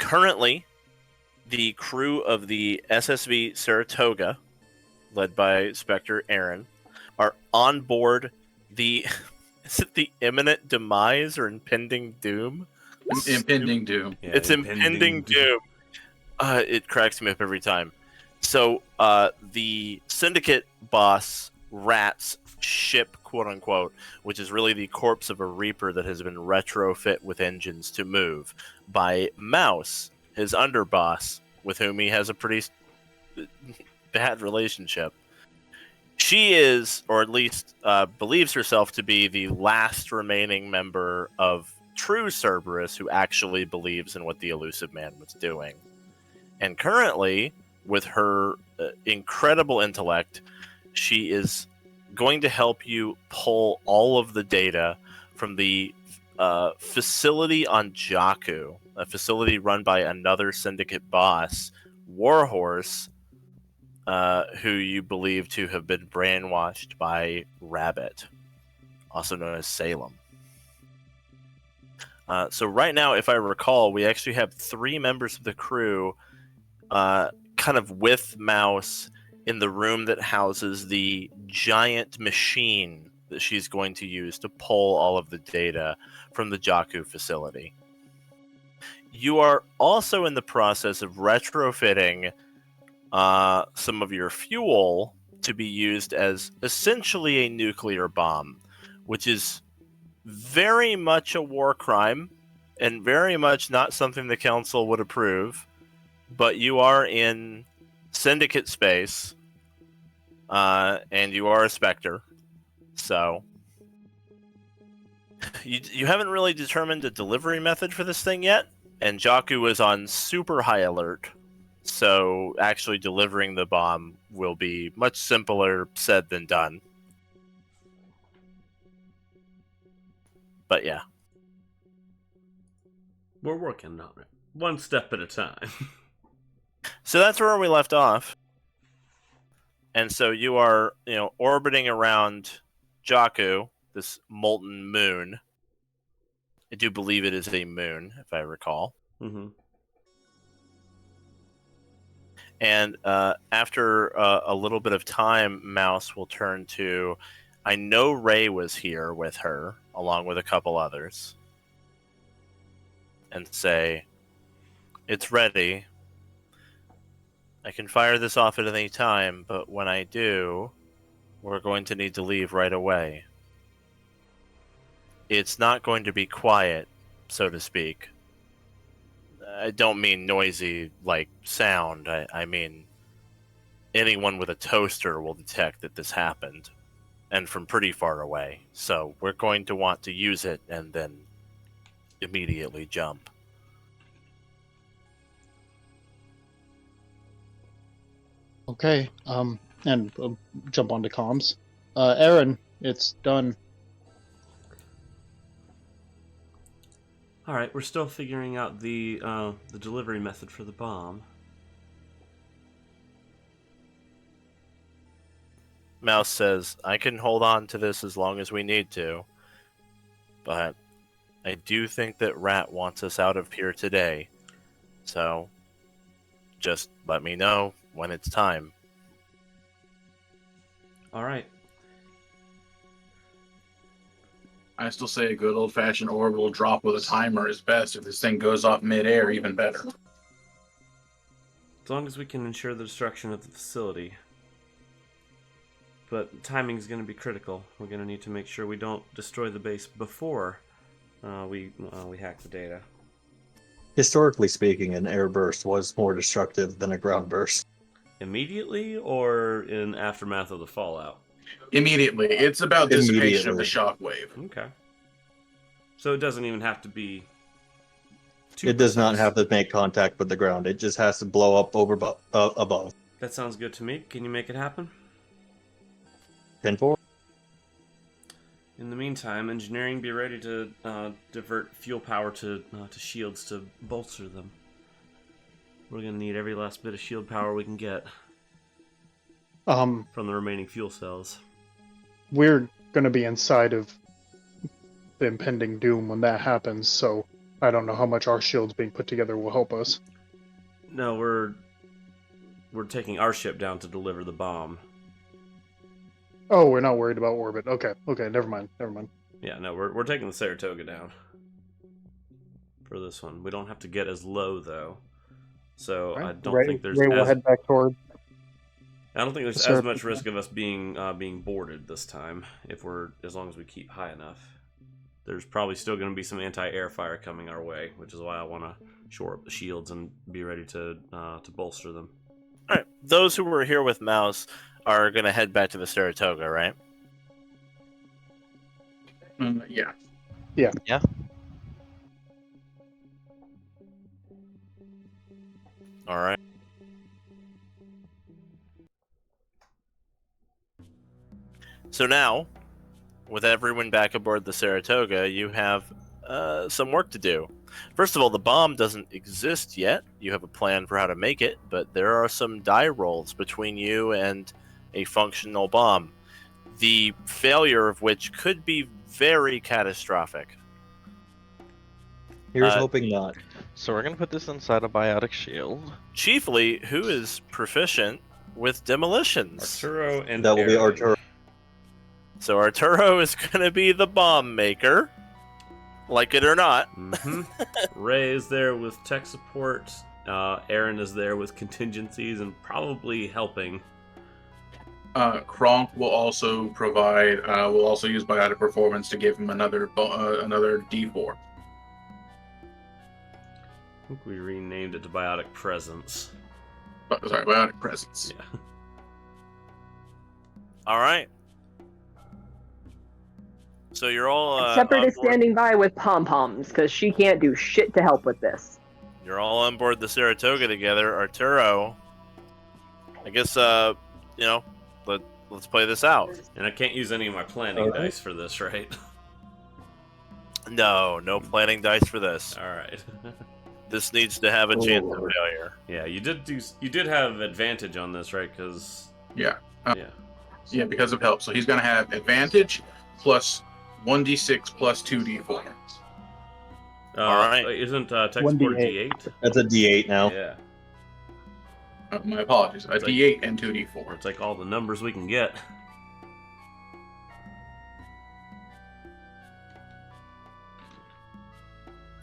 Currently, the crew of the SSV Saratoga, led by Spectre Aryn, are on board the... Is it the imminent demise or impending doom? Impending doom. Yeah, it's impending doom. It cracks me up every time. So, the Syndicate boss Rat's ship, quote-unquote, which is really the corpse of a Reaper that has been retrofit with engines to move, by Mouse, his underboss, with whom he has a pretty bad relationship. She is, or at least believes herself to be, the last remaining member of true Cerberus who actually believes in what the Elusive Man was doing. And currently, with her incredible intellect, she is going to help you pull all of the data from the facility on Jakku, a facility run by another Syndicate boss, Warhorse, who you believe to have been brainwashed by Rabbit, also known as Salem. So right now, if I recall, we actually have 3 members of the crew kind of with Mouse in the room that houses the giant machine that she's going to use to pull all of the data from the Jakku facility. You are also in the process of retrofitting some of your fuel to be used as essentially a nuclear bomb, which is very much a war crime and very much not something the Council would approve. But you are in Syndicate space, and you are a Spectre, so you haven't really determined a delivery method for this thing yet, and Jakku is on super high alert. So actually delivering the bomb will be much simpler said than done. But yeah. We're working on it. One step at a time. So that's where we left off. And so you are, orbiting around Jakku, this molten moon. I do believe it is a moon, if I recall. Mm-hmm. And after a little bit of time, Mouse will turn to, I know Ray was here with her, along with a couple others, and say, it's ready. I can fire this off at any time, but when I do, we're going to need to leave right away. It's not going to be quiet, so to speak. I don't mean noisy like sound. I mean anyone with a toaster will detect that this happened, and from pretty far away. So we're going to want to use it and then immediately jump. Okay, and jump onto comms. Aryn, it's done. All right, we're still figuring out the delivery method for the bomb. Mouse says, I can hold on to this as long as we need to, but I do think that Rat wants us out of here today, so just let me know when it's time. All right. I still say a good old-fashioned orbital drop with a timer is best. If this thing goes off mid-air, even better. As long as we can ensure the destruction of the facility. But timing is going to be critical. We're going to need to make sure we don't destroy the base before we hack the data. Historically speaking, an air burst was more destructive than a ground burst. Immediately or in aftermath of the fallout? Immediately. It's about dissipation of the shockwave. Okay. So it doesn't even have to be... It does not have to make contact with the ground. It just has to blow up above. That sounds good to me. Can you make it happen? 10-4. In the meantime, engineering, be ready to divert fuel power to shields to bolster them. We're going to need every last bit of shield power we can get from the remaining fuel cells. We're going to be inside of the impending doom when that happens, so I don't know how much our shields being put together will help us. No, we're taking our ship down to deliver the bomb. Oh, we're not worried about orbit. Okay, never mind. Yeah, no, we're taking the Saratoga down for this one. We don't have to get as low though, so Right. I don't think there's Ray will head back toward. I don't think there's as much risk of us being boarded this time as long as we keep high enough. There's probably still going to be some anti-air fire coming our way, which is why I want to shore up the shields and be ready to bolster them. All right, those who were here with Mouse are going to head back to the Saratoga, right? Yeah. All right. So now, with everyone back aboard the Saratoga, you have some work to do. First of all, the bomb doesn't exist yet. You have a plan for how to make it, but there are some die rolls between you and a functional bomb, the failure of which could be very catastrophic. Here's hoping not. So we're gonna put this inside a biotic shield. Chiefly, who is proficient with demolitions? Arturo and That will be Aryn. Arturo. So Arturo is going to be the bomb maker, like it or not. Mm-hmm. Ray is there with tech support. Aryn is there with contingencies and probably helping. Kronk will also provide. Will also use biotic performance to give him another D4. I think we renamed it to Biotic Presence. Sorry, biotic presence. Yeah. All right. So you're all Shepard on is board- standing by with pom-poms, because she can't do shit to help with this. You're all on board the Saratoga together. Arturo, I guess let's play this out. And I can't use any of my planning dice for this, right? No planning dice for this. All right. This needs to have a chance of failure. Yeah, you did have advantage on this, right? Because Yeah. yeah. Because of help. So he's going to have advantage plus 1d6 plus 2d4. All right. Isn't tech support 1d8. D8? That's a D8 now. Yeah. My apologies. A It's like- d8 and Or 2d4. it's like all the numbers we can get.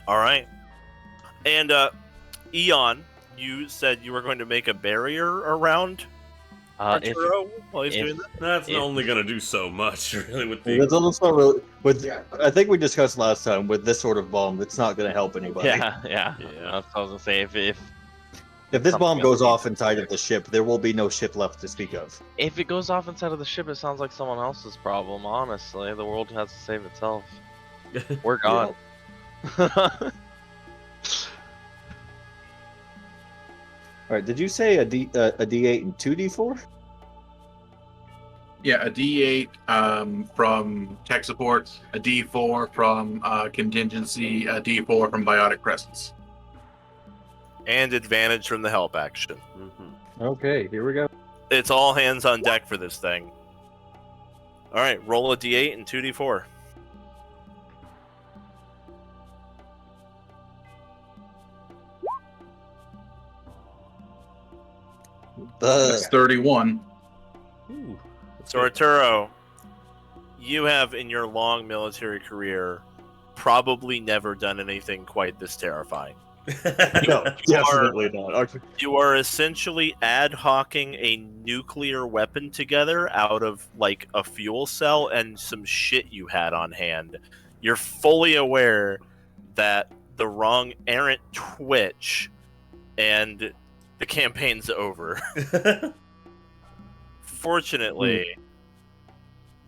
All right. And Eon, you said you were going to make a barrier around If, Arturo while he's if- doing that? That's If- only gonna do so much, really. With the That's almost not really. I think we discussed last time with this sort of bomb, it's not going to help anybody. yeah. Yeah. That's what I was gonna say. If this bomb Something goes else. off inside of the ship, there will be no ship left to speak of. If it goes off inside of the ship, it sounds like someone else's problem. Honestly, the world has to save itself. We're gone. All right, did you say a D8 and 2D4? Yeah, a d8 from tech support, a d4 from contingency, a d4 from biotic presence. And advantage from the help action. Mhm. Okay, here we go. It's all hands on deck for this thing. All right, roll a d8 and 2d4. That's 31. Ooh. So Arturo, you have in your long military career probably never done anything quite this terrifying. No, definitely not. You are essentially ad hocing a nuclear weapon together out of like a fuel cell and some shit you had on hand. You're fully aware that the wrong errant twitch and the campaign's over. Fortunately,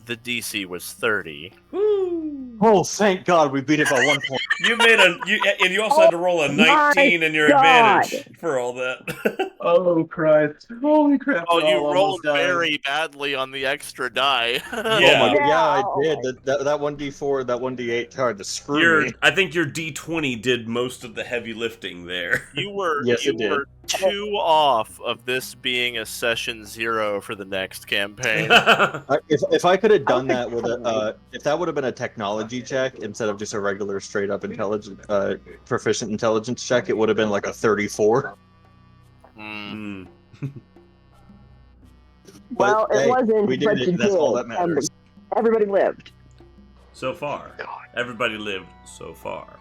the DC was 30. Woo. Oh, thank God we beat it by 1 point. You made and you also had to roll a 19 in your God. advantage for all that. Oh Christ! Holy crap! Oh, we're you all rolled almost dying. very badly on the extra die. Oh my Yeah. god, yeah, I Oh did. my- That 1d4, that 1d8 tried to screw me. I think your D20 did most of the heavy lifting there. You were Yes, you it did. were 2 off of this being a session 0 for the next campaign. If I could have done I that with if that would have been a technology check instead of just a regular straight up intelligent proficient intelligence check, it would have been like a 34. Hmm. Hmm. But, Well, it hey, wasn't, we did but it. you That's all did, that matters. Everybody lived. So far, everybody lived so far.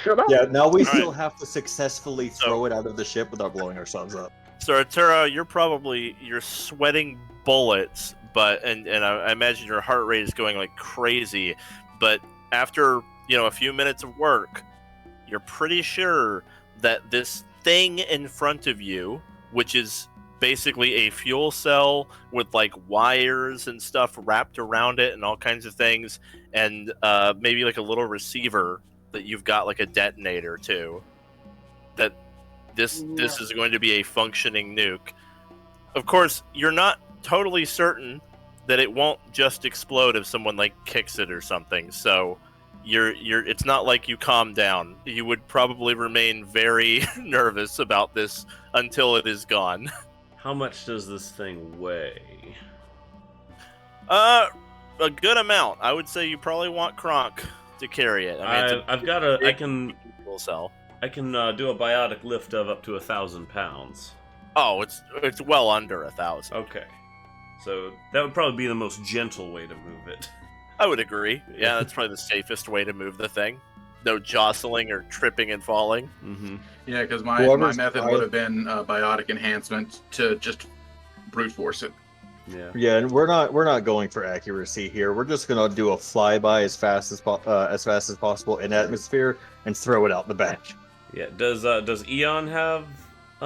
Shut up. Yeah, now we All still right. have to successfully throw it out of the ship without blowing ourselves up. So Arturo, you're sweating bullets, but and I imagine your heart rate is going like crazy. But after a few minutes of work, you're pretty sure that this thing in front of you, which is basically a fuel cell with like wires and stuff wrapped around it and all kinds of things, and maybe like a little receiver that you've got like a detonator too. That this is going to be a functioning nuke. Of course, you're not totally certain that it won't just explode if someone like kicks it or something. So you're it's not like you calm down. You would probably remain very nervous about this until it is gone. How much does this thing weigh? A good amount. I would say you probably want Kronk to carry it. I mean, I've got a. I big can fuel cell. do a biotic lift of up to 1,000 pounds. Oh, it's well under 1,000. Okay, so that would probably be the most gentle way to move it. I would agree. Yeah, that's probably the safest way to move the thing. No jostling or tripping and falling. Mm-hmm. Yeah, because my method would have been biotic enhancement to just brute force it. Yeah. Yeah, and we're not going for accuracy here. We're just gonna do a flyby as fast as possible in atmosphere and throw it out the back. Yeah. Does Eon have a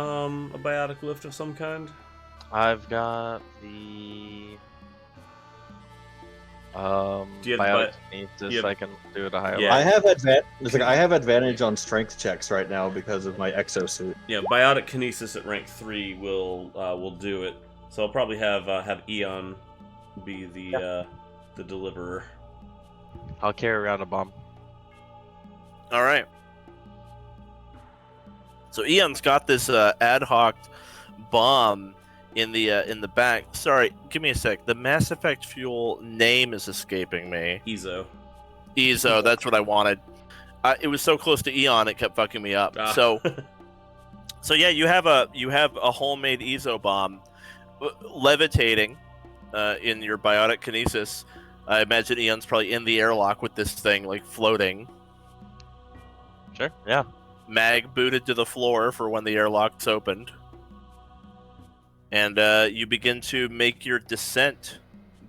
biotic lift of some kind? I've got the Do you have biokinesis. I can do it a higher Yeah. I have advantage on strength checks right now because of my exosuit. Yeah, biotic kinesis at rank 3 will do it. So I'll probably have Eon be the deliverer. I'll carry around a bomb. All right. So Eon's got this ad hoc bomb in the back. Sorry, give me a sec. The Mass Effect fuel name is escaping me. Ezo. Ezo, that's what I wanted. It was so close to Eon, it kept fucking me up. Ah. So yeah, you have a homemade Ezo bomb levitating in your biotic kinesis. I imagine Eon's probably in the airlock with this thing like floating. Sure. Yeah. Mag booted to the floor for when the airlock's opened. And you begin to make your descent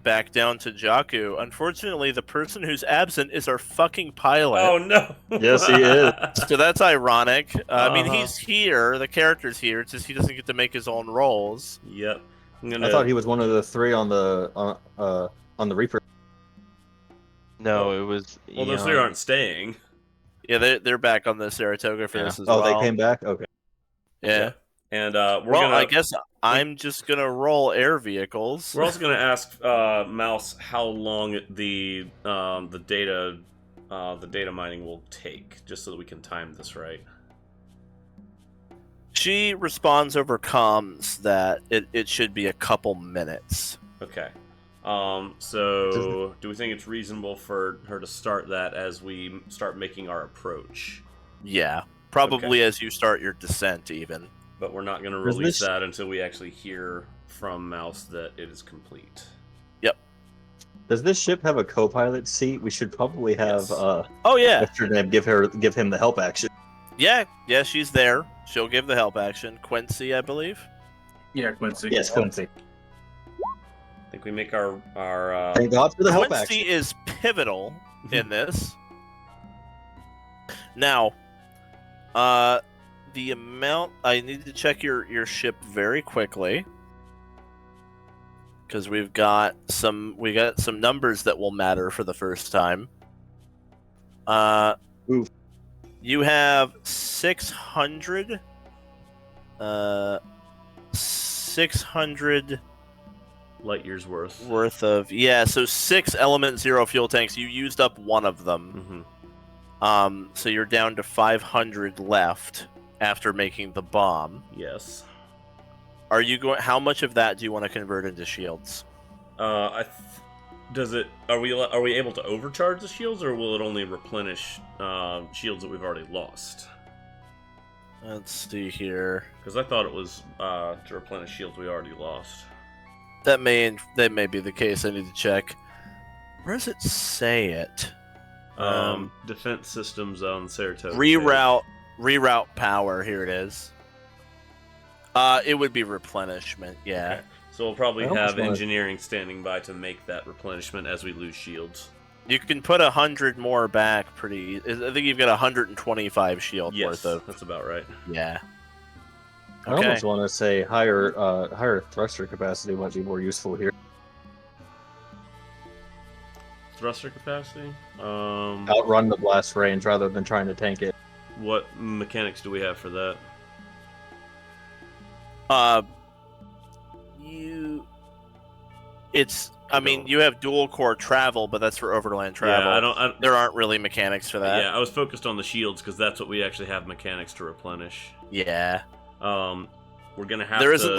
back down to Jakku. Unfortunately, the person who's absent is our fucking pilot. Oh no! Yes, he is. So that's ironic. I mean, Uh-huh. he's here. The character's here. It's just he doesn't get to make his own rolls. Yep. I thought he was one of the 3 on the Reaper. No, it was. Well, those Eon. 3 aren't staying. Yeah, they're back on the Saratoga for Yeah. this as Oh, well. they came back. Okay. Yeah. And I guess I'm just gonna roll air vehicles. we're also gonna ask Mouse how long the data mining will take, just so that we can time this right. She responds over comms that it should be a couple minutes. Okay. So do we think it's reasonable for her to start that as we start making our approach? Yeah, probably Okay. as you start your descent, even. But we're not going to Does release this- that until we actually hear from Mouse that it is complete. Does this ship have a co-pilot seat? We should probably have Yes. Oh yeah, what's her name? Give him the help action. yeah, she's there. She'll give the help action. Quincy, I believe. Yeah, Quincy. Yes, Quincy. I think we make our Thank God for the help Quincy action. is pivotal in this. Now, the amount I need to check your ship very quickly because we got some numbers that will matter for the first time. Oof. You have 600 600 light years worth. of so 6 element 0 fuel tanks. You used up one of them. So you're down to 500 left after making the bomb. Yes. Are you going? How much of that do you want to convert into shields? Are we able to overcharge the shields, or will it only replenish shields that we've already lost? Let's see here. Because I thought it was to replenish shields we already lost. That may be the case. I need to check. Where does it say it? Defense systems on Saratoga. Reroute power. Here it is. It would be replenishment. Yeah. Okay. So we'll probably I have almost engineering standing by to make that replenishment as we lose shields. You can put 100 more back pretty. I think you've got 125 shield Yes, worth of. that's about right. Yeah. I Okay. almost want to say higher thruster capacity might be more useful here. Thruster capacity? Outrun the blast range rather than trying to tank it. What mechanics do we have for that? I mean, you have dual core travel, but that's for overland travel. Yeah, There aren't really mechanics for that. Yeah, I was focused on the shields because that's what we actually have mechanics to replenish. Yeah. We're gonna have. There isn't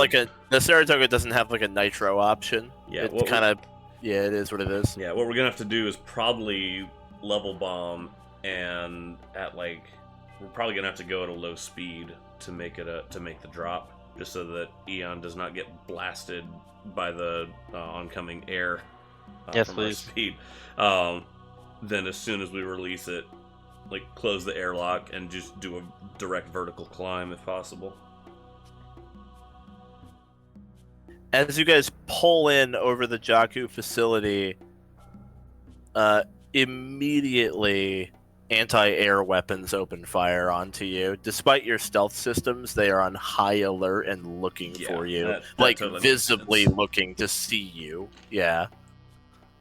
the Saratoga doesn't have like a nitro option. Yeah, it's kind of. Yeah, it is what it is. Yeah, what we're gonna have to do is probably level bomb, and we're probably gonna have to go at a low speed to make the drop, just so that Eon does not get blasted by the oncoming air. Yes, from our please. Speed. Then as soon as we release it, close the airlock and just do a direct vertical climb if possible. As you guys pull in over the Jakku facility, immediately anti-air weapons open fire onto you. Despite your stealth systems, they are on high alert and looking for you. That totally makes visibly sense. looking to see you. Yeah.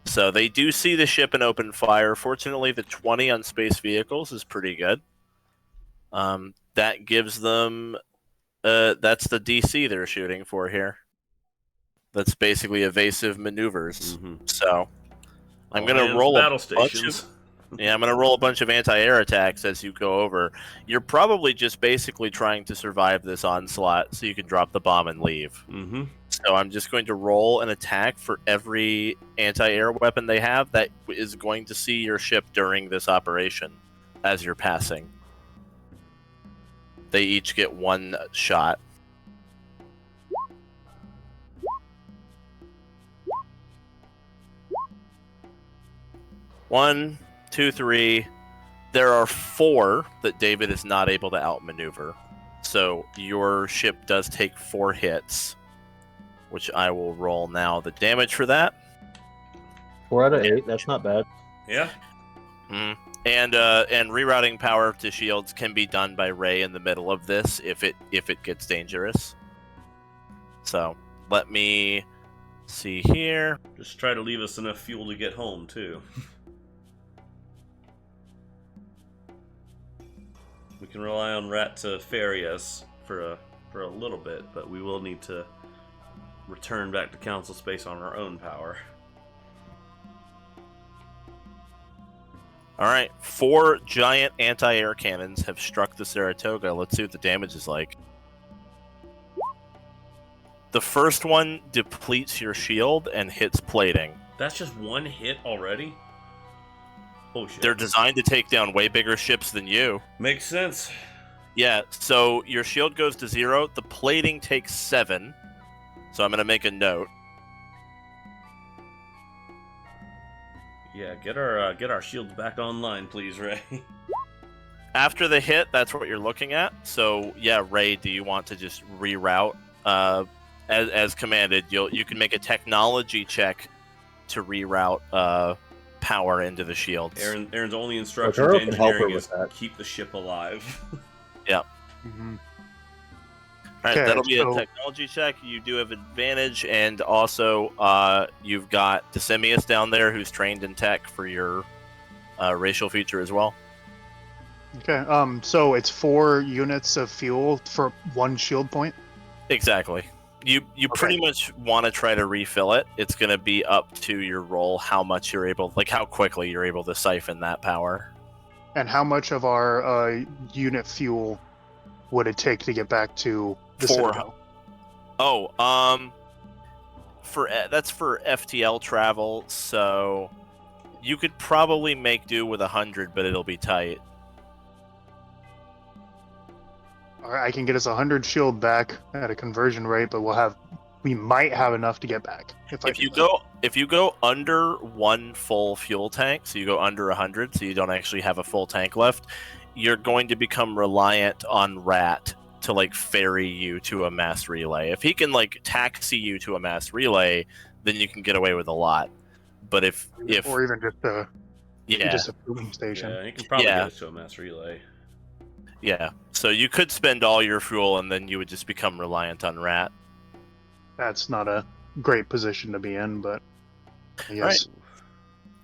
So they do see the ship and open fire. Fortunately, the 20 on space vehicles is pretty good. That gives them... that's the DC they're shooting for here. That's basically evasive maneuvers. So I'm going to roll battle a bunch stations. of... Yeah, I'm going to roll a bunch of anti-air attacks as you go over. You're probably just basically trying to survive this onslaught so you can drop the bomb and leave. So I'm just going to roll an attack for every anti-air weapon they have that is going to see your ship during this operation as you're passing. They each get one shot. One, 2, 3. There are 4 that David is not able to outmaneuver. So your ship does take 4 hits, which I will roll now the damage for that. 4 out of 8. That's not bad. Yeah. And rerouting power to shields can be done by Ray in the middle of this if it gets dangerous. So let me see here. Just try to leave us enough fuel to get home too. We can rely on Rat to ferry us for a little bit, but we will need to return back to Council space on our own power. Alright, 4 giant anti-air cannons have struck the Saratoga. Let's see what the damage is like. The first one depletes your shield and hits plating. That's just one hit already? Oh shit. They're designed to take down way bigger ships than you. Makes sense. Yeah, so your shield goes to 0. The plating takes 7. So I'm going to make a note. Yeah, get our shields back online, please, Ray. After the hit, that's what you're looking at. So, yeah, Ray, do you want to just reroute? As commanded, you can make a technology check to reroute power into the shields. Aaron's only instruction Arturo to can help her engineering with is that. keep the ship alive. Yep. Mhm. All right, Okay, that'll be so- a technology check. You do have advantage, and also you've got Decimius down there who's trained in tech for your racial feature as well. Okay. So it's 4 units of fuel for 1 shield point. Exactly. You pretty much want to try to refill it. It's going to be up to your roll how much you're able, like how quickly you're able to siphon that power. And how much of our unit fuel would it take to get back to the Citadel? Oh, that's for FTL travel, so you could probably make do with 100, but it'll be tight. All right, I can get us 100 shield back at a conversion rate, but we might have enough to get back. If you go under one full fuel tank, so you go under 100, so you don't actually have a full tank left, you're going to become reliant on Rat to like ferry you to a mass relay. If he can like taxi you to a mass relay, then you can get away with a lot. But if or even just a fueling station. Yeah, you can probably get us to a mass relay. Yeah, so you could spend all your fuel and then you would just become reliant on Rat. That's not a great position to be in, but I guess. Right.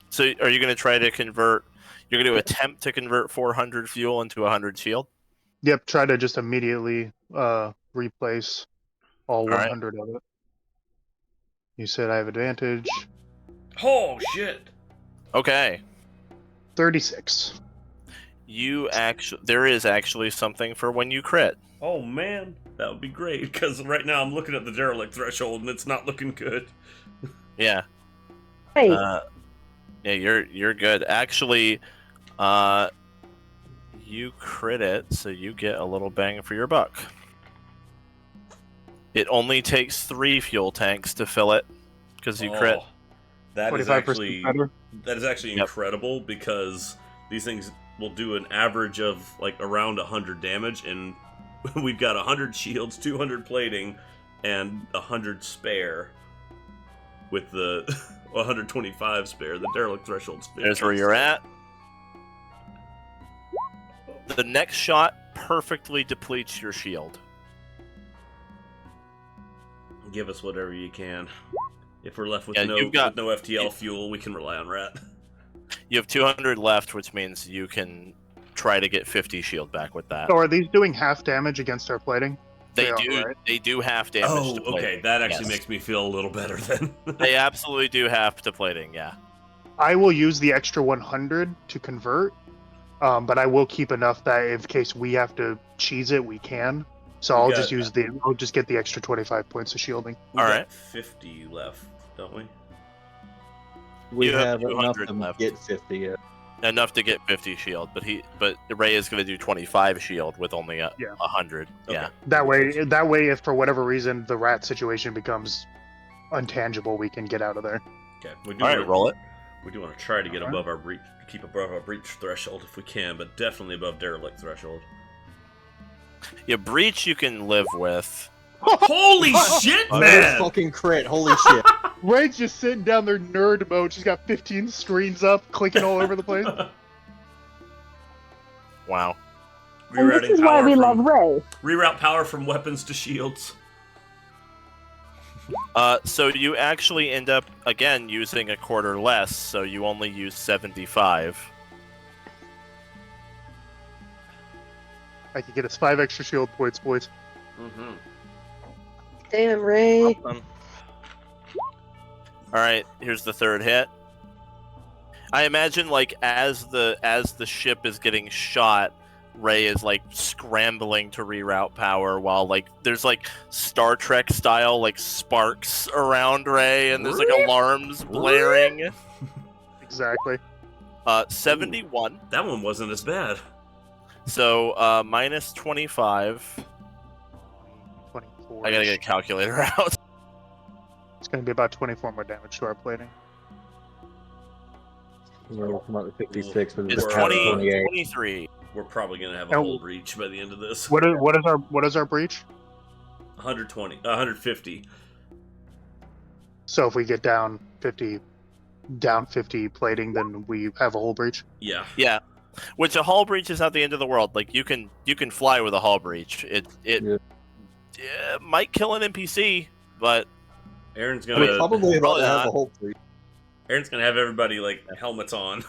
So are you going to try to convert, you're going to attempt to convert 400 fuel into 100 shield? Yep, try to just immediately replace all 100 of it. You said I have advantage. Oh, shit! Okay. 36. There is actually something for when you crit. Oh man, that would be great, because right now I'm looking at the derelict threshold and it's not looking good. Yeah. Hey. Yeah, you're good. Actually, you crit it, so you get a little bang for your buck. It only takes 3 fuel tanks to fill it, because you crit. That is 45% actually better. Incredible, because these things will do an average of like around 100 damage, and we've got 100 shields, 200 plating, and 100 spare. With the 125 spare, the derelict threshold's 50. There's where you're at. The next shot perfectly depletes your shield. Give us whatever you can. If we're left with Yeah, no FTL fuel, we can rely on Rat. You have 200 left, which means you can try to get 50 shield back with that. So are these doing half damage against our plating? They are, do. right? They do half damage to plating. Okay, that actually makes me feel a little better then. They absolutely do half to plating. Yeah. I will use the extra 100 to convert, but I will keep enough that in case we have to cheese it, we can. So I'll just get the extra 25 points of shielding. We All got right. 50 left, don't we? We You have have enough 200 to left. get 50. Yeah. Enough to get 50 shield, but Ray is going to do 25 shield with only 100. Okay. Yeah. That way, if for whatever reason the Rat situation becomes untangible, we can get out of there. Okay. All right, roll it. We do want to try to get above our breach, keep above our breach threshold if we can, but definitely above derelict threshold. Yeah, breach you can live with. Holy shit, Another man! fucking crit. Holy shit. Ray's just sitting down there nerd mode. She's got 15 screens up, clicking all over the place. Wow. And this is why we love Ray. Reroute power from weapons to shields. So you actually end up again using a quarter less, so you only use 75. I could get us 5 extra shield points, boys. Mm-hmm. Damn, Ray. Awesome. All right, here's the third hit. I imagine like as the ship is getting shot, Ray is like scrambling to reroute power while like there's like Star Trek style like sparks around Ray and there's like alarms blaring. Exactly. 71. That one wasn't as bad. So minus 25. 24. I gotta get a calculator out. It's going to be about 24 more damage to our plating. We'll come out with 56 with It's the 28. 23. We're probably gonna have a whole breach by the end of this. What is our breach? 150. So if we get down 50 plating, then we have a whole breach. Yeah. Yeah. Which a hull breach is not the end of the world. Like you can fly with a hull breach. It might kill an NPC, but Aaron's We're gonna probably about probably to have not. a whole breach. Aaron's gonna have everybody like helmets on.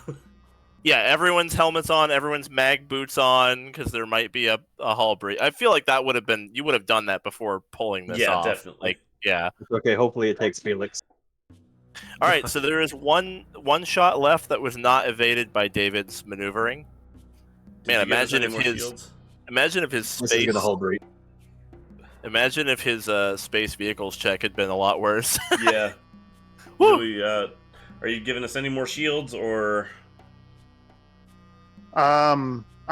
Yeah, everyone's helmets on, everyone's mag boots on, because there might be a hull breach. I feel like that would have been you would have done that before pulling this Yeah, off. definitely. Like, yeah. Okay, hopefully it takes Felix. All right, so there is one shot left that was not evaded by David's maneuvering. Did Man, you give us imagine any if more his shields? imagine if his This is space gonna hold breach. imagine if his space vehicles check had been a lot worse. Yeah. Woo! Do we, are you giving us any more shields, or? I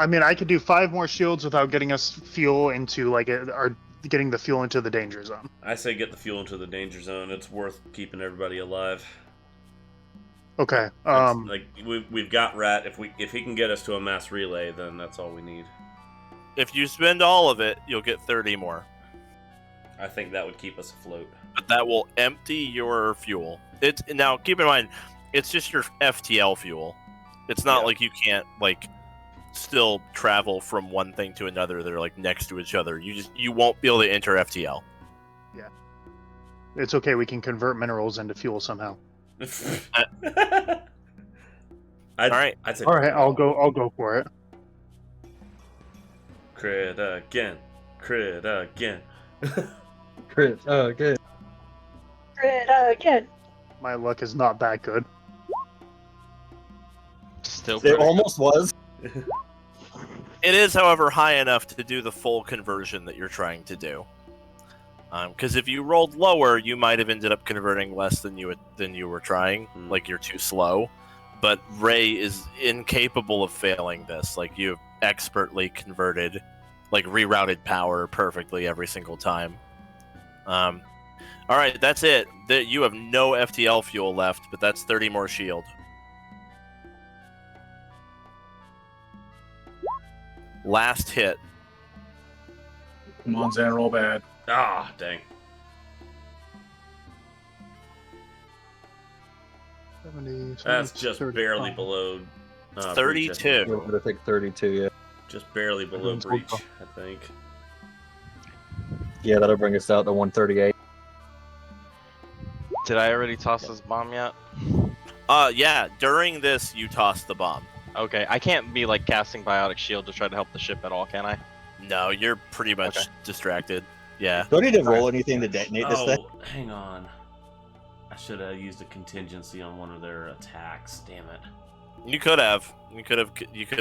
mean, I could do 5 more shields without getting us fuel into or getting the fuel into the danger zone. I say get the fuel into the danger zone. It's worth keeping everybody alive. Okay. Like we've got Rat. If he can get us to a mass relay, then that's all we need. If you spend all of it, you'll get 30 more. I think that would keep us afloat. But that will empty your fuel. It's now keep in mind, it's just your FTL fuel. It's not like you can't still travel from one thing to another. They're like next to each other. You won't be able to enter FTL. It's okay. We can convert minerals into fuel somehow. All right. I'd say All right. I'll go for it. Crit again. Crit again. Crit again. Crit again. My luck is not that good. Still It pretty. almost was. It is, however, high enough to do the full conversion that you're trying to do. Because if you rolled lower, you might have ended up converting less than you were trying. Like you're too slow. But Ray is incapable of failing this. Like you have expertly converted, rerouted power perfectly every single time. All right, that's it. You have no FTL fuel left, but that's 30 more shield. Last hit. Come on, Zan, roll bad. Ah, dang. 70, That's just 35. barely below. Breach, I 32. think. We're gonna take 32. Yeah. Just barely below Everyone's breach, welcome. I think. Yeah, that'll bring us out to 138. Did I already toss this bomb yet? Yeah. During this, you toss the bomb. Okay, I can't be casting biotic shield to try to help the ship at all, can I? No, you're pretty much Okay. distracted. Yeah. Do I need to roll anything to detonate this thing? Oh, hang on. I should have used a contingency on one of their attacks. Damn it. You could have. You could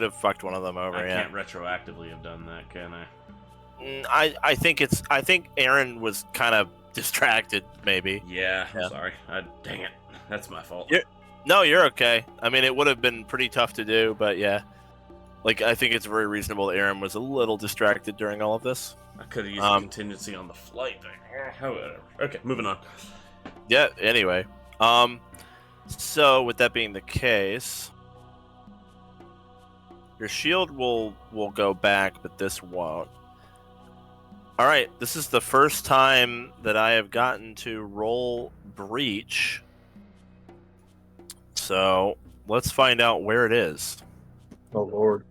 have fucked one of them over. I Yeah. can't retroactively have done that, can I? I think Aryn was kind of distracted, maybe. Yeah, I'm Yeah. sorry. Dang it. That's my fault. Yeah. No, you're okay. I mean, it would have been pretty tough to do, but yeah. I think it's very reasonable that Aryn was a little distracted during all of this. I could have used a contingency on the flight. However. Okay, moving on. Yeah, anyway. So with that being the case, your shield will go back, but this won't. Alright, this is the first time that I have gotten to roll breach. So let's find out where it is. Oh lord.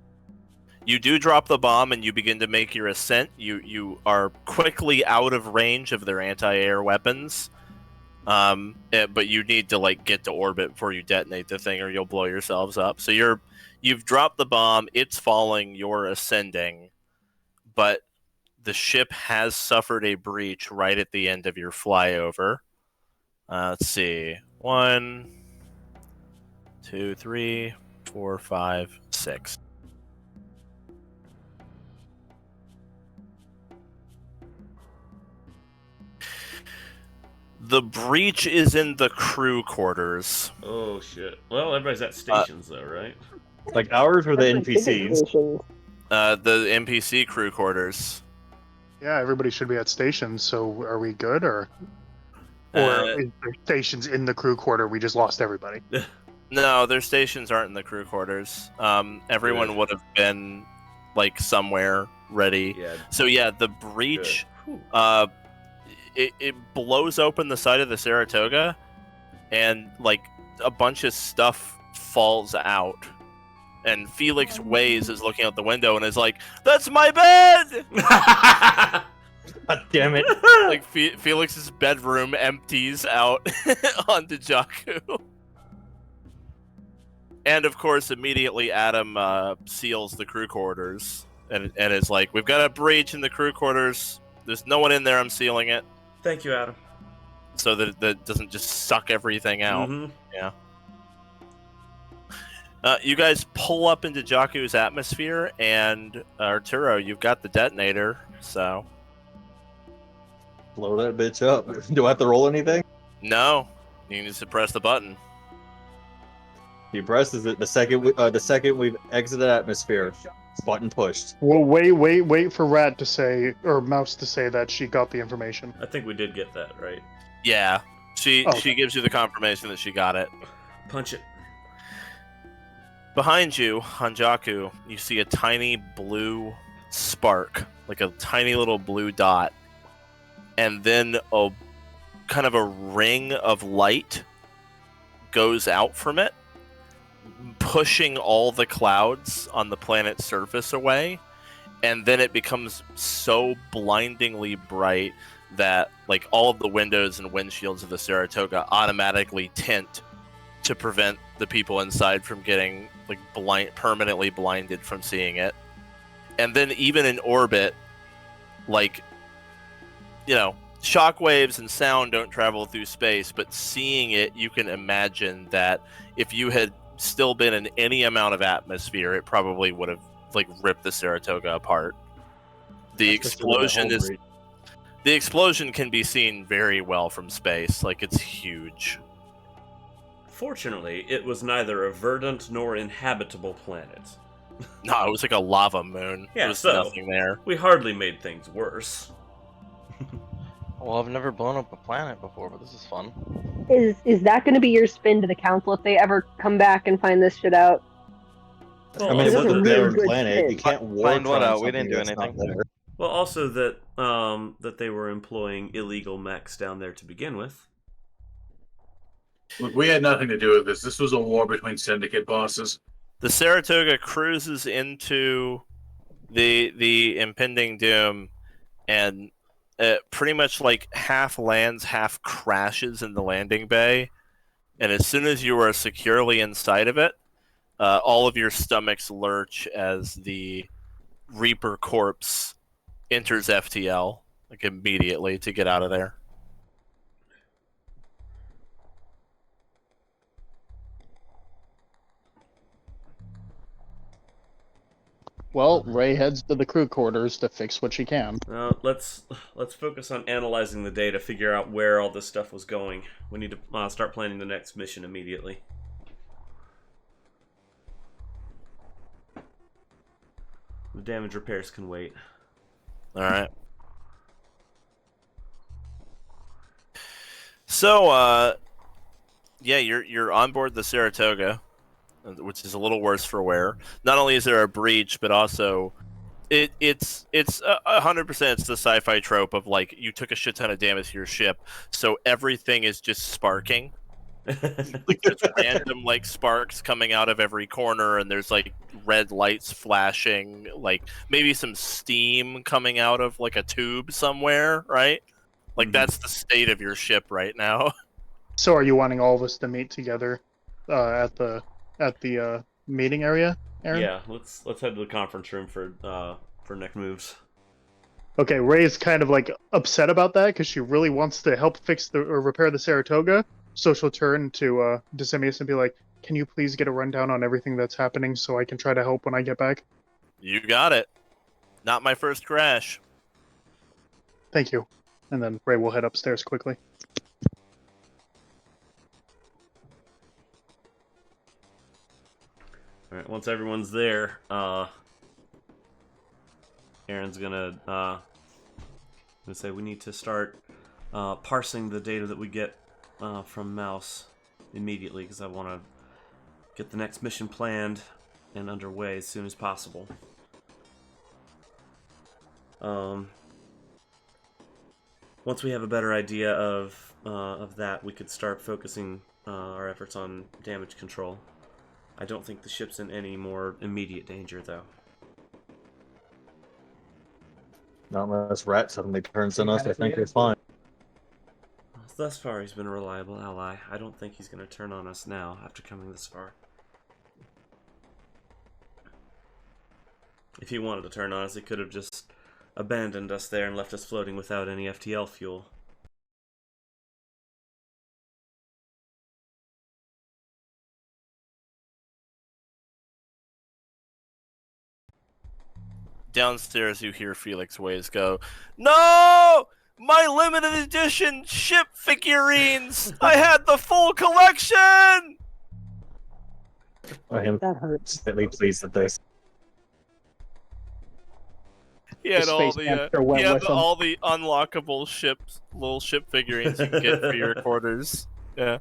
You do drop the bomb and you begin to make your ascent. You are quickly out of range of their anti-air weapons. But you need to get to orbit before you detonate the thing or you'll blow yourselves up. So you've dropped the bomb, it's falling, you're ascending, but the ship has suffered a breach right at the end of your flyover. Let's see. 1, 2, 3, 4, 5, 6. The breach is in the crew quarters. Oh, shit. Well, everybody's at stations, though, right? Like ours were the NPCs. The NPC crew quarters. Yeah, everybody should be at stations. So are we good, or is there stations in the crew quarter? We just lost everybody. No, their stations aren't in the crew quarters. Everyone would have been somewhere ready. Yeah. So yeah, the breach. Good. It blows open the side of the Saratoga, and a bunch of stuff falls out. And Felix Ways is looking out the window and is like, "That's my bed!" God damn it. Felix's bedroom empties out onto Jakku. And of course, immediately Adam seals the crew quarters and is like, "We've got a breach in the crew quarters. There's no one in there. I'm sealing it, Thank you, Adam. so that it doesn't just suck everything out." Mm-hmm. Yeah. You guys pull up into Jakku's atmosphere, and Arturo, you've got the detonator. So Blow that bitch up. Do I have to roll anything? no, you need to press the button. He presses it the second we've exited atmosphere. Button pushed. Well, wait for Rat to say, or Mouse to say that she got the information. I think we did get that, right? Yeah, she Oh. gives you the confirmation that she got it. Punch it. Behind you, on Jakku, you see a tiny blue spark, like a tiny little blue dot, and then a kind of a ring of light goes out from it, pushing all the clouds on the planet's surface away, and then it becomes so blindingly bright that like all of the windows and windshields of the Saratoga automatically tint to prevent the people inside from getting like permanently blinded from seeing it. And then even in orbit, like, you know, shockwaves and sound don't travel through space, but seeing it, you can imagine that if you had still been in any amount of atmosphere, it probably would have like ripped the Saratoga apart. The explosion can be seen very well from space. Like, it's huge. Fortunately, it was neither a verdant nor inhabitable planet. No, it was like a lava moon. Yeah, there was so nothing there. we hardly made things worse. Well, I've never blown up a planet before, but this is fun. Is that going to be your spin to the council if they ever come back and find this shit out? Well, I mean, This it is was a a really barren good planet. spin. You can't war Find what on out? We something didn't do that's not anything. there. well, also that that they were employing illegal mechs down there to begin with. Look, we had nothing to do with this. This was a war between syndicate bosses. The Saratoga cruises into the impending doom, and pretty much like half lands, half crashes in the landing bay. And as soon as you are securely inside of it, all of your stomachs lurch as the Reaper corpse enters FTL like immediately to get out of there. Well, Ray heads to the crew quarters to fix what she can. Let's focus on analyzing the data, figure out where all this stuff was going. We need to start planning the next mission immediately. The damage repairs can wait. All right. So, yeah, you're on board the Saratoga, which is a little worse for wear. Not only is there a breach, but also it's 100%. It's the sci-fi trope of like you took a shit ton of damage to your ship, so everything is just sparking. Like there's random like sparks coming out of every corner, and there's like red lights flashing, like maybe some steam coming out of like a tube somewhere, right? Like that's the state of your ship right now. So, are you wanting all of us to meet together at the meeting area, Aryn? Yeah, let's head to the conference room for next moves. Okay, Ray's kind of like upset about that because she really wants to help fix or repair the Saratoga. So she'll turn to Decimius and be like, "Can you please get a rundown on everything that's happening so I can try to help when I get back?" You got it. Not my first crash. Thank you. And then Ray will head upstairs quickly. All right, once everyone's there, Aaron's gonna say we need to start parsing the data that we get from Mouse immediately because I want to get the next mission planned and underway as soon as possible. Once we have a better idea of that, we could start focusing our efforts on damage control. I don't think the ship's in any more immediate danger, though. Not unless Rat suddenly turns on us, I think we're fine. Thus far, he's been a reliable ally. I don't think he's going to turn on us now after coming this far. If he wanted to turn on us, he could have just abandoned us there and left us floating without any FTL fuel. Downstairs, you hear Felix Ways go, "No! My limited edition ship figurines! I had the full collection!" I am That hurts. really pleased with this. He had The all Space the Master went with him. all the unlockable ships, little ship figurines you can get for your quarters. Yeah,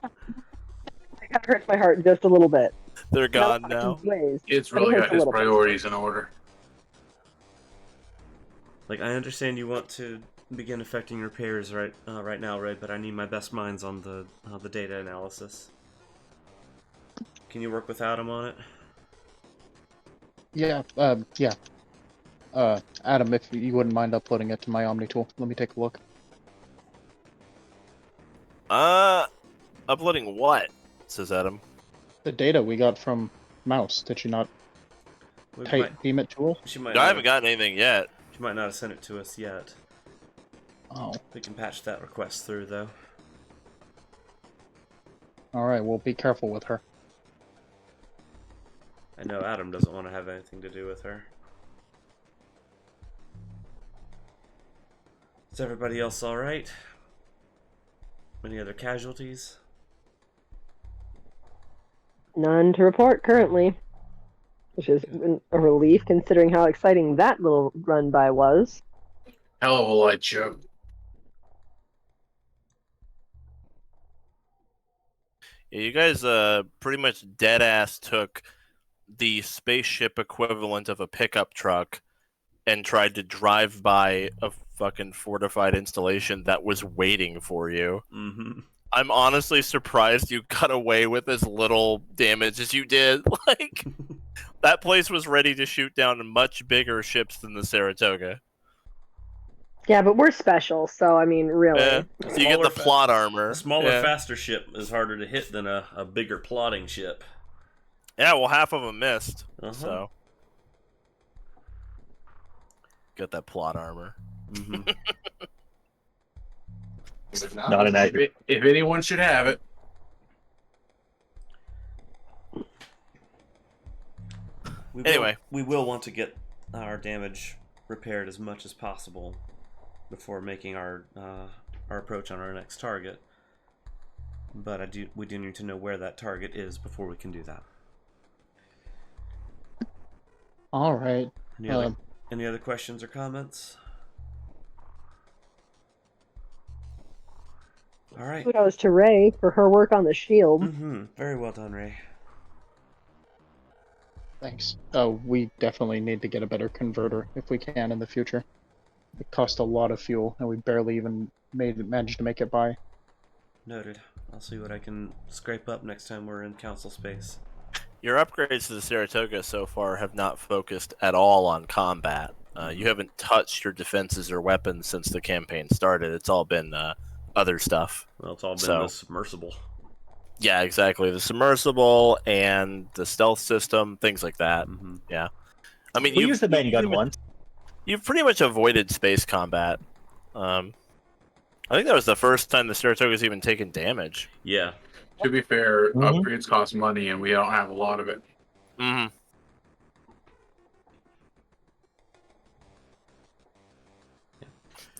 That hurts my heart just a little bit. they're gone Not now. in ways, It's but it really hurts got a his little bit. priorities in order. Like, I understand you want to begin effecting repairs right now, Ray, but I need my best minds on the data analysis. Can you work with Adam on it? Yeah, yeah. Adam, if you wouldn't mind uploading it to my Omni tool, let me take a look. Uploading what? Says Adam. The data we got from Mouse, did you not beam it to us? She might No, I not haven't gotten anything yet. She might not have sent it to us yet. Oh. We can patch that request through, though. Alright, well, be careful with her. I know Adam doesn't want to have anything to do with her. Is everybody else alright? Any other casualties? None to report currently, which is a relief considering how exciting that little run by was. Hell of a light show. Yeah, you guys pretty much dead ass took the spaceship equivalent of a pickup truck and tried to drive by a fucking fortified installation that was waiting for you. Mm-hmm. I'm honestly surprised you got away with as little damage as you did. Like, that place was ready to shoot down much bigger ships than the Saratoga. Yeah, but we're special, so I mean, really. Yeah. So you get the plot armor. A smaller, yeah. faster ship is harder to hit than a bigger, plotting ship. Yeah, well, half of them missed. Uh-huh. So. Get that plot armor. Mm-hmm. Not an accurate. If anyone should have it, Anyway. We will want to get our damage repaired as much as possible before making our approach on our next target. But we do need to know where that target is before we can do that. Alright. Any other questions or comments? All right. Kudos to Ray for her work on the shield. Mm-hmm. Very well done, Ray. Thanks. We definitely need to get a better converter if we can in the future. It cost a lot of fuel, and we barely even managed to make it by. Noted. I'll see what I can scrape up next time we're in council space. Your upgrades to the Saratoga so far have not focused at all on combat. You haven't touched your defenses or weapons since the campaign started. It's all been other stuff. Well, it's all been the submersible. Yeah, exactly. The submersible and the stealth system, things like that. Mm-hmm. Yeah. I mean, We used the main gun once. You've pretty much avoided space combat. I think that was the first time the Saratoga's even taken damage. Yeah. to be fair, upgrades cost money, and we don't have a lot of it. Mm-hmm.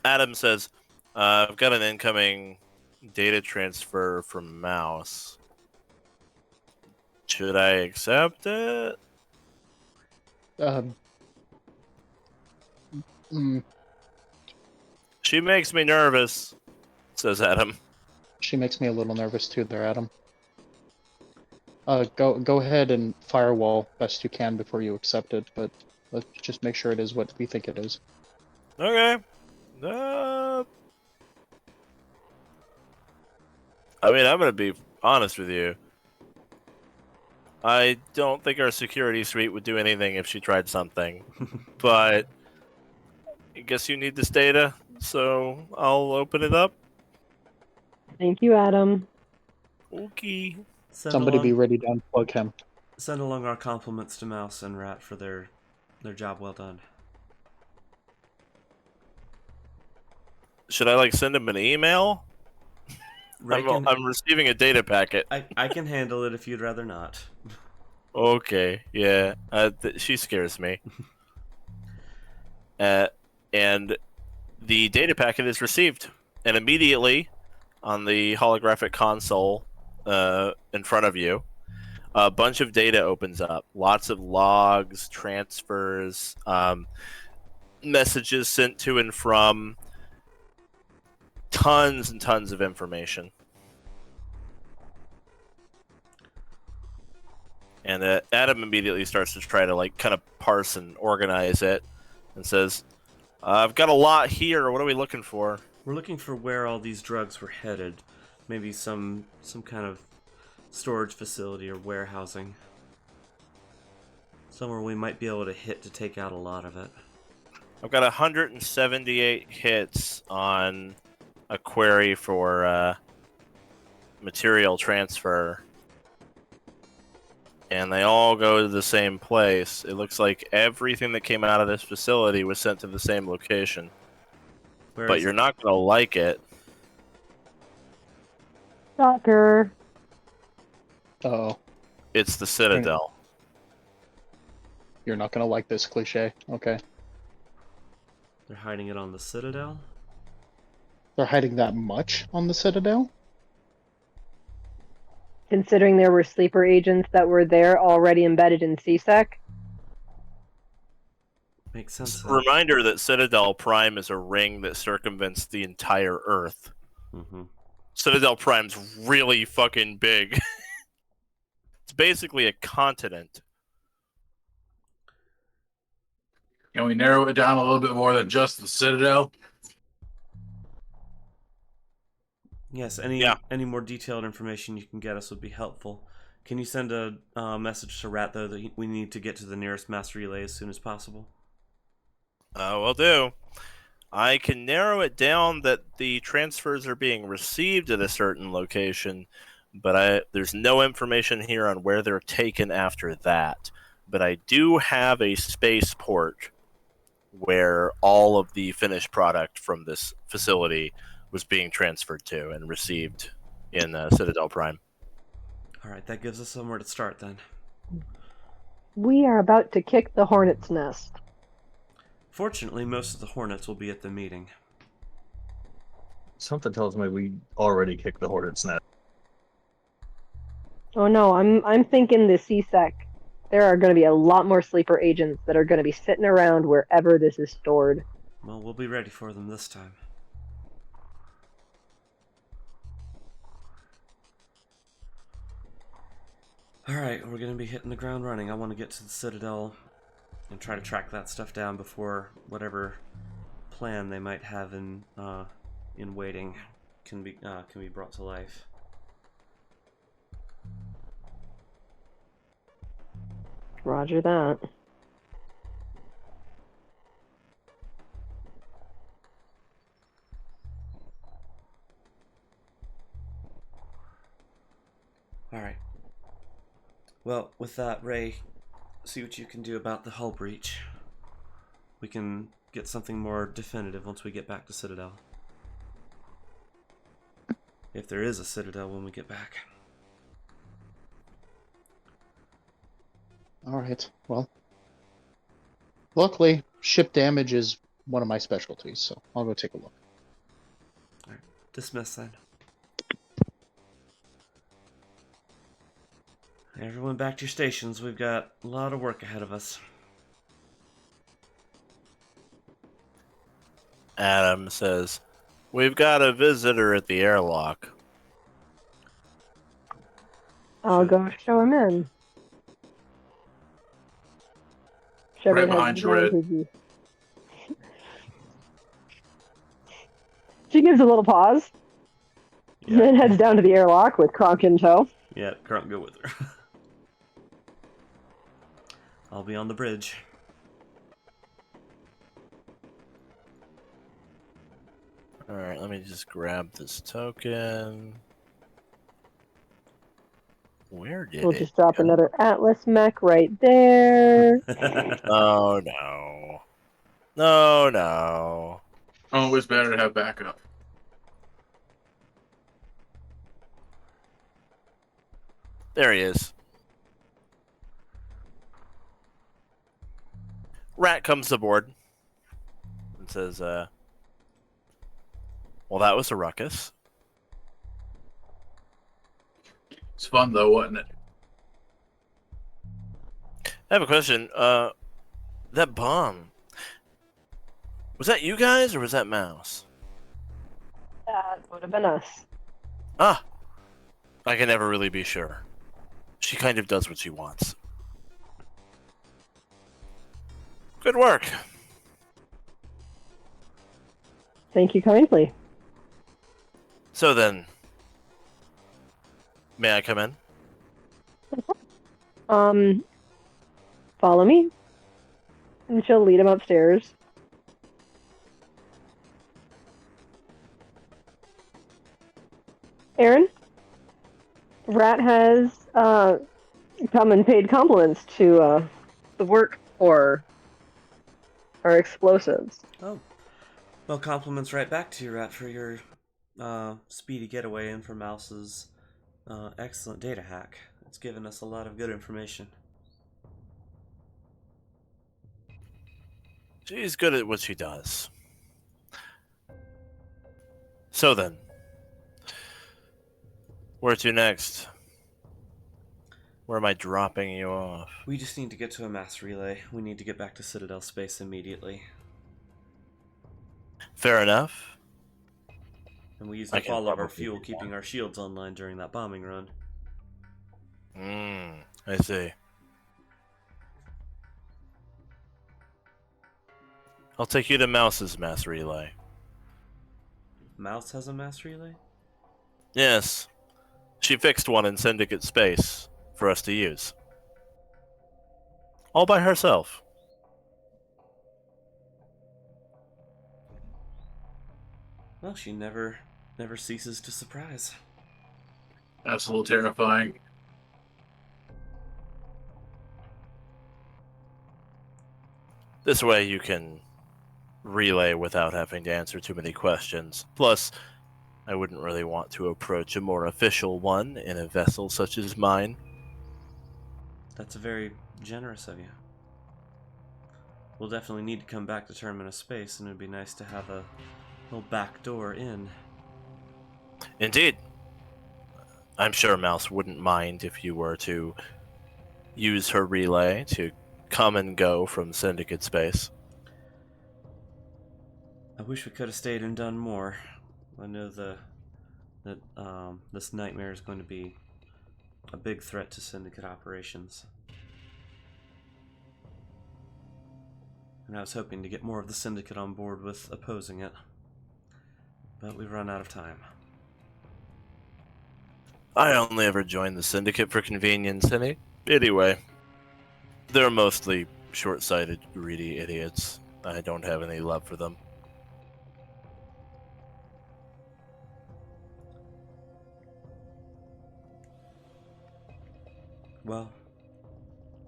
Adam says, I've got an incoming data transfer from Mouse. Should I accept it? She makes me nervous, says Adam. She makes me a little nervous too there, Adam. Go ahead and firewall best you can before you accept it, but let's just make sure it is what we think it is. Okay. I mean, I'm going to be honest with you. I don't think our security suite would do anything if she tried something. But I guess you need this data, so I'll open it up. Thank you, Adam. Okay. Somebody be ready to unplug him. Send along our compliments to Mouse and Rat for their job well done. Should I like send him an email? I'm receiving a data packet. I can handle it if you'd rather not. Okay, yeah. She scares me. And the data packet is received, and immediately on the holographic console in front of you, a bunch of data opens up. Lots of logs, transfers, messages sent to and from. Tons and tons of information. And Adam immediately starts to try to like kind of parse and organize it, and says, "I've got a lot here. What are we looking for?" We're looking for where all these drugs were headed. Maybe some kind of storage facility or warehousing. Somewhere we might be able to hit to take out a lot of it. I've got 178 hits on a query for material transfer. And they all go to the same place. It looks like everything that came out of this facility was sent to the same location. But you're not going to like it. Shocker. Oh, It's the Citadel. you're not gonna like this cliche. Okay. They're hiding it on the Citadel? They're hiding that much on the Citadel? Considering there were sleeper agents that were there already embedded in CSEC. Makes sense. Reminder that Citadel Prime is a ring that circumvents the entire Earth. Mm-hmm. Citadel Prime's really fucking big. It's basically a continent. Can we narrow it down a little bit more than just the Citadel? Yes, any more detailed information you can get us would be helpful. Can you send a message to Rat, though, that we need to get to the nearest master relay as soon as possible? Will do. I can narrow it down that the transfers are being received at a certain location, but there's no information here on where they're taken after that. But I do have a spaceport where all of the finished product from this facility was being transferred to and received in Citadel Prime. All right, that gives us somewhere to start then. We are about to kick the hornet's nest. Fortunately, most of the Hornets will be at the meeting. Something tells me we already kicked the hornet's nest. Oh no, I'm thinking the CSEC. There are going to be a lot more sleeper agents that are going to be sitting around wherever this is stored. Well, we'll be ready for them this time. Alright, we're going to be hitting the ground running. I want to get to the Citadel and try to track that stuff down before whatever plan they might have in waiting can be brought to life. Roger that. Alright. Well, with that, Ray, see what you can do about the hull breach. We can get something more definitive once we get back to Citadel. If there is a Citadel when we get back. Alright, well. Luckily, ship damage is one of my specialties, so I'll go take a look. Alright, dismiss then. Everyone back to your stations. We've got a lot of work ahead of us. Adam says, "We've got a visitor at the airlock." I'll go show him in. Shepard Right behind has you, Red. his- She gives a little pause, and then heads down to the airlock with Kronk in tow. Yeah, Kronk, go with her. I'll be on the bridge. Alright, let me just grab this token. Where did We'll it just drop go? another Atlas mech right there. Oh no. No, no. Always better to have backup. There he is. Rat comes aboard and says, well, that was a ruckus. It's fun though, wasn't it? I have a question. That bomb. Was that you guys or was that Mouse? That would have been us. Ah, I can never really be sure. She kind of does what she wants. Good work. Thank you kindly. So then, may I come in? Follow me. And she'll lead him upstairs. Aryn? Rat has come and paid compliments to the work for our explosives. Oh, well, compliments right back to you, Rat, for your speedy getaway and for Mouse's excellent data hack. It's given us a lot of good information. She's good at what she does. So then, where to next? Where am I dropping you off? We just need to get to a mass relay. We need to get back to Citadel space immediately. Fair enough. And we used I up can all of our probably fuel do keeping our shields online during that bombing run. I see. I'll take you to Mouse's mass relay. Mouse has a mass relay? Yes. She fixed one in Syndicate space for us to use. All by herself. Well, she never ceases to surprise. That's a little terrifying. This way you can relay without having to answer too many questions. Plus, I wouldn't really want to approach a more official one in a vessel such as mine. That's very generous of you. We'll definitely need to come back to Terminus Space, and it'd be nice to have a little back door in. Indeed. I'm sure Mouse wouldn't mind if you were to use her relay to come and go from Syndicate space. I wish we could have stayed and done more. I know that this nightmare is going to be a big threat to Syndicate operations. And I was hoping to get more of the Syndicate on board with opposing it. But we've run out of time. I only ever joined the Syndicate for convenience anyway. They're mostly short-sighted, greedy idiots. I don't have any love for them. Well,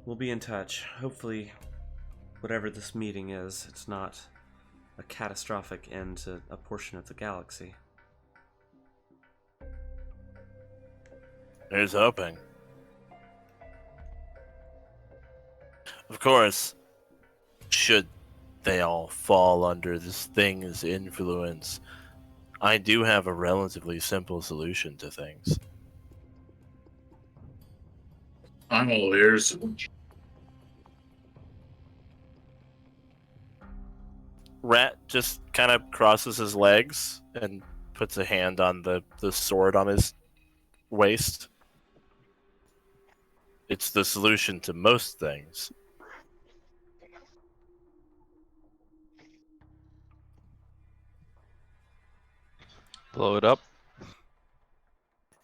we'll be in touch. Hopefully, whatever this meeting is, it's not a catastrophic end to a portion of the galaxy. Here's hoping. Of course, should they all fall under this thing's influence, I do have a relatively simple solution to things. I'm all ears. Rat just kind of crosses his legs and puts a hand on the sword on his waist. It's the solution to most things. Blow it up.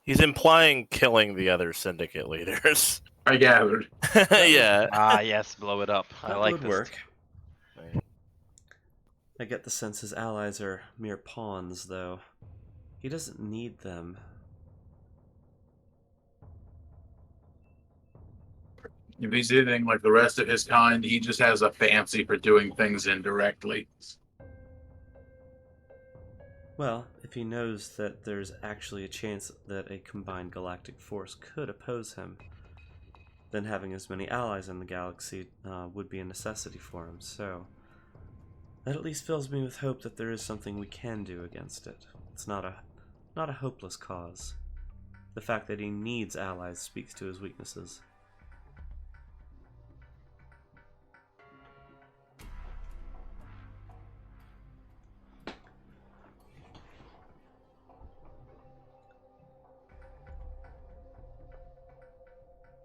He's implying killing the other Syndicate leaders. I gathered. Yeah. Ah, yes, blow it up. I That like would this. work. I get the sense his allies are mere pawns, though. He doesn't need them. If he's anything like the rest of his kind, he just has a fancy for doing things indirectly. Well, if he knows that there's actually a chance that a combined galactic force could oppose him, then having as many allies in the galaxy would be a necessity for him, so that at least fills me with hope that there is something we can do against it. It's not a hopeless cause. The fact that he needs allies speaks to his weaknesses.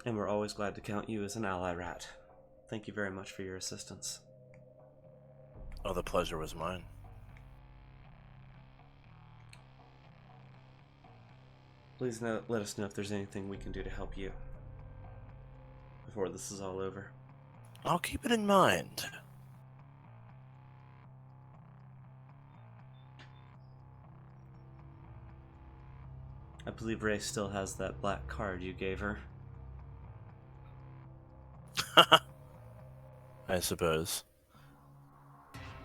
And we're always glad to count you as an ally, Rat. Thank you very much for your assistance. Oh, the pleasure was mine. Please let us know if there's anything we can do to help you before this is all over. I'll keep it in mind. I believe Ray still has that black card you gave her. I suppose.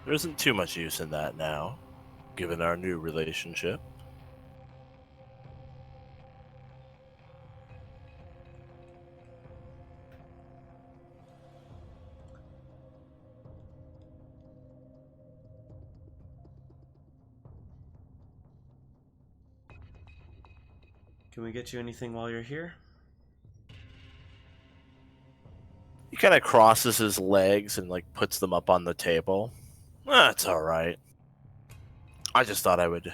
There isn't too much use in that now, given our new relationship. Can we get you anything while you're here? He kind of crosses his legs and like puts them up on the table. That's all right. I just thought I would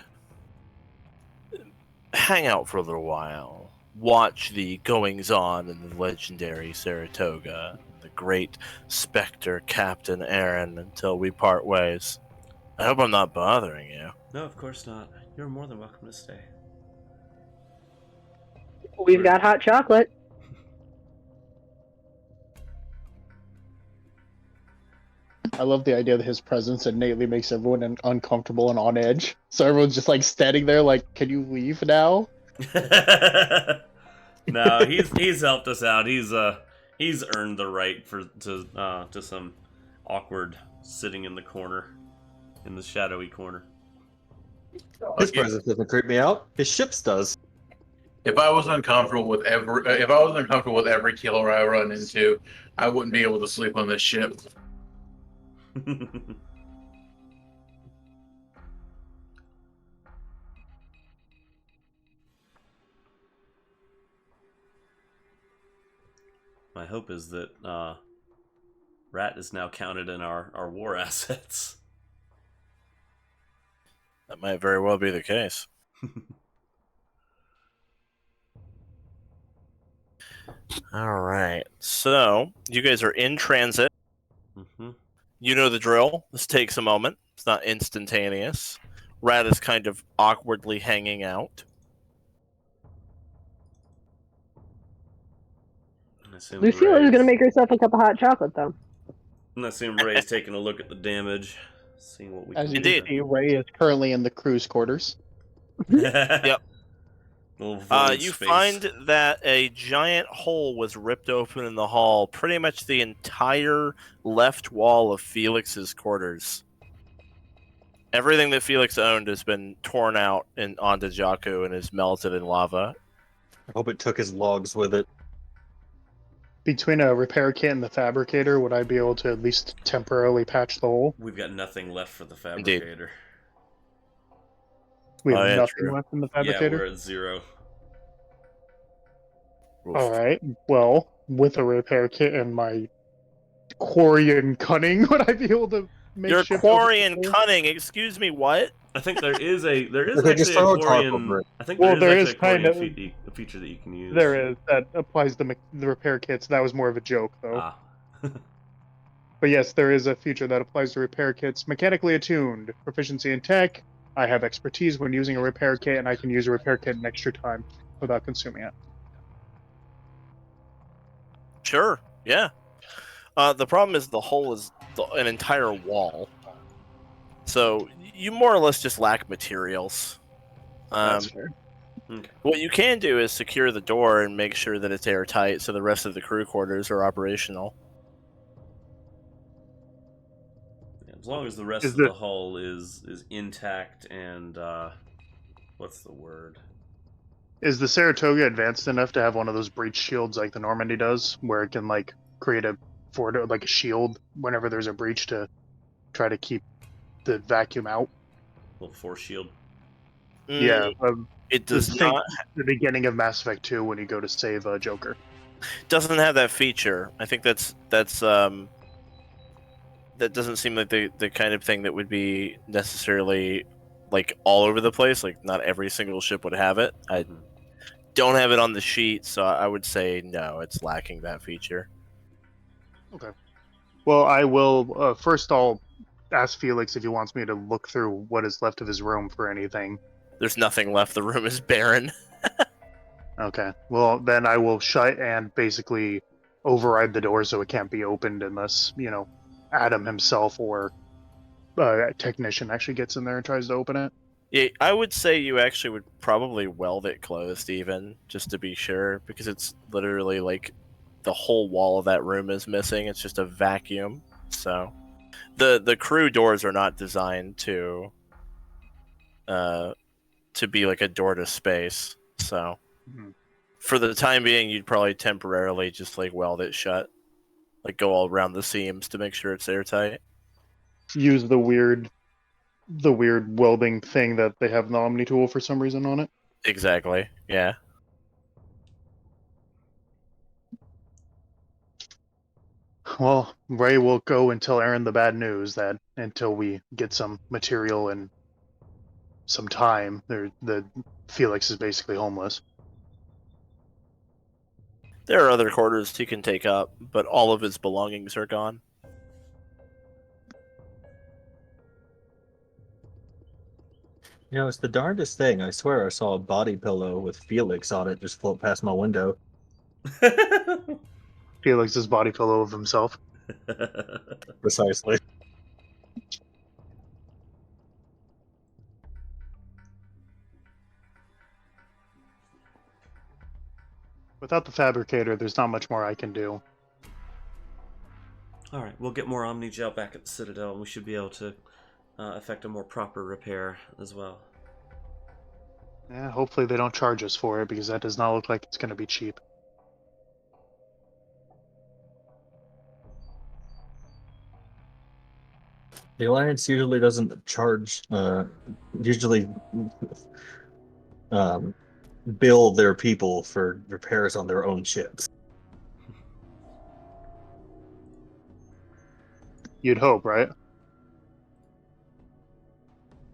hang out for a little while, watch the goings-on in the legendary Saratoga, the great Spectre Captain Aryn, until we part ways. I hope I'm not bothering you. No, of course not. You're more than welcome to stay. We've got hot chocolate. I love the idea that his presence innately makes everyone uncomfortable and on edge. So everyone's just like standing there, like, "Can you leave now?" No, he's helped us out. He's earned the right to some awkward sitting in the corner, in the shadowy corner. His presence doesn't creep me out. His ship's does. If I was uncomfortable with every killer I run into, I wouldn't be able to sleep on this ship. My hope is that Rat is now counted in our war assets. That might very well be the case. All right. So, you guys are in transit. Mm-hmm. You know the drill. This takes a moment. It's not instantaneous. Rat is kind of awkwardly hanging out. Lucille is going to make herself a cup of hot chocolate, though. I assume Ray's taking a look at the damage, seeing what we As can you do. can see, Ray is currently in the crew's quarters. Yep. You find that a giant hole was ripped open in the hall, pretty much the entire left wall of Felix's quarters. Everything that Felix owned has been torn out onto Jakku and is melted in lava. I hope it took his logs with it. Between a repair kit and the fabricator, would I be able to at least temporarily patch the hole? We've got nothing left for the fabricator. Indeed. We have yeah, nothing true. left in the Yeah, fabricator? we're at 0. Oof. Alright, well, with a repair kit and my Quarian cunning, would I be able to make Your shift Quarian over- cunning, excuse me, what? I think there is They actually just a throw a tarp Quarian. over it. I think Well, there is there actually is a kind Quarian of- a feature that you can use. There is. That applies to the repair kits. That was more of a joke, though. Ah. But yes, there is a feature that applies to repair kits. Mechanically attuned. Proficiency in tech. I have expertise when using a repair kit, and I can use a repair kit in extra time without consuming it. Sure, yeah. The problem is the hole is an entire wall. So you more or less just lack materials. That's fair. Okay. What you can do is secure the door and make sure that it's airtight so the rest of the crew quarters are operational. Yeah, as long as the rest Is of the- the hull is intact and what's the word? Is the Saratoga advanced enough to have one of those breach shields like the Normandy does, where it can like create a like a shield whenever there's a breach to try to keep the vacuum out? Little force shield. Yeah, It does think not. the beginning of Mass Effect 2 when you go to save Joker. Doesn't have that feature. I think that doesn't seem like the kind of thing that would be necessarily like all over the place. Like not every single ship would have it. I don't have it on the sheet, so I would say no, it's lacking that feature. Okay. Well, I will first. I'll ask Felix if he wants me to look through what is left of his room for anything. There's nothing left. The room is barren. Okay. Well, then I will shut and basically override the door so it can't be opened unless, Adam himself or a technician actually gets in there and tries to open it. Yeah, I would say you actually would probably weld it closed, even just to be sure, because it's literally like the whole wall of that room is missing. It's just a vacuum. So the crew doors are not designed to be like a door to space. So for the time being, you'd probably temporarily just like weld it shut, like go all around the seams to make sure it's airtight. Use the weird welding thing that they have in the Omni tool for some reason on it. Exactly. Yeah. Well, Ray will go and tell Aryn the bad news that until we get some material and some time, the Felix is basically homeless. There are other quarters he can take up, but all of his belongings are gone. It's the darndest thing. I swear I saw a body pillow with Felix on it just float past my window. Felix's body pillow of himself. Precisely. Without the fabricator, there's not much more I can do. Alright, we'll get more Omni Gel back at the Citadel, and we should be able to effect a more proper repair as well. Yeah, hopefully they don't charge us for it, because that does not look like it's going to be cheap. The Alliance usually doesn't charge, usually bill their people for repairs on their own ships. You'd hope, right?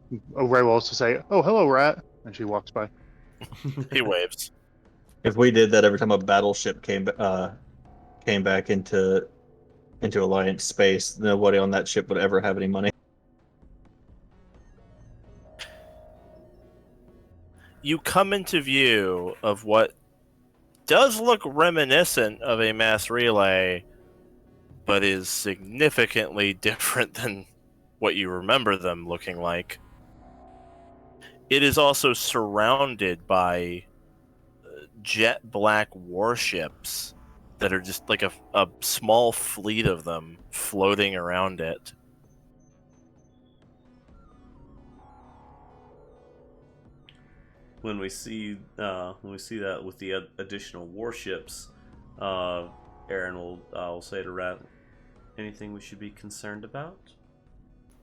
Ray will also say, "Oh, hello, rat," and she walks by. He waves. If we did that every time a battleship came back into Alliance space, nobody on that ship would ever have any money. You come into view of what does look reminiscent of a mass relay, but is significantly different than what you remember them looking like. It is also surrounded by jet black warships that are just like a small fleet of them floating around it. When we see that with the additional warships, Aryn will say to Rat, "Anything we should be concerned about?"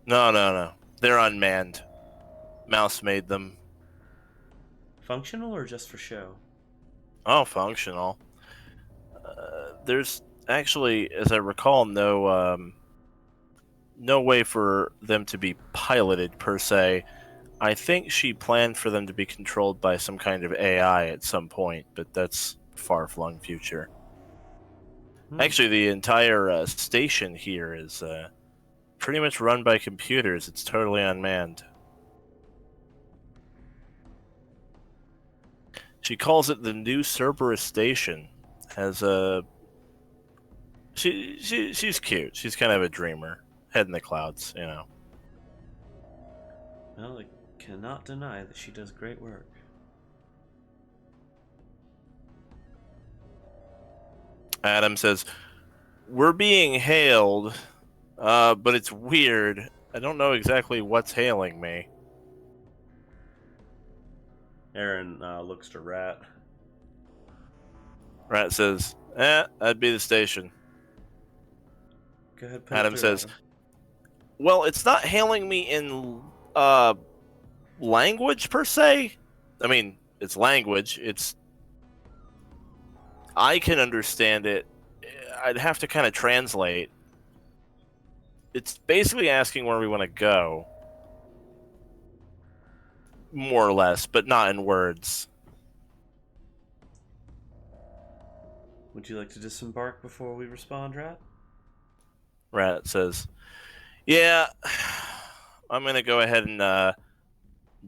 No. They're unmanned. Mouse made them. Functional or just for show? Oh, functional. There's actually, as I recall, no way for them to be piloted per se. I think she planned for them to be controlled by some kind of AI at some point, but that's far-flung future. Actually, the entire station here is pretty much run by computers. It's totally unmanned. She calls it the new Cerberus station. Has a she's cute. She's kind of a dreamer, head in the clouds, Well, I cannot deny that she does great work. Adam says, "We're being hailed, but it's weird. I don't know exactly what's hailing me." Aryn looks to Rat. Rat says, that'd be the station. Go ahead, put it Adam through, says, Adam. "Well, it's not hailing me in language per se. I mean, it's language. I can understand it. I'd have to kind of translate. It's basically asking where we want to go, more or less, but not in words." Would you like to disembark before we respond, Rat? Rat says, "Yeah, I'm gonna go ahead and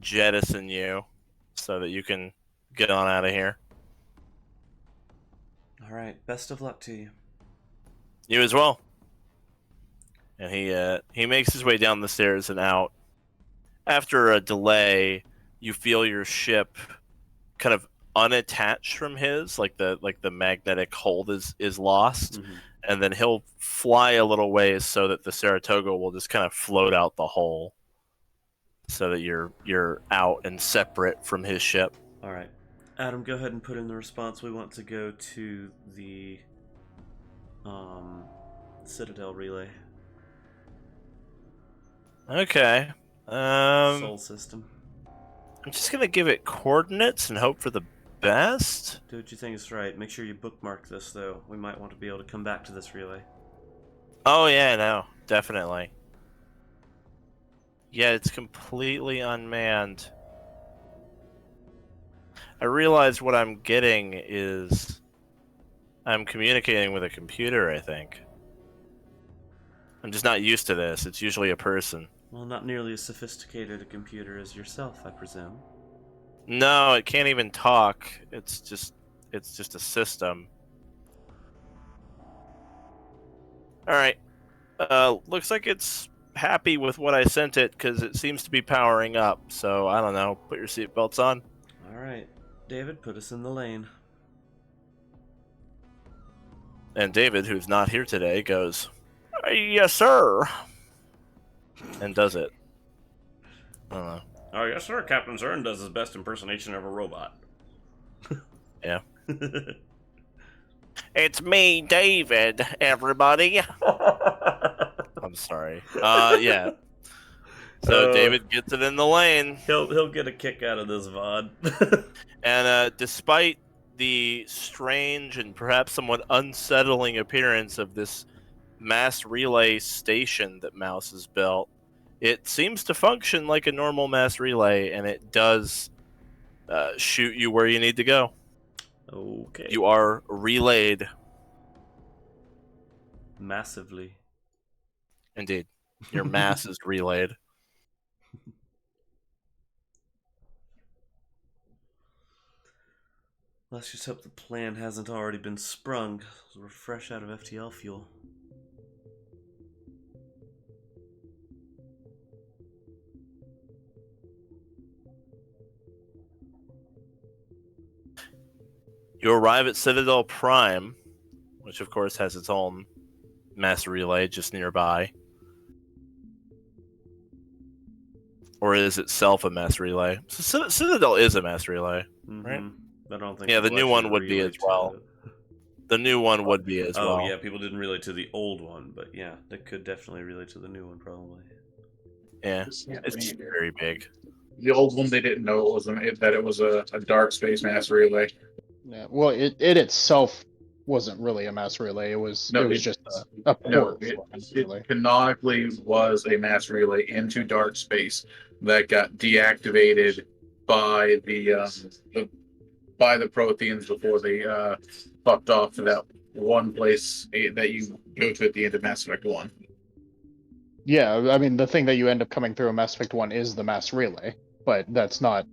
jettison you so that you can get on out of here." All right. Best of luck to you. You as well. And he makes his way down the stairs and out. After a delay, you feel your ship kind of unattached from his, like the magnetic hold is lost, Mm-hmm. and then he'll fly a little ways so that the Saratoga will just kind of float out the hole, so that you're out and separate from his ship. All right. Adam, go ahead and put in the response. We want to go to the Citadel relay. Okay. Soul system. I'm just gonna give it coordinates and hope for the best. Do what you think is right. Make sure you bookmark this, though. We might want to be able to come back to this relay. Oh yeah, no, definitely. Yeah, it's completely unmanned. I realize what I'm getting is I'm communicating with a computer, I think. I'm just not used to this. It's usually a person. Well, not nearly as sophisticated a computer as yourself, I presume. No, it can't even talk. It's just a system. Alright. Looks like it's happy with what I sent it because it seems to be powering up. So, I don't know. Put your seatbelts on. All right. David, put us in the lane. And David, who's not here today, goes, "Yes, sir," and does it. I don't know. Oh, yes, sir. Captain Zern does his best impersonation of a robot. Yeah. It's me, David, everybody. I'm sorry. Yeah. So David gets it in the lane. He'll get a kick out of this VOD. And despite the strange and perhaps somewhat unsettling appearance of this mass relay station that Mouse has built, it seems to function like a normal mass relay, and it does shoot you where you need to go. Okay. You are relayed. Massively. Indeed. Your mass is relayed. Let's just hope the plan hasn't already been sprung, 'cause we're fresh out of FTL fuel. You arrive at Citadel Prime, which of course has its own mass relay just nearby. Or is itself a mass relay? So Citadel is a mass relay, right? I don't think. Yeah, the people new one actually would be relay as well. to it. The new one would be as well. Oh yeah, people didn't relay to the old one, but yeah, they could definitely relate to the new one, probably. Yeah, it's very big. The old one, they didn't know it was a dark space mass relay. Yeah, well, it itself wasn't really a mass relay. It was just a port. No, for a mass it relay. canonically was a mass relay into dark space that got deactivated by the Protheans before they fucked off to that one place that you go to at the end of Mass Effect 1. Yeah, I mean, the thing that you end up coming through in Mass Effect 1 is the mass relay, but that's not...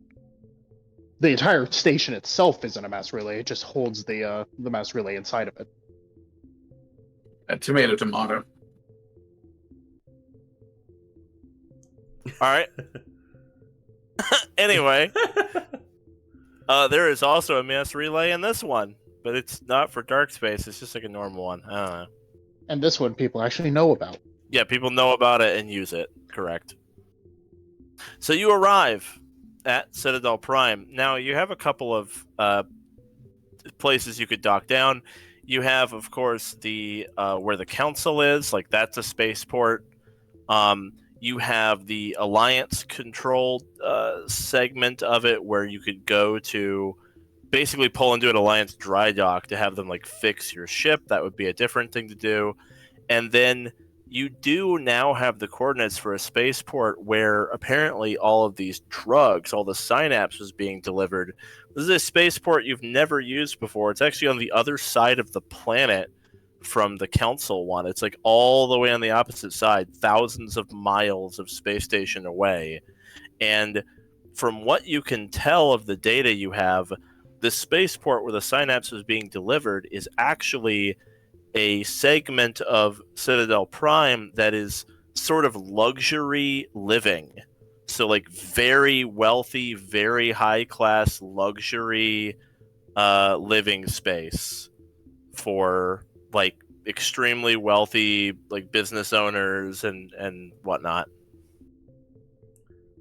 The entire station itself isn't a mass relay, it just holds the mass relay inside of it. Tomato, tomato. Alright. Anyway, there is also a mass relay in this one. but it's not for dark space. It's just like a normal one. I don't know. And this one people actually know about. Yeah, people know about it and use it. Correct. So you arrive at Citadel Prime. Now you have a couple of places you could dock down. You have, of course, the where the council is. Like that's a spaceport. You have the Alliance-controlled segment of it where you could go to basically pull into an Alliance dry dock to have them like fix your ship. That would be a different thing to do. And then you do now have the coordinates for a spaceport where apparently all of these drugs, all the synapse was being delivered. This is a spaceport you've never used before. It's actually on the other side of the planet from the council one. It's like all the way on the opposite side, thousands of miles of space station away. And from what you can tell of the data you have, the spaceport where the synapse was being delivered is actually a segment of Citadel Prime that is sort of luxury living. So like very wealthy, very high class luxury living space for like extremely wealthy like business owners and whatnot.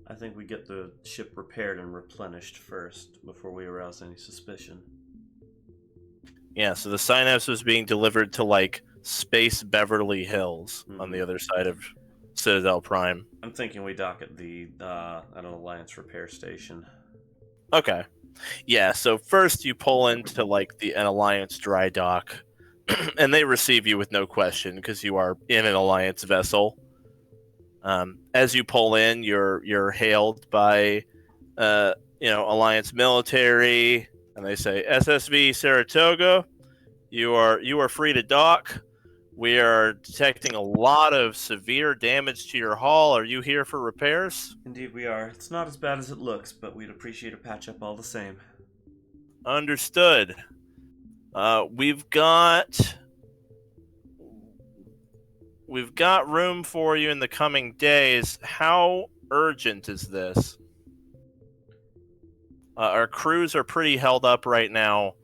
I think we get the ship repaired and replenished first before we arouse any suspicion. Yeah, so the synapse was being delivered to like Space Beverly Hills on the other side of Citadel Prime. I'm thinking we dock at the at an Alliance repair station. Okay. Yeah, so first you pull into like an Alliance dry dock, and they receive you with no question because you are in an Alliance vessel. As you pull in, you're hailed by Alliance military, and they say, SSV Saratoga, you are free to dock. We are detecting a lot of severe damage to your hull. Are you here for repairs? Indeed we are. It's not as bad as it looks, but we'd appreciate a patch-up all the same. Understood. We've got room for you in the coming days. How urgent is this? Our crews are pretty held up right now,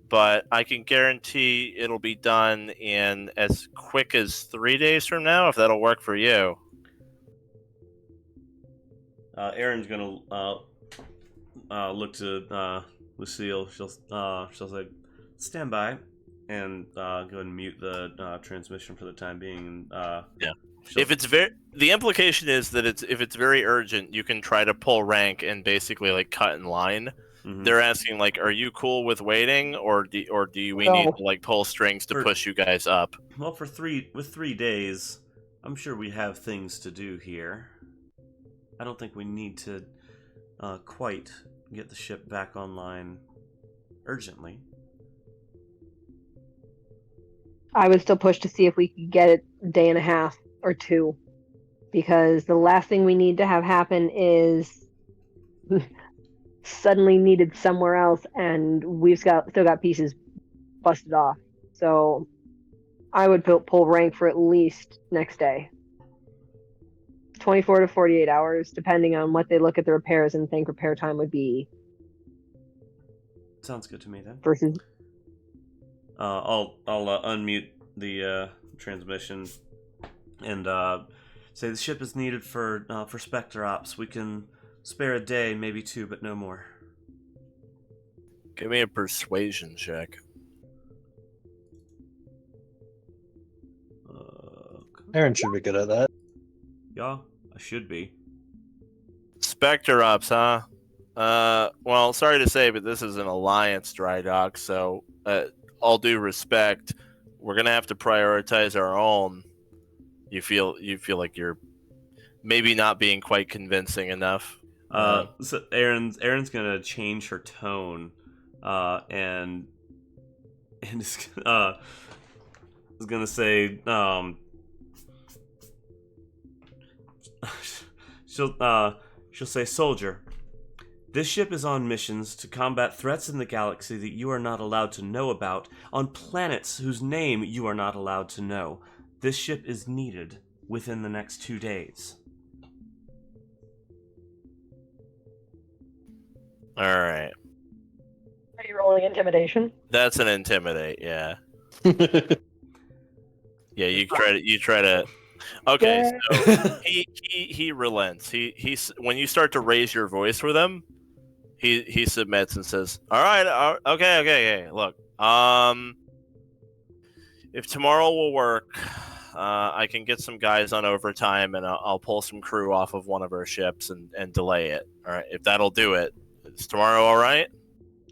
but I can guarantee it'll be done in as quick as 3 days from now, if that'll work for you. Aryn's gonna look to Lucille. She'll say, "Stand by," and go ahead and mute the transmission for the time being. Yeah. If it's the implication is that if it's very urgent, you can try to pull rank and basically like cut in line. Mm-hmm. They're asking like, "Are you cool with waiting, or do we need to like pull strings to push you guys up?" Well, with 3 days, I'm sure we have things to do here. I don't think we need to quite get the ship back online urgently. I would still push to see if we could get it a day and a half or two, because the last thing we need to have happen is suddenly needed somewhere else, and we've still got pieces busted off. So I would pull rank for at least next day. 24 to 48 hours, depending on what they look at the repairs and think repair time would be. Sounds good to me then. Versus, I'll unmute the transmission and say the ship is needed for Spectre Ops. We can spare a day, maybe two, but no more. Give me a persuasion check. Aryn should be good at that. Yeah, I should be. Spectre Ops, huh? Well, sorry to say, but this is an Alliance dry dock, so all due respect, we're gonna have to prioritize our own. You feel like you're maybe not being quite convincing enough. So Aryn's gonna change her tone, and is gonna say, she'll say, "Soldier, this ship is on missions to combat threats in the galaxy that you are not allowed to know about, on planets whose name you are not allowed to know. This ship is needed within the next 2 days." All right. are you rolling rolling intimidation. That's an intimidate. Yeah. Yeah. You try to. Okay. So he relents. He's when you start to raise your voice for them, he submits and says, "All right. Okay. Look. If tomorrow will work, I can get some guys on overtime, and I'll pull some crew off of one of our ships and delay it. All right, if that'll do it. Is tomorrow all right?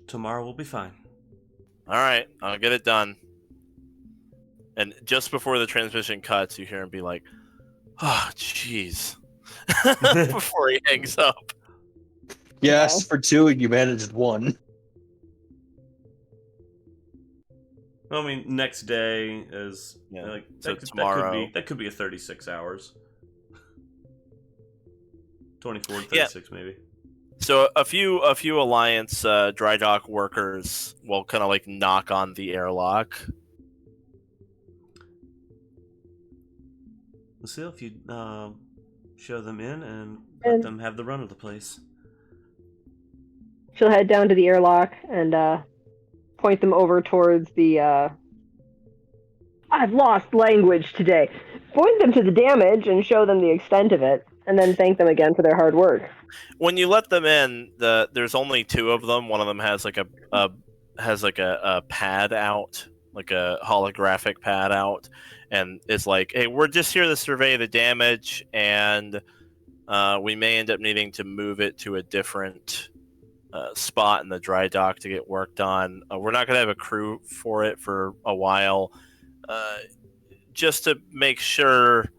Tomorrow will be fine. All right, I'll get it done." And just before the transmission cuts, you hear him be like, "Oh, jeez," before he hangs up. Yes, for two, and you managed one. Well, I mean, next day is like so that tomorrow. That could be a 36 hours. 24 to 36 maybe. So a few Alliance dry dock workers will kind of like knock on the airlock. Lucille, if you show them in and let them have the run of the place. She'll head down to the airlock and point them over towards the. I've lost language today. Point them to the damage and show them the extent of it, and then thank them again for their hard work. When you let them in, there's only two of them. One of them has like a pad out, like a holographic pad out, and it's like, "Hey, we're just here to survey the damage, and we may end up needing to move it to a different spot in the dry dock to get worked on. We're not going to have a crew for it for a while. Just to make sure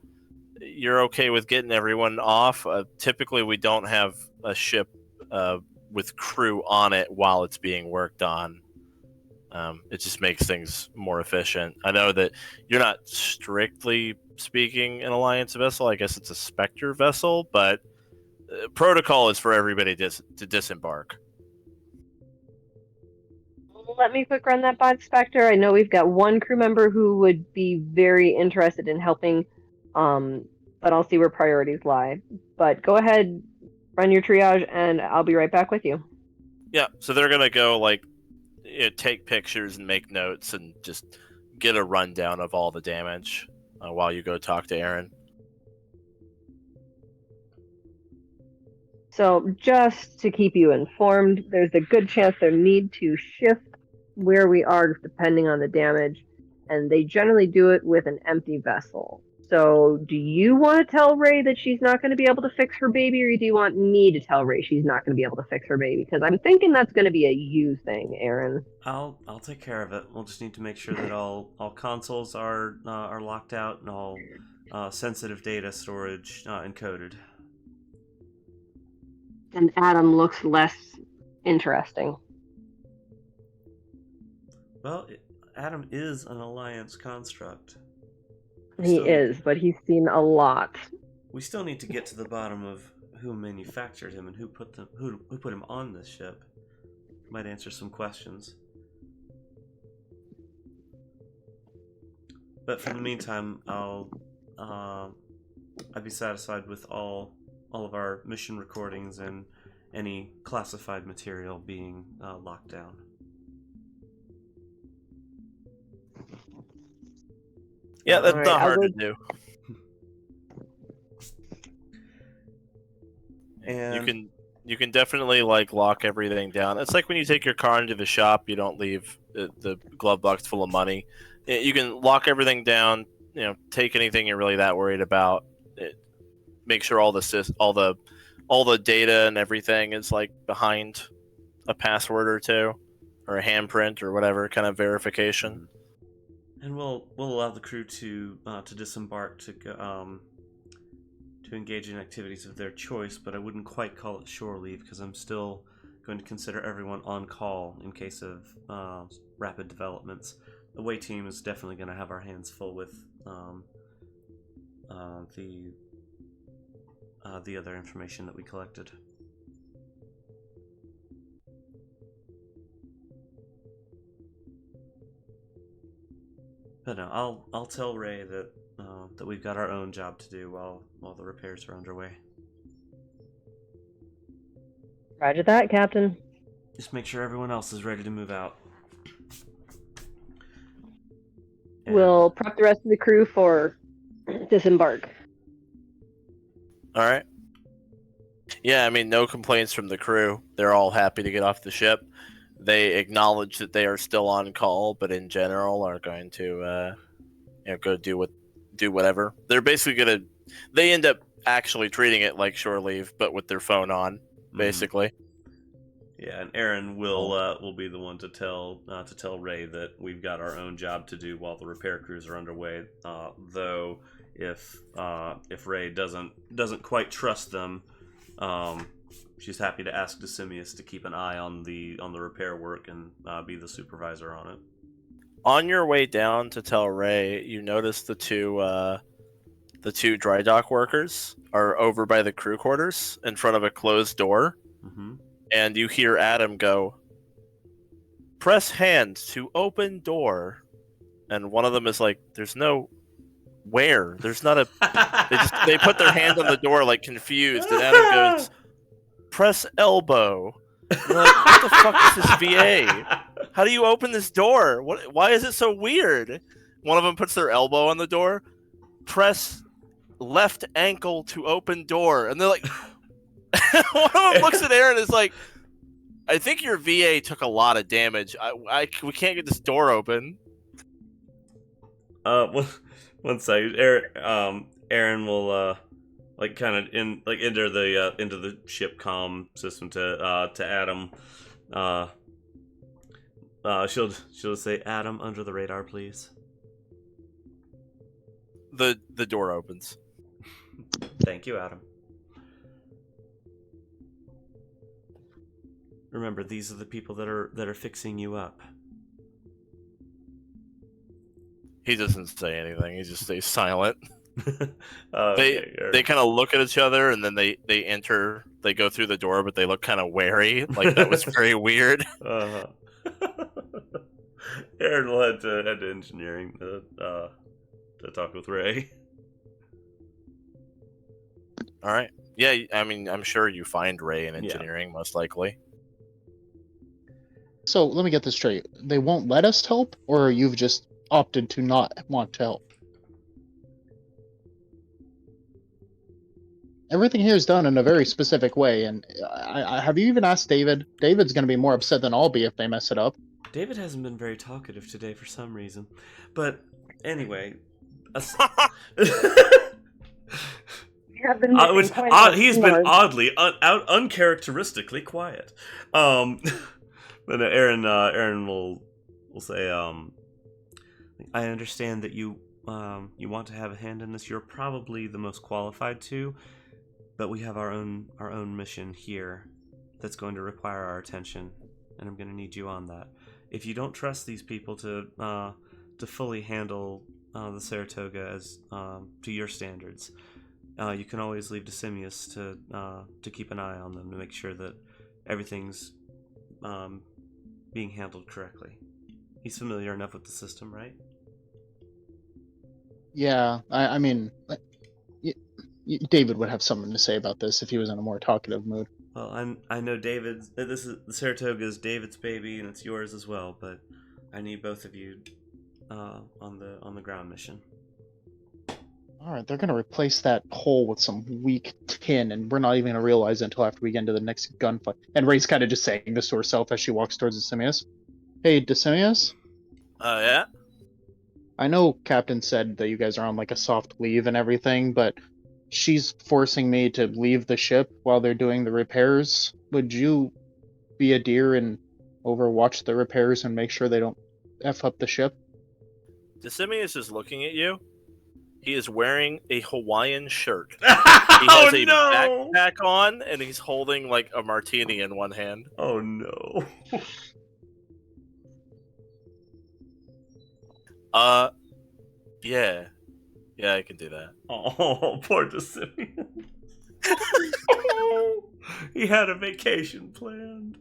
you're okay with getting everyone off. Typically, we don't have a ship with crew on it while it's being worked on. It just makes things more efficient. I know that you're not strictly speaking an Alliance vessel. I guess it's a Spectre vessel, but protocol is for everybody to disembark. Let me quick run that by the Spectre. I know we've got one crew member who would be very interested in helping, but I'll see where priorities lie. But go ahead, run your triage, and I'll be right back with you. Yeah, so they're going to go, take pictures and make notes and just get a rundown of all the damage while you go talk to Aryn. So just to keep you informed, there's a good chance they'll need to shift where we are depending on the damage, and they generally do it with an empty vessel. So do you want to tell Ray that she's not going to be able to fix her baby, or do you want me to tell Ray she's not going to be able to fix her baby? Because I'm thinking that's going to be a you thing, Aryn. I'll take care of it. We'll just need to make sure that all consoles are locked out and all sensitive data storage encoded. And Adam looks less interesting. Well, Adam is an Alliance construct. He is, but he's seen a lot. We still need to get to the bottom of who manufactured him and who put him on this ship. Might answer some questions. But for the meantime, I'd be satisfied with all of our mission recordings and any classified material being locked down. Yeah, that's not hard to do. And you can definitely lock everything down. It's like when you take your car into the shop, you don't leave the glove box full of money. You can lock everything down. Take anything you're really that worried about. Make sure all the data and everything is behind a password or two, or a handprint or whatever kind of verification. And we'll allow the crew to disembark to engage in activities of their choice, but I wouldn't quite call it shore leave because I'm still going to consider everyone on call in case of rapid developments. The away team is definitely going to have our hands full with the other information that we collected. But no, I'll tell Ray that that we've got our own job to do while the repairs are underway. Roger that, Captain. Just make sure everyone else is ready to move out. We'll prep the rest of the crew for disembark. All right. Yeah, I mean, no complaints from the crew. They're all happy to get off the ship. They acknowledge that they are still on call, but in general are going to, go do whatever. They're basically gonna. They end up actually treating it like shore leave, but with their phone on, basically. Yeah, and Aryn will be the one to tell Ray that we've got our own job to do while the repair crews are underway. Though, if Ray doesn't quite trust them, she's happy to ask Decimus to keep an eye on the repair work and be the supervisor on it. On your way down to tell Ray, you notice the two dry dock workers are over by the crew quarters in front of a closed door. Mm-hmm. And you hear Adam go, "Press hand to open door." And one of them is like, "There's no where. There's not a." They put their hand on the door like confused, and Adam goes, "Press elbow." And you're like, "What the fuck is this VA? How do you open this door? Why is it so weird?" One of them puts their elbow on the door. "Press left ankle to open door," and they're like. One of them looks at Aryn and is like, "I think your VA took a lot of damage. We can't get this door open." One second. Aryn will enter the ship comm system to Adam. She'll say, "Adam, under the radar, please." The door opens. Thank you, Adam. Remember, these are the people that are fixing you up. He doesn't say anything. He just stays silent. They They kind of look at each other, and then they enter. They go through the door, but they look kind of wary. Like that was very weird. Uh-huh. Aryn will head to engineering to talk with Ray. All right. Yeah, I mean, I'm sure you find Ray in engineering, most likely. So let me get this straight. They won't let us help, or you've just opted to not want to help? Everything here is done in a very specific way, and I have you even asked David? David's going to be more upset than I'll be if they mess it up. David hasn't been very talkative today for some reason. But anyway... he's been oddly, uncharacteristically quiet. But Aryn will say, "I understand that you want to have a hand in this. You're probably the most qualified to, but we have our own mission here that's going to require our attention, and I'm going to need you on that. If you don't trust these people to fully handle the Saratoga as to your standards, you can always leave Decimus to keep an eye on them to make sure that everything's being handled correctly. He's familiar enough with the system, right?" Yeah, I mean, David would have something to say about this if he was in a more talkative mood. Well, I know David's. The Saratoga is David's baby, and it's yours as well. But I need both of you on the ground mission. All right, they're gonna replace that hole with some weak tin, and we're not even gonna realize it until after we get into the next gunfight. And Ray's kind of just saying this to herself as she walks towards Decimus. Hey, Decimus? Yeah? I know Captain said that you guys are on like a soft leave and everything, but she's forcing me to leave the ship while they're doing the repairs. Would you be a dear and overwatch the repairs and make sure they don't F up the ship? Decimus is looking at you. He is wearing a Hawaiian shirt. He has a backpack on, and he's holding like a martini in one hand. Oh no. Yeah. Yeah, I can do that. Oh, poor Decimus. He had a vacation planned.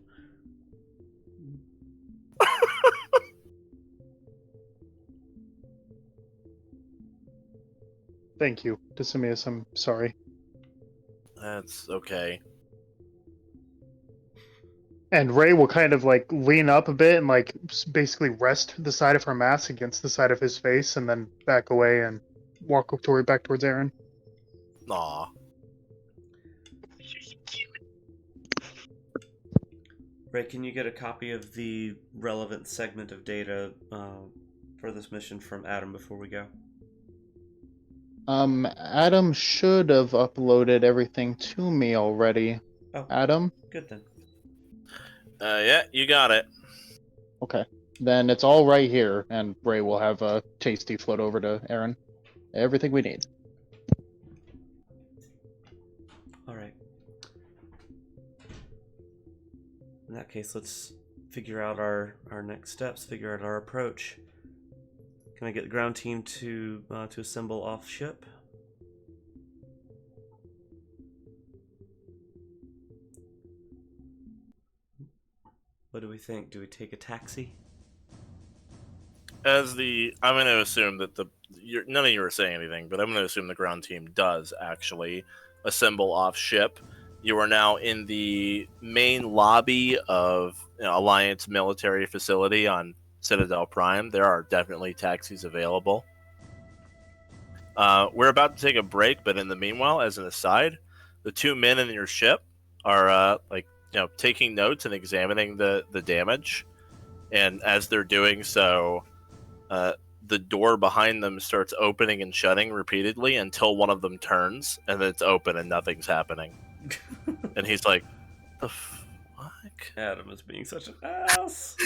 Thank you, Decimus. I'm sorry. That's okay. And Ray will kind of like lean up a bit and like basically rest the side of her mask against the side of his face, and then back away and walk back towards Aryn. Aw. Ray, can you get a copy of the relevant segment of data for this mission from Adam before we go? Adam should have uploaded everything to me already. Oh, Adam? good then. Yeah, you got it. Okay. Then it's all right here, and Ray will have a tasty float over to Aryn. Everything we need. All right. In that case, let's figure out our next steps, figure out our approach. Can I get the ground team to assemble off ship? What do we think? Do we take a taxi? I'm going to assume that none of you are saying anything, but I'm going to assume the ground team does actually assemble off ship. You are now in the main lobby of Alliance military facility on Citadel Prime. There are definitely taxis available. We're about to take a break, but in the meanwhile, as an aside, the two men in your ship are taking notes and examining the damage. And as they're doing so, the door behind them starts opening and shutting repeatedly until one of them turns, and then it's open and nothing's happening. And he's like, "The fuck?" Adam is being such an ass.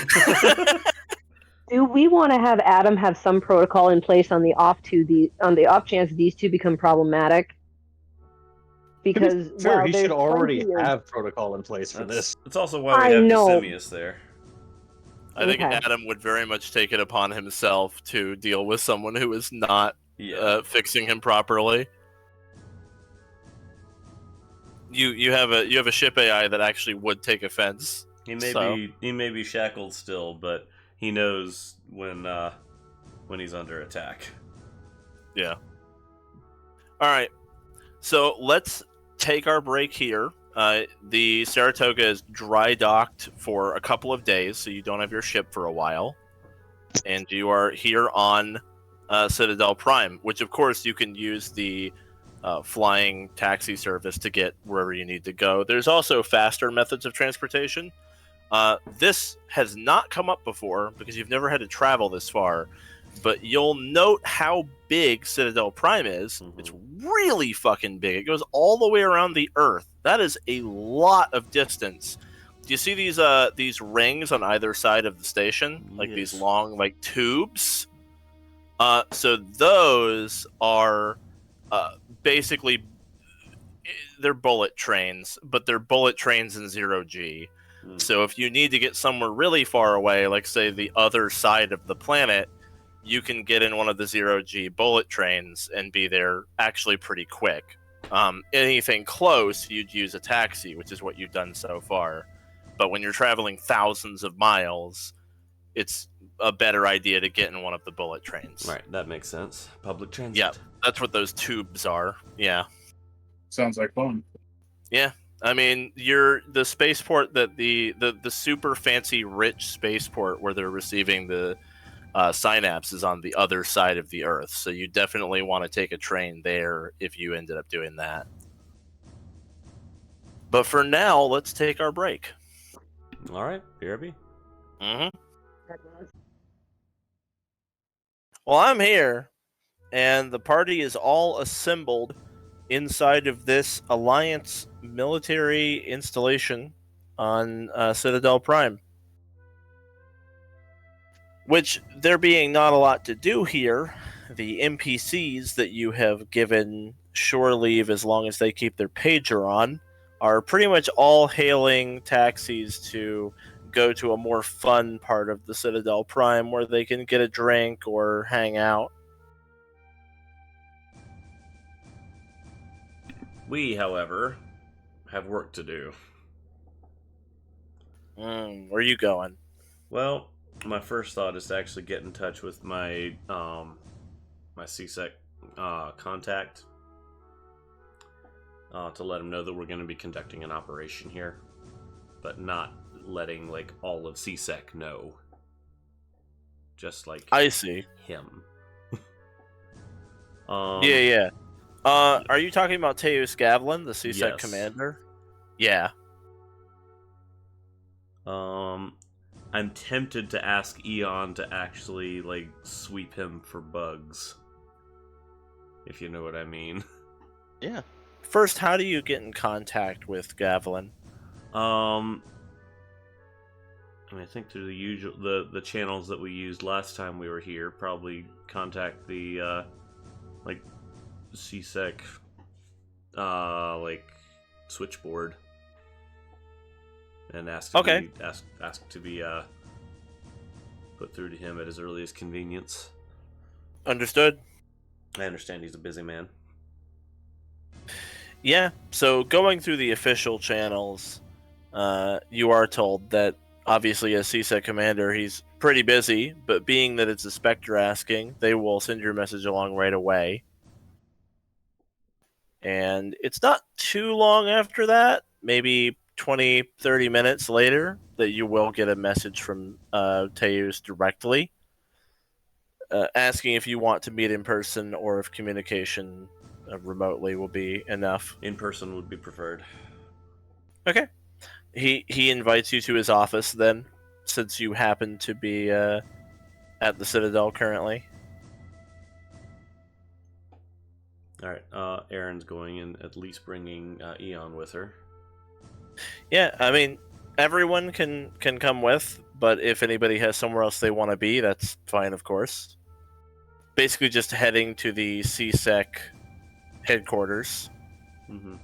Do we want to have Adam have some protocol in place on the off chance these two become problematic? Because Sure, he there's should already plenty of- have protocol in place for this. That's also why we I have know. Decimus there. I think Okay. Adam would very much take it upon himself to deal with someone who is not fixing him properly. You have a ship AI that actually would take offense. He may be shackled still, but he knows when he's under attack. Yeah. All right. So let's take our break here. The Saratoga is dry docked for a couple of days, so you don't have your ship for a while. And you are here on Citadel Prime, which of course you can use the flying taxi service to get wherever you need to go. There's also faster methods of transportation. This has not come up before because you've never had to travel this far, but you'll note how big Citadel Prime is. Mm-hmm. It's really fucking big. It goes all the way around the Earth. That is a lot of distance. Do you see these rings on either side of the station? Like these long tubes? So those are basically, they're bullet trains, but they're bullet trains in 0G. So if you need to get somewhere really far away, like say the other side of the planet, you can get in one of the 0G bullet trains and be there actually pretty quick. Anything close, you'd use a taxi, which is what you've done so far. But when you're traveling thousands of miles, it's a better idea to get in one of the bullet trains. Right, that makes sense. Public transit. Yeah, that's what those tubes are. Yeah. Sounds like fun. Yeah. I mean, the spaceport that the super fancy rich spaceport where they're receiving the synapse is on the other side of the Earth, so you definitely want to take a train there if you ended up doing that. But for now, let's take our break. All right, BRB. Mm-hmm. Well, I'm here, and the party is all assembled inside of this Alliance military installation on Citadel Prime. Which, there being not a lot to do here, the NPCs that you have given shore leave as long as they keep their pager on are pretty much all hailing taxis to go to a more fun part of the Citadel Prime where they can get a drink or hang out. We, however, have work to do. Where are you going? Well, my first thought is to actually get in touch with my my CSEC contact to let him know that we're going to be conducting an operation here. but not letting like all of CSEC know. Just like I see. him. Yeah. Are you talking about Teus Gavlin, the CSEC Yes. commander? Yeah. I'm tempted to ask Aeon to actually like sweep him for bugs. If you know what I mean. Yeah. First, how do you get in contact with Gavlin? I think through the usual the channels that we used last time we were here. Probably contact the like CSEC like switchboard and ask to Okay. be ask to be put through to him at his earliest convenience. Understood. I understand he's a busy man. Yeah, so going through the official channels, you are told that obviously as CSEC commander, he's pretty busy, but being that it's a Spectre asking, they will send your message along right away. And it's not too long after that, maybe 20, 30 minutes later, that you will get a message from Teus directly, asking if you want to meet in person or if communication remotely will be enough. In person would be preferred. Okay. He invites you to his office then, since you happen to be at the Citadel currently. All right. Aryn's going and at least bringing Aeon with her. Yeah, I mean, everyone can come with, but if anybody has somewhere else they want to be, that's fine, of course. Basically, just heading to the CSEC headquarters. Mm-hmm.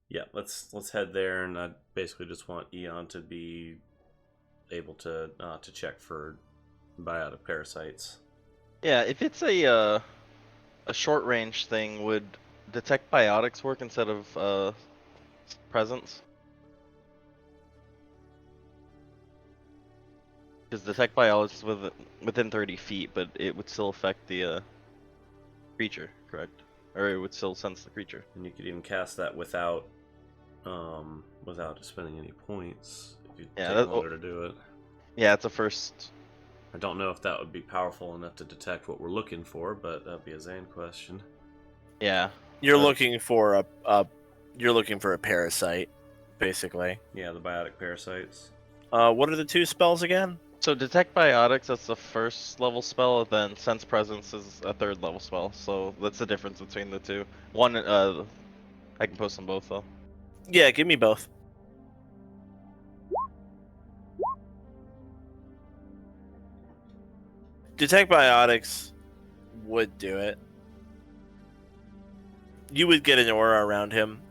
Yeah, let's head there, and I basically just want Aeon to be able to check for biotic parasites. Yeah, if it's a short range thing, would detect biotics work instead of presence? Because detect biotics within 30 feet, but it would still affect the creature, correct? Or it would still sense the creature. And you could even cast that without spending any points. If you Yeah, take that- longer to do it. Yeah, it's a first. I don't know if that would be powerful enough to detect what we're looking for, but that'd be a Zane question. Yeah. You're looking for a parasite, basically. Yeah, the biotic parasites. What are the two spells again? So detect biotics, that's the first level spell, then sense presence is a third level spell. So that's the difference between the two. One, I can post them both though. Yeah, give me both. Detect biotics would do it. You would get an aura around him.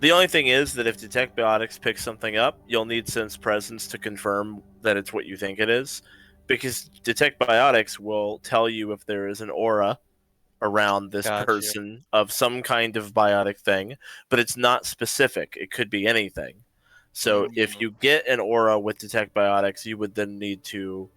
The only thing is that if Detect Biotics picks something up, you'll need Sense Presence to confirm that it's what you think it is. Because Detect Biotics will tell you if there is an aura around this Gotcha. person of some kind of biotic thing, but it's not specific. It could be anything. So if you get an aura with Detect Biotics, you would then need to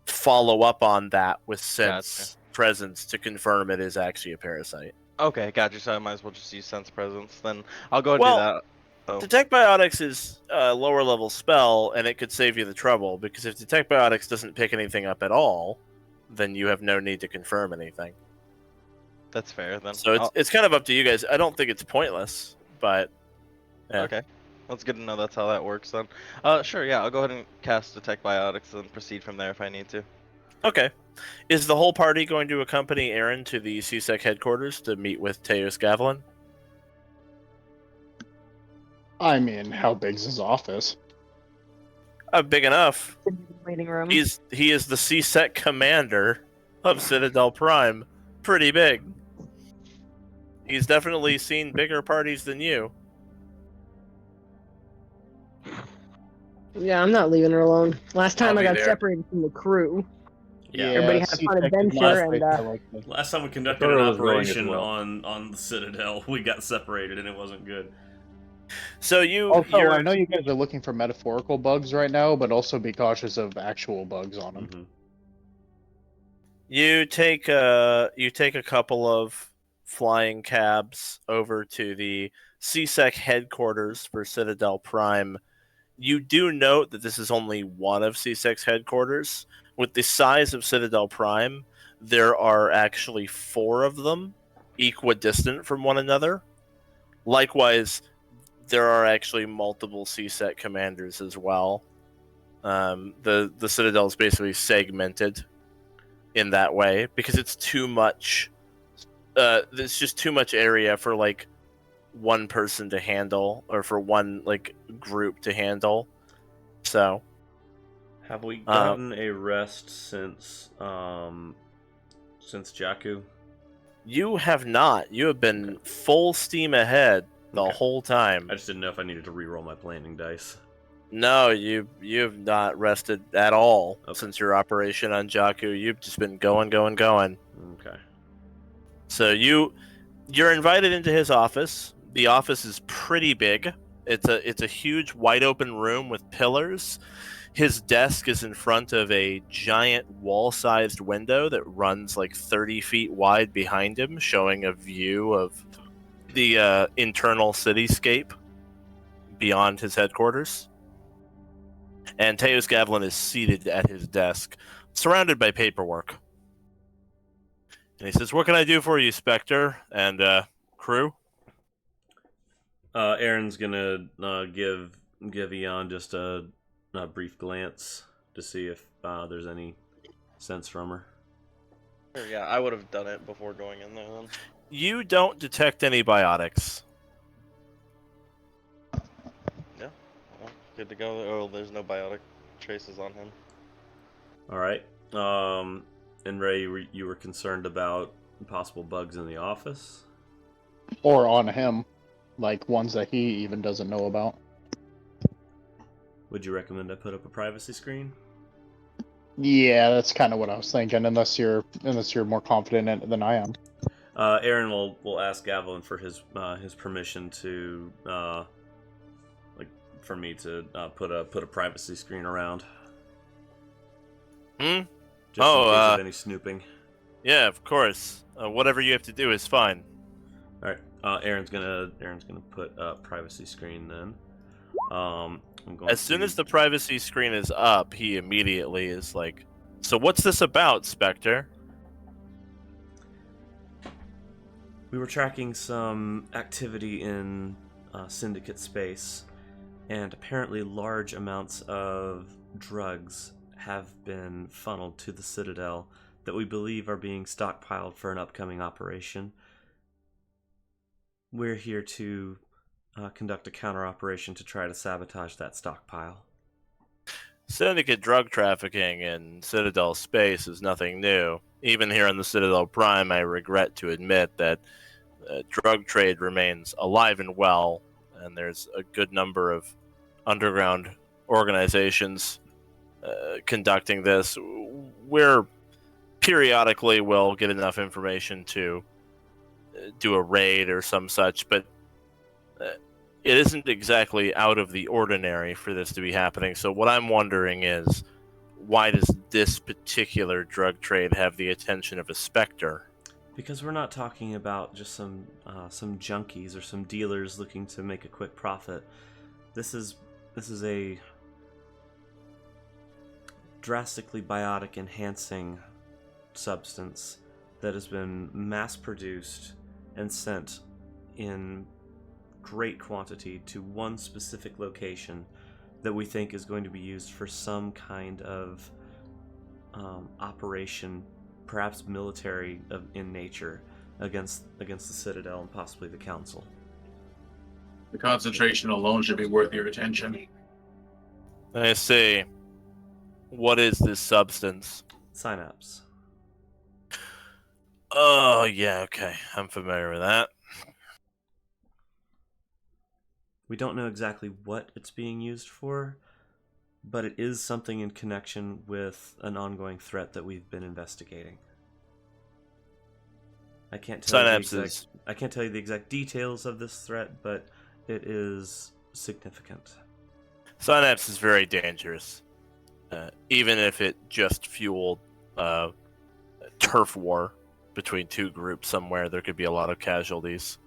follow up on that with Sense Presence to confirm it is actually a parasite. Okay, gotcha. So I might as well just use sense presence. Then I'll go and do that. Oh. Detect Biotics is a lower level spell, and it could save you the trouble, because if Detect Biotics doesn't pick anything up at all, then you have no need to confirm anything. That's fair then. So it's kind of up to you guys. I don't think it's pointless, but... Yeah. Okay. That's good to know that's how that works then. Sure, yeah, I'll go ahead and cast Detect Biotics and proceed from there if I need to. Okay. Is the whole party going to accompany Aryn to the CSEC headquarters to meet with Teus Gavlin? I mean, how big's his office? Big enough. Waiting room. He is the CSEC commander of Citadel Prime. Pretty big. He's definitely seen bigger parties than you. Yeah, I'm not leaving her alone. Last time I'll I be got there. separated from the crew. Yeah. Everybody had fun adventure and Last time we conducted Arturo an was going as operation well. on the Citadel, we got separated and it wasn't good. So Also, I know you guys are looking for metaphorical bugs right now, but also be cautious of actual bugs on them. Mm-hmm. you take a couple of flying cabs over to the CSEC headquarters for Citadel Prime. You do note that this is only one of CSEC's headquarters. With the size of Citadel Prime, there are actually 4 of them, equidistant from one another. Likewise, there are actually multiple CSEC commanders as well. The Citadel is basically segmented in that way because it's too much. There's just too much area for like one person to handle, or for one like group to handle. So, have we gotten a rest since Jakku? You have not. You have been full steam ahead the whole time. I just didn't know if I needed to re-roll my planning dice. No, you have not rested at all since your operation on Jakku. You've just been going. Okay. So you're invited into his office. The office is pretty big. It's a huge wide open room with pillars. His desk is in front of a giant wall-sized window that runs like 30 feet wide behind him, showing a view of the internal cityscape beyond his headquarters. And Teos Gavlin is seated at his desk, surrounded by paperwork. And he says, "What can I do for you, Spectre and crew?" Aaron's gonna give Eon just a brief glance to see if there's any sense from her. Sure, yeah, I would have done it before going in there then. You don't detect any biotics. Yeah, well, good to go. Oh, there's no biotic traces on him. All right. And Ray, you were concerned about possible bugs in the office? Or on him, like ones that he even doesn't know about. Would you recommend I put up a privacy screen? Yeah, that's kind of what I was thinking. Unless you're more confident in it than I am. Aryn will ask Gavlin for his permission to for me to put a privacy screen around. Hmm. Just in case of any snooping. Yeah, of course. Whatever you have to do is fine. All right. Aaron's gonna put a privacy screen then. As soon as the privacy screen is up, he immediately is like, "So what's this about, Spectre?" We were tracking some activity in Syndicate space, and apparently large amounts of drugs have been funneled to the Citadel that we believe are being stockpiled for an upcoming operation. We're here to conduct a counter-operation to try to sabotage that stockpile. Syndicate drug trafficking in Citadel space is nothing new. Even here on the Citadel Prime, I regret to admit that drug trade remains alive and well, and there's a good number of underground organizations conducting this. We're periodically will get enough information to do a raid or some such, but it isn't exactly out of the ordinary for this to be happening. So what I'm wondering is, why does this particular drug trade have the attention of a Spectre? Because we're not talking about just some junkies or some dealers looking to make a quick profit. This is a drastically biotic enhancing substance that has been mass produced and sent in great quantity to one specific location that we think is going to be used for some kind of operation, perhaps military in nature, against the Citadel and possibly the Council. The concentration alone should be worth your attention. I see. What is this substance? Synapse. Oh, yeah, okay. I'm familiar with that. We don't know exactly what it's being used for, but it is something in connection with an ongoing threat that we've been investigating. I can't tell you the exact details of this threat, but it is significant. Synapse is very dangerous. Even if it just fueled turf war, between two groups somewhere, there could be a lot of casualties.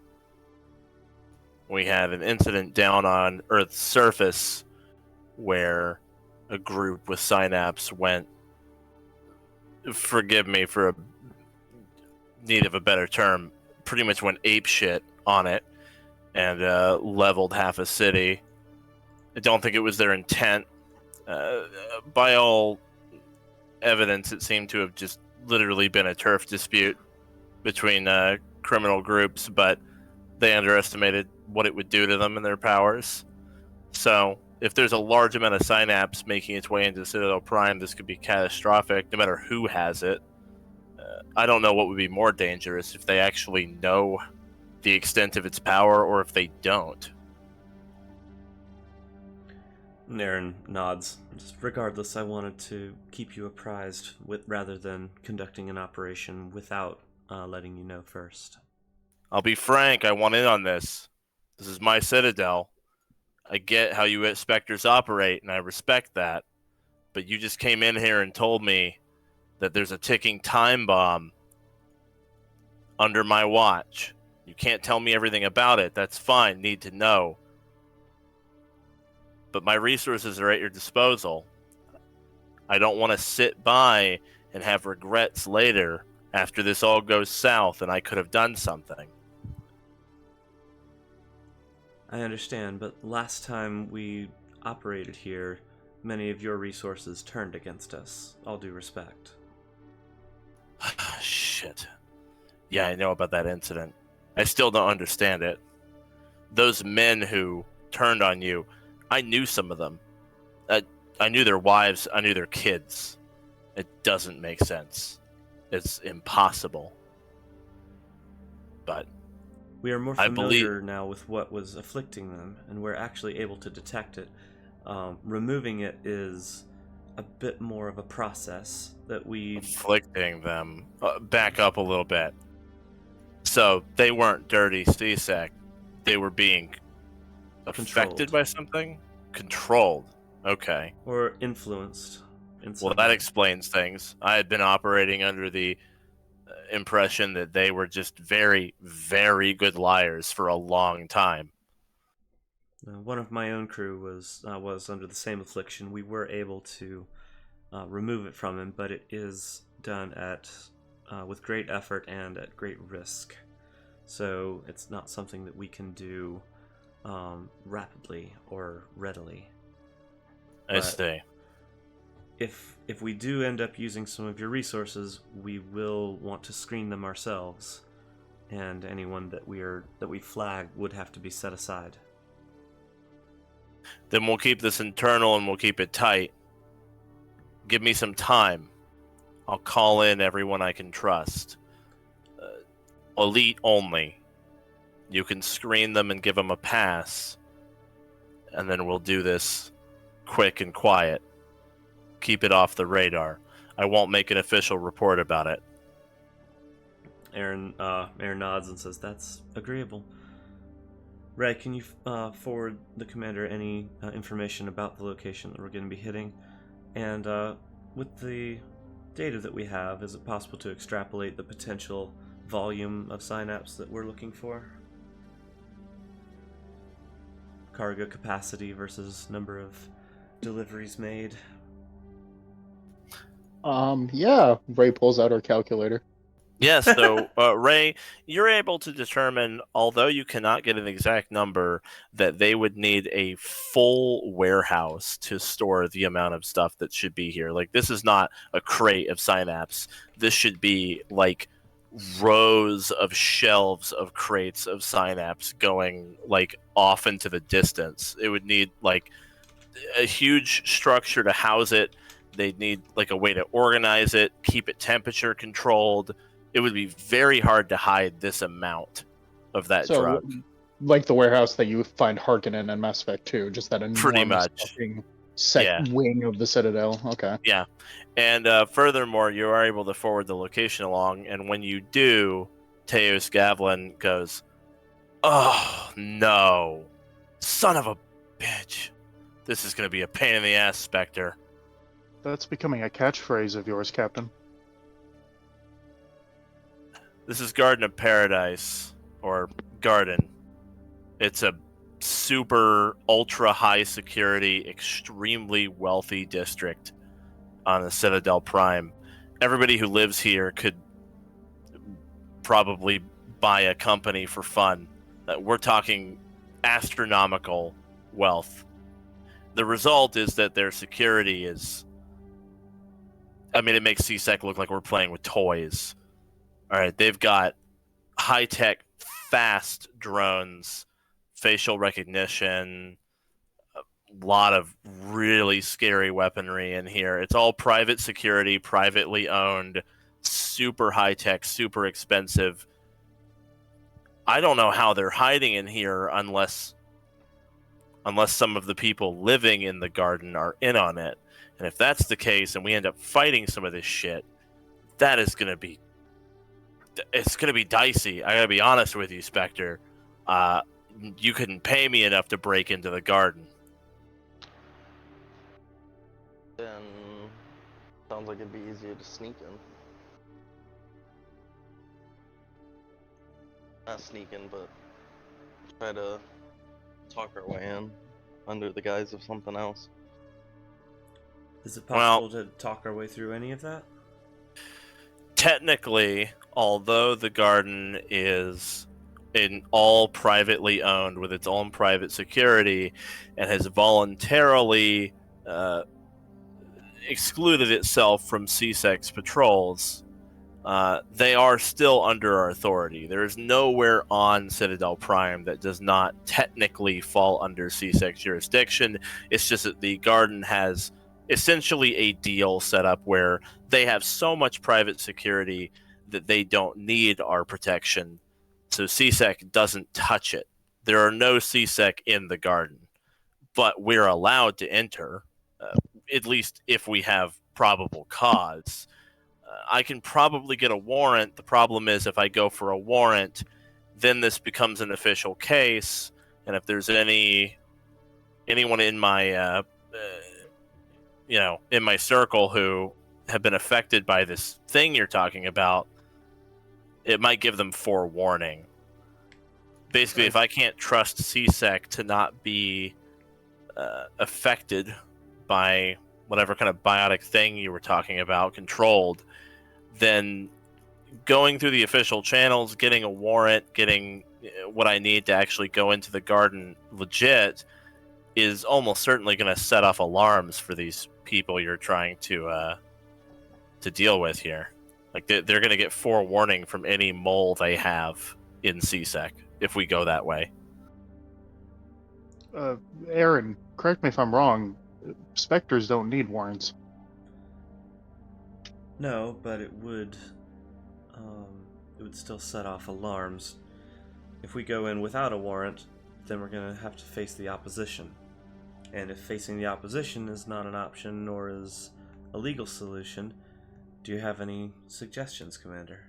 We had an incident down on Earth's surface where a group with synapse went, forgive me for a need of a better term, pretty much went apeshit on it and leveled half a city. I don't think it was their intent. By all evidence, it seemed to have just literally been a turf dispute between criminal groups, but they underestimated what it would do to them and their powers. So, if there's a large amount of synapse making its way into Citadel Prime, this could be catastrophic, no matter who has it. I don't know what would be more dangerous, if they actually know the extent of its power or if they don't. Aryn nods. Just regardless, I wanted to keep you apprised rather than conducting an operation without letting you know first. I'll be frank, I want in on this. This is my Citadel. I get how you Spectres operate, and I respect that. But you just came in here and told me that there's a ticking time bomb under my watch. You can't tell me everything about it. That's fine. Need to know. But my resources are at your disposal. I don't want to sit by and have regrets later after this all goes south and I could have done something. I understand, but last time we operated here, many of your resources turned against us. All due respect. Shit. Yeah, I know about that incident. I still don't understand it. Those men who turned on you, I knew some of them. I knew their wives, I knew their kids. It doesn't make sense. It's impossible. But we are more familiar now with what was afflicting them, and we're actually able to detect it. Removing it is a bit more of a process that we... Afflicting them. Back up a little bit. So, they weren't dirty CSEC. They were being affected by something? Controlled. Okay. Or influenced. Well, that explains things. I had been operating under the impression that they were just very, very good liars for a long time. One of my own crew was under the same affliction. We were able to remove it from him, but it is done with great effort and at great risk. So it's not something that we can do rapidly or readily. I see. If we do end up using some of your resources, we will want to screen them ourselves, and anyone that we flag would have to be set aside. Then we'll keep this internal and we'll keep it tight. Give me some time. I'll call in everyone I can trust. Elite only. You can screen them and give them a pass, and then we'll do this quick and quiet. Keep it off the radar. I won't make an official report about it. Aryn nods and says, "That's agreeable." Ray, can you forward the commander any information about the location that we're going to be hitting? And with the data that we have, is it possible to extrapolate the potential volume of synapse that we're looking for? Cargo capacity versus number of deliveries made. Yeah. Ray pulls out her calculator. Yes, so Ray, you're able to determine, although you cannot get an exact number, that they would need a full warehouse to store the amount of stuff that should be here. Like, this is not a crate of synapse. This should be like rows of shelves of crates of synapse going like off into the distance. It would need like a huge structure to house it. They'd need like a way to organize it, keep it temperature controlled. It would be very hard to hide this amount of that drug. Like the warehouse that you find Harkonnen and Mass Effect 2, just that enormous Pretty much. wing of the Citadel. Okay. Yeah. And furthermore, you are able to forward the location along, and when you do, Teos Gavlin goes, "Oh, no. Son of a bitch. This is going to be a pain in the ass, Spectre." That's becoming a catchphrase of yours, Captain. This is Garden of Paradise, or Garden. It's a super ultra high security, extremely wealthy district on the Citadel Prime. Everybody who lives here could probably buy a company for fun. We're talking astronomical wealth. The result is that their security is... I mean, it makes CSEC look like we're playing with toys. All right, they've got high-tech, fast drones, facial recognition, a lot of really scary weaponry in here. It's all private security, privately owned, super high-tech, super expensive. I don't know how they're hiding in here unless some of the people living in the garden are in on it. And if that's the case and we end up fighting some of this shit, that is going to be... It's going to be dicey. I got to be honest with you, Spectre. You couldn't pay me enough to break into the garden. Then sounds like it'd be easier to sneak in. Not sneak in, but try to talk our way in under the guise of something else. Is it possible to talk our way through any of that? Technically, although the garden is all privately owned with its own private security and has voluntarily excluded itself from CSEC's patrols, they are still under our authority. There is nowhere on Citadel Prime that does not technically fall under CSEC's jurisdiction. It's just that the garden has essentially a deal set up where they have so much private security that they don't need our protection, so CSEC doesn't touch it. There are no CSEC in the garden, but we're allowed to enter, at least if we have probable cause. I can probably get a warrant. The problem is if I go for a warrant, then this becomes an official case, and if there's anyone in my in my circle who have been affected by this thing you're talking about, it might give them forewarning. Basically, if I can't trust CSEC to not be affected by whatever kind of biotic thing you were talking about, controlled, then going through the official channels, getting a warrant, getting what I need to actually go into the garden legit is almost certainly going to set off alarms for these people you're trying to deal with here. Like they're going to get forewarning from any mole they have in CSEC if we go that way. Aryn, correct me if I'm wrong. Spectres don't need warrants. No, but it would still set off alarms. If we go in without a warrant, then we're going to have to face the opposition. And if facing the opposition is not an option nor is a legal solution, do you have any suggestions, Commander?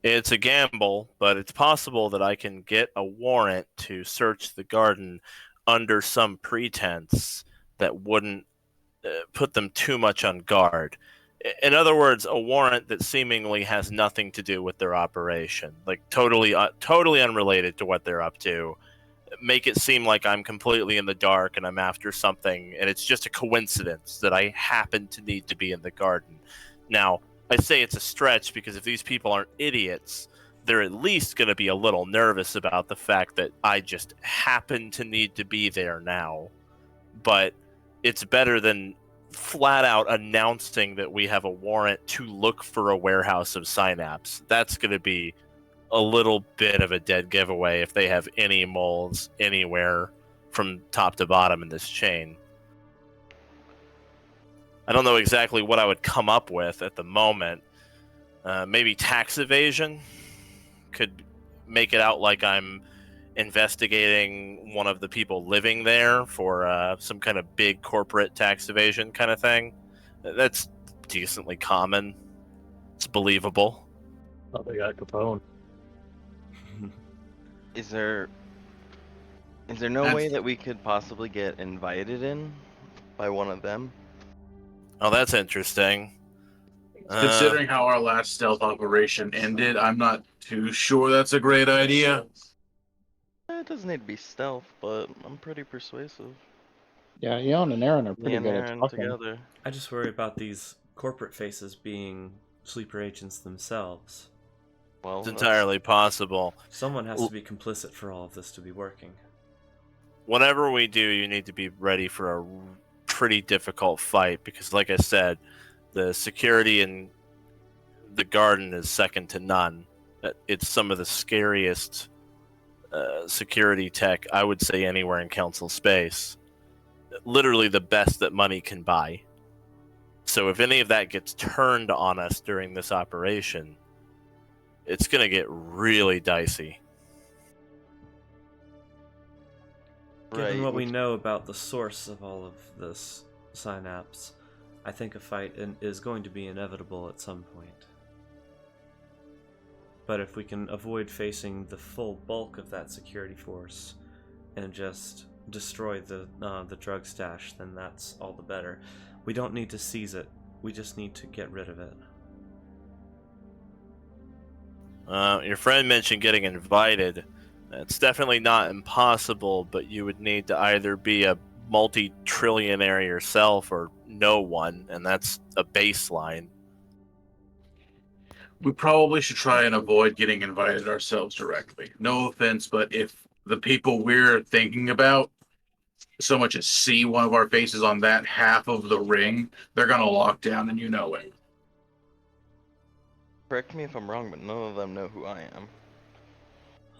It's a gamble, but it's possible that I can get a warrant to search the garden under some pretense that wouldn't put them too much on guard. In other words, a warrant that seemingly has nothing to do with their operation, like totally unrelated to what they're up to. Make it seem like I'm completely in the dark and I'm after something, and it's just a coincidence that I happen to need to be in the garden. Now, I say it's a stretch because if these people aren't idiots, they're at least going to be a little nervous about the fact that I just happen to need to be there now. But it's better than flat out announcing that we have a warrant to look for a warehouse of synapse. That's going to be a little bit of a dead giveaway if they have any moles anywhere from top to bottom in this chain. I don't know exactly what I would come up with at the moment. Maybe tax evasion could make it out like I'm investigating one of the people living there for some kind of big corporate tax evasion kind of thing. That's decently common. It's believable. Oh, they got Capone. Is there no way that we could possibly get invited in by one of them? Oh, that's interesting. Considering how our last stealth operation ended, I'm not too sure that's a great idea. It doesn't need to be stealth, but I'm pretty persuasive. Yeah, Eon and Aryn are Me pretty and good at Aryn talking. together. I just worry about these corporate faces being sleeper agents themselves. Well, It's entirely possible. Someone has to be complicit for all of this to be working. Whatever we do, you need to be ready for a pretty difficult fight because, like I said, the security in the garden is second to none. It's some of the scariest security tech, I would say, anywhere in Council space. Literally the best that money can buy. So if any of that gets turned on us during this operation, it's going to get really dicey. Given what we know about the source of all of this synapse, I think a fight is going to be inevitable at some point. But if we can avoid facing the full bulk of that security force and just destroy the drug stash, then that's all the better. We don't need to seize it. We just need to get rid of it. Your friend mentioned getting invited. It's definitely not impossible, but you would need to either be a multi-trillionaire yourself or no one, and that's a baseline. We probably should try and avoid getting invited ourselves directly. No offense, but if the people we're thinking about so much as see one of our faces on that half of the ring, they're gonna lock down, and you know it. Correct me if I'm wrong, but none of them know who I am.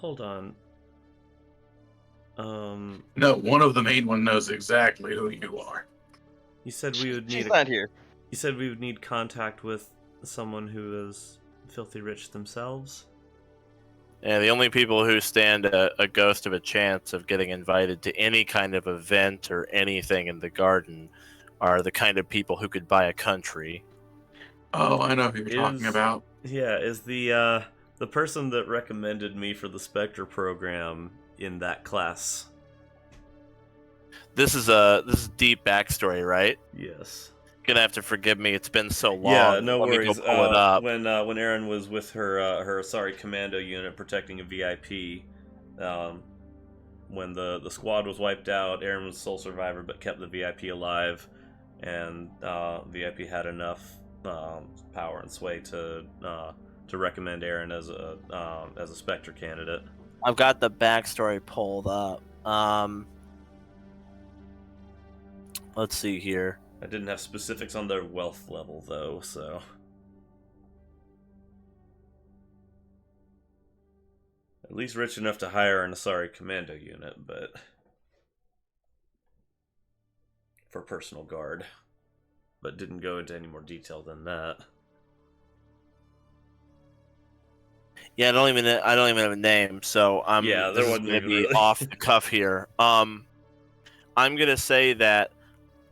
Hold on. No, one of the main one knows exactly who you are. You said we would need. She's not here. You said we would need contact with someone who is filthy rich themselves. Yeah, the only people who stand a ghost of a chance of getting invited to any kind of event or anything in the garden are the kind of people who could buy a country. Oh, I know who you're talking about. Yeah, is the person that recommended me for the Spectre program in that class. This is deep backstory, right? Yes. Gonna have to forgive me. It's been so long. Yeah, no Let worries. me go pull it up. When Aryn was with her Asari commando unit protecting a VIP, when the squad was wiped out, Aryn was the sole survivor but kept the VIP alive, and VIP had enough power and sway to recommend Aryn as a Spectre candidate. I've got the backstory pulled up. Let's see here. I didn't have specifics on their wealth level, though, so... At least rich enough to hire an Asari commando unit, but... for personal guard. But didn't go into any more detail than that. Yeah, I don't even have a name, so Yeah, there this is wasn't gonna even be really. off the cuff here. I'm gonna say that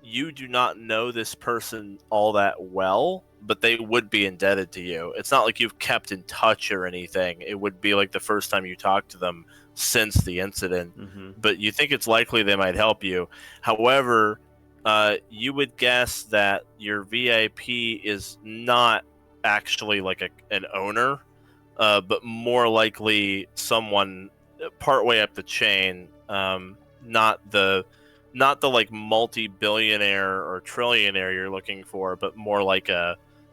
you do not know this person all that well, but they would be indebted to you. It's not like you've kept in touch or anything. It would be like the first time you talked to them since the incident. Mm-hmm. But you think it's likely they might help you. However, you would guess that your VIP is not actually like an owner, but more likely someone partway up the chain, not the like multi-billionaire or trillionaire you're looking for, but more like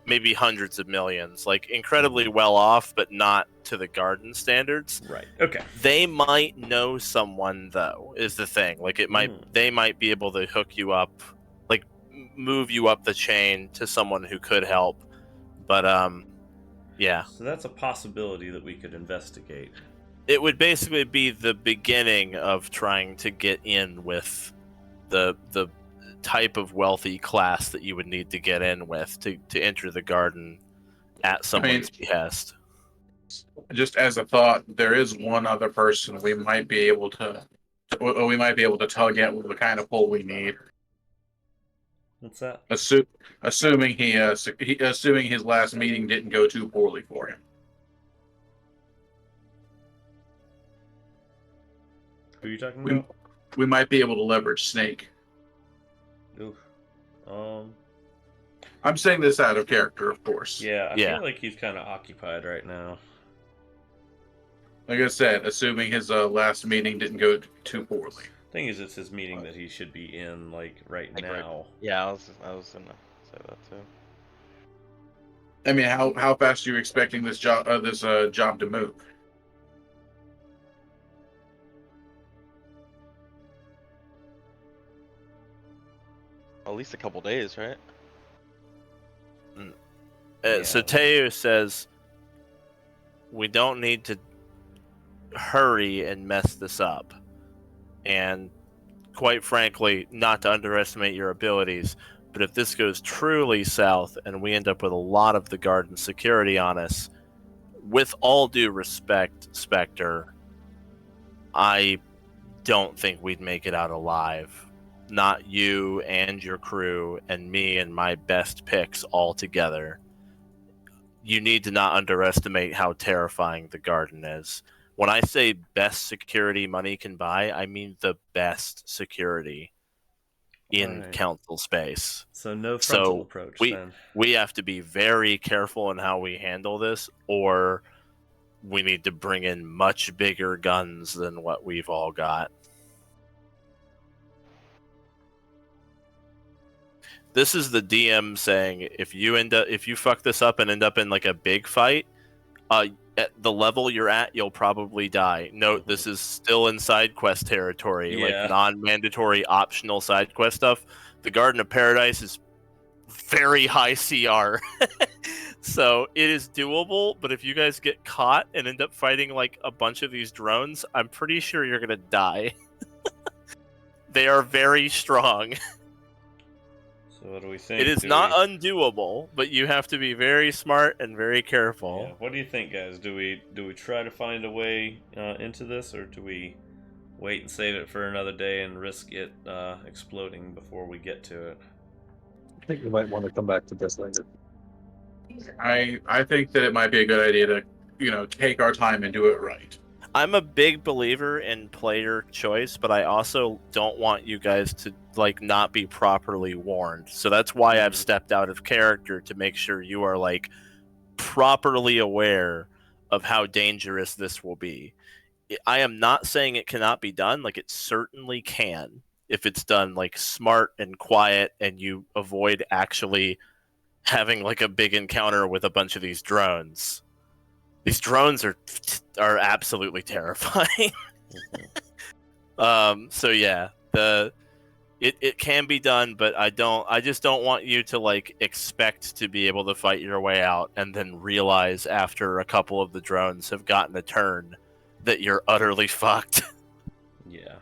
maybe hundreds of millions, like incredibly well off, but not to the garden standards. Right. Okay. They might know someone, though, is the thing. Like they might be able to hook you up, like move you up the chain to someone who could help. But yeah. So that's a possibility that we could investigate. It would basically be the beginning of trying to get in with the type of wealthy class that you would need to get in with to enter the garden at someone's behest. Just as a thought, there is one other person we might be able to tug at with the kind of pull we need. What's that? Assuming his last meeting didn't go too poorly for him. Who are you talking about? We might be able to leverage Snake. Oof. I'm saying this out of character, of course. Yeah, I Yeah. feel like he's kind of occupied right now. Like I said, assuming his last meeting didn't go too poorly. Thing is, it's his meeting that he should be in, like, right now. Yeah, I was gonna say that too. I mean, how fast are you expecting this job job to move? At least a couple days, right? So Teo says, we don't need to hurry and mess this up. And quite frankly, not to underestimate your abilities, but if this goes truly south and we end up with a lot of the Garden security on us, with all due respect, Spectre, I don't think we'd make it out alive. Not you and your crew and me and my best picks all together. You need to not underestimate how terrifying the Garden is. When I say best security money can buy, I mean the best security in council space. So no frontal approach then. We have to be very careful in how we handle this, or we need to bring in much bigger guns than what we've all got. This is the DM saying, if you fuck this up and end up in like a big fight, at the level you're at, you'll probably die. Note, this is still in side quest territory, like non-mandatory optional side quest stuff. The Garden of Paradise is very high CR. So it is doable, but if you guys get caught and end up fighting like a bunch of these drones, I'm pretty sure you're gonna die. They are very strong. So what do we think? It is not undoable, but you have to be very smart and very careful. Yeah. What do you think, guys? Do we try to find a way into this, or do we wait and save it for another day and risk it exploding before we get to it? I think we might want to come back to this later. I think that it might be a good idea to, take our time and do it right. I'm a big believer in player choice, but I also don't want you guys to not be properly warned. So that's why I've stepped out of character, to make sure you are properly aware of how dangerous this will be. I am not saying it cannot be done. It certainly can, if it's done smart and quiet, and you avoid actually having a big encounter with a bunch of these drones. These drones are absolutely terrifying. So yeah, it can be done, but I just don't want you to expect to be able to fight your way out and then realize after a couple of the drones have gotten a turn that you're utterly fucked. Yeah.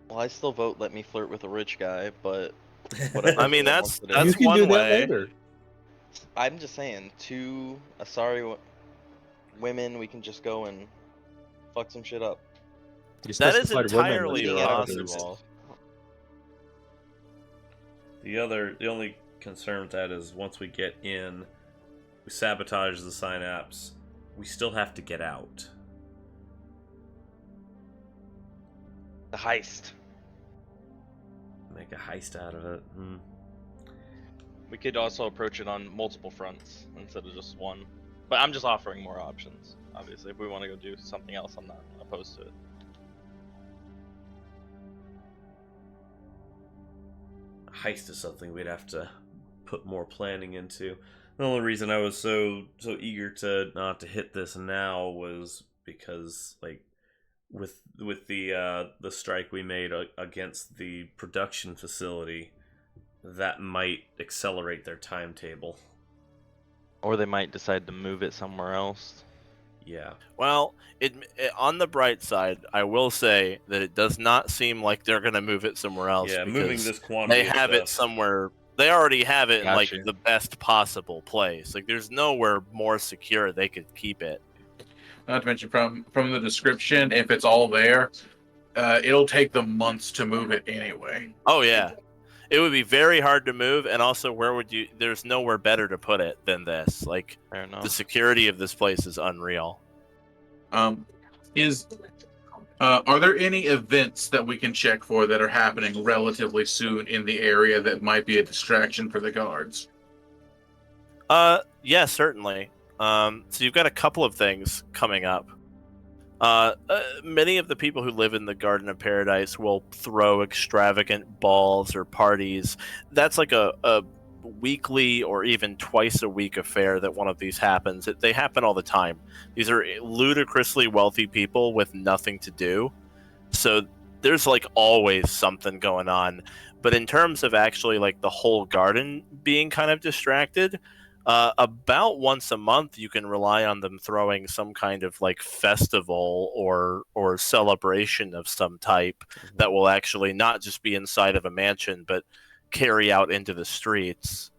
Well, I still vote let me flirt with a rich guy, but I mean, that's You can one do that way. later. I'm just saying, 2 Asari women, we can just go and fuck some shit up. You That is specified women, entirely let's do others. possible. The only concern with that is once we get in, we sabotage the synapse, we still have to get out. The heist. Make a heist out of it. We could also approach it on multiple fronts instead of just one. But I'm just offering more options. Obviously, if we want to go do something else, I'm not opposed to it. Heist is something we'd have to put more planning into. The only reason I was so eager to not to hit this now was because with the strike we made against the production facility, that might accelerate their timetable. Or they might decide to move it somewhere else. Yeah. Well, on the bright side, I will say that it does not seem like they're going to move it somewhere else. Yeah, because moving this quantity. they have it somewhere. They already have it Gotcha. in the best possible place. There's nowhere more secure they could keep it. Not to mention from the description, if it's all there, it'll take them months to move it anyway. Oh yeah, it would be very hard to move, and also there's nowhere better to put it than this. Fair enough. The security of this place is unreal. Is Are there any events that we can check for that are happening relatively soon in the area that might be a distraction for the guards? Yeah, certainly. So you've got a couple of things coming up. Many of the people who live in the Garden of Paradise will throw extravagant balls or parties. That's like a weekly or even twice a week affair that one of these happens. They happen all the time. These are ludicrously wealthy people with nothing to do. So there's like always something going on. But in terms of actually like the whole garden being kind of distracted, about once a month you can rely on them throwing some kind of like festival or celebration of some type that will actually not just be inside of a mansion but carry out into the streets.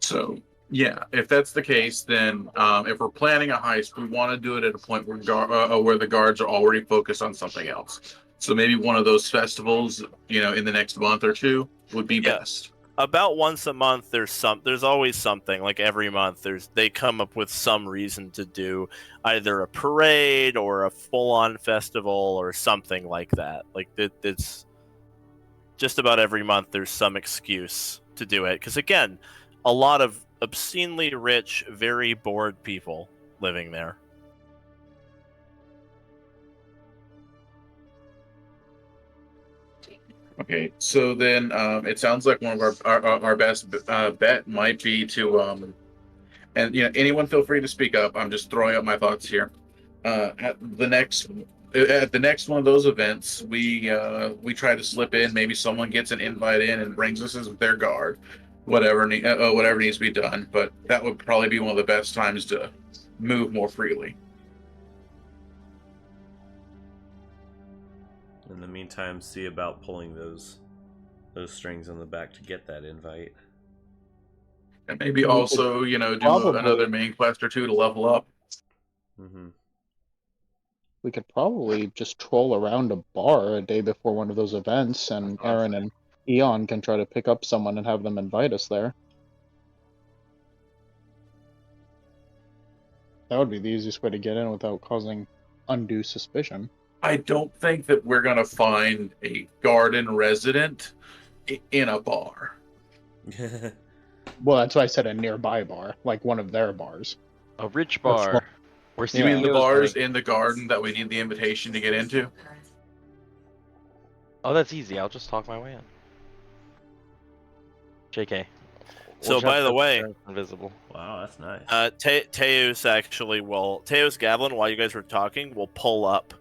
So, yeah, if that's the case, then if we're planning a heist, we want to do it at a point where where the guards are already focused on something else. So maybe one of those festivals, in the next month or two would be best. About once a month there's always something. Like every month they come up with some reason to do either a parade or a full-on festival or something like that. Like it's just about every month there's some excuse to do it, because again, a lot of obscenely rich, very bored people living there. Okay, so then it sounds like one of our best bet might be to and anyone feel free to speak up. I'm just throwing up my thoughts here. At the next one of those events, we try to slip in. Maybe someone gets an invite in and brings us as their guard, whatever needs to be done. But that would probably be one of the best times to move more freely. In the meantime, see about pulling those strings on the back to get that invite. And maybe also, do another main quest or two to level up. Mm-hmm. We could probably just troll around a bar a day before one of those events, and Aryn and Eon can try to pick up someone and have them invite us there. That would be the easiest way to get in without causing undue suspicion. I don't think that we're going to find a garden resident in a bar. Well, that's why I said a nearby bar, like one of their bars. A rich bar. Where You mean the CEOs bars drink. in the garden that we need the invitation to get into? Oh, that's easy. I'll just talk my way in. JK. So, by the way, invisible. Wow, that's nice. Teus Gavlin, while you guys were talking, will pull up.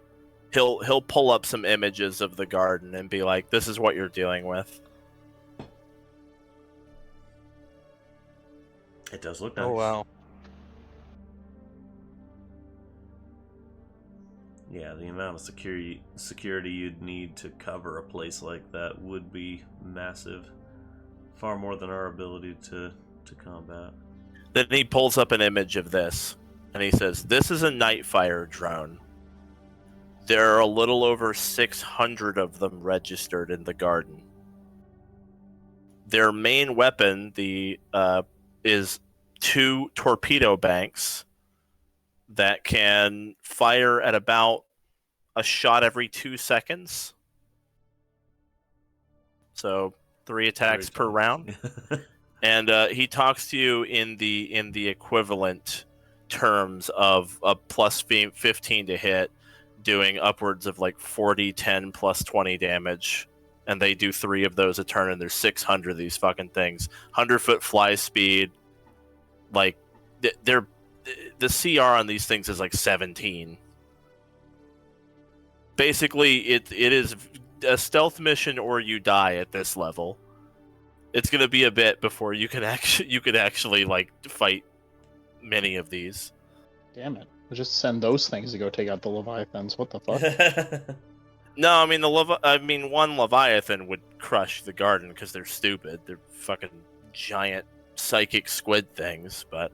He'll pull up some images of the garden and be like, "This is what you're dealing with." It does look nice. Oh wow. Yeah, the amount of security you'd need to cover a place like that would be massive. Far more than our ability to combat. Then he pulls up an image of this, and he says, "This is a Nightfire drone. There are a little over 600 of them registered in the garden. Their main weapon is 2 torpedo banks that can fire at about a shot every 2 seconds. So 3 attacks per round." And he talks to you in the equivalent terms of a plus 15 to hit, doing upwards of like 40, 10, plus 20 damage. And they do 3 of those a turn, and there's 600 of these fucking things. 100-foot fly speed. Like, the CR on these things is like 17. Basically, it is a stealth mission or you die at this level. It's gonna be a bit before you could actually like fight many of these. Damn it. We'll just send those things to go take out the Leviathans. What the fuck? No, I mean one Leviathan would crush the garden because they're stupid. They're fucking giant psychic squid things. But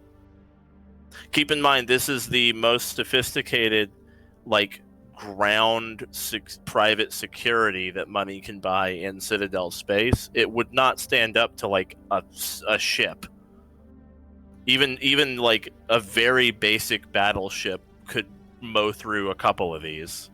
keep in mind, this is the most sophisticated, like, ground private security that money can buy in Citadel space. It would not stand up to like a ship. Even like a very basic battleship could mow through a couple of these.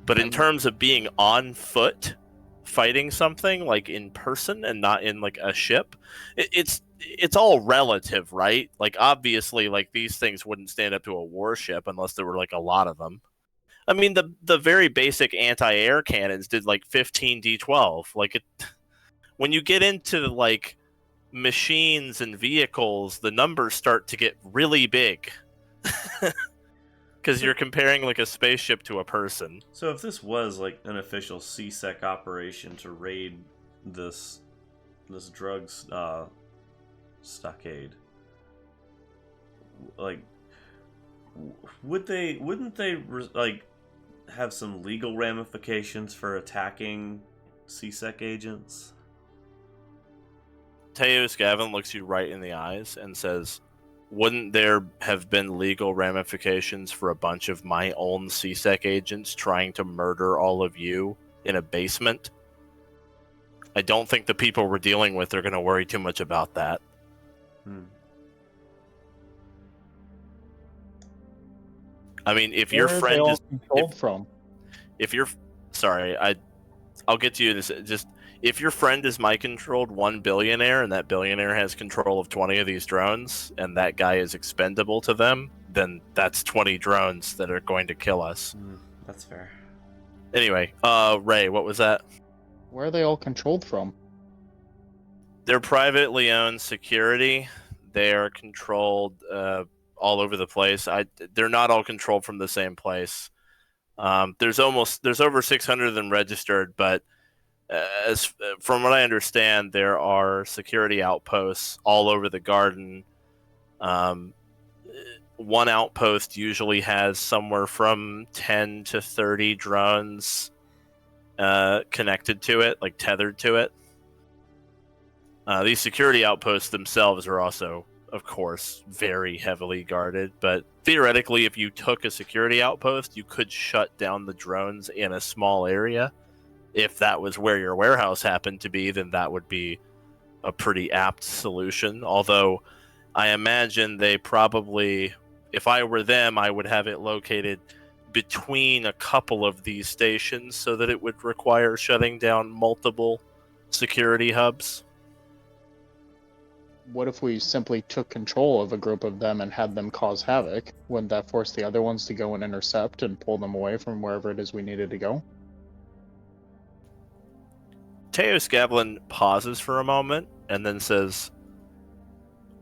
But in terms of being on foot, fighting something like in person and not in like a ship, it's all relative, right? Like obviously, like these things wouldn't stand up to a warship unless there were like a lot of them. I mean, the very basic anti-air cannons did like 15 d12. Like when you get into like machines and vehicles, the numbers start to get really big. Because you're comparing like a spaceship to a person. So if this was like an official CSEC operation to raid this drugs stockade, like wouldn't they like have some legal ramifications for attacking CSEC agents? Teos Gavlin looks you right in the eyes and says, wouldn't there have been legal ramifications for a bunch of my own CSEC agents trying to murder all of you in a basement? I don't think the people we're dealing with are going to worry too much about that. I mean, if your friend is controlled from, if you're sorry, I'll get to you in this. Just if your friend is my controlled one billionaire and that billionaire has control of 20 of these drones and that guy is expendable to them, then that's 20 drones that are going to kill us. That's fair. Anyway, Ray, what was that? where are they all controlled from? They're privately owned security. They are controlled all over the place. They're not all controlled from the same place. There's over 600 of them registered, but from what I understand, there are security outposts all over the garden. One outpost usually has somewhere from 10 to 30 drones connected to it, like tethered to it. These security outposts themselves are also, of course, very heavily guarded, but theoretically, if you took a security outpost, you could shut down the drones in a small area. If that was where your warehouse happened to be, then that would be a pretty apt solution. Although, I imagine they probably, if I were them, I would have it located between a couple of these stations so that it would require shutting down multiple security hubs. What if we simply took control of a group of them and had them cause havoc? Wouldn't that force the other ones to go and intercept and pull them away from wherever it is we needed to go? Teos Gavlin pauses for a moment and then says,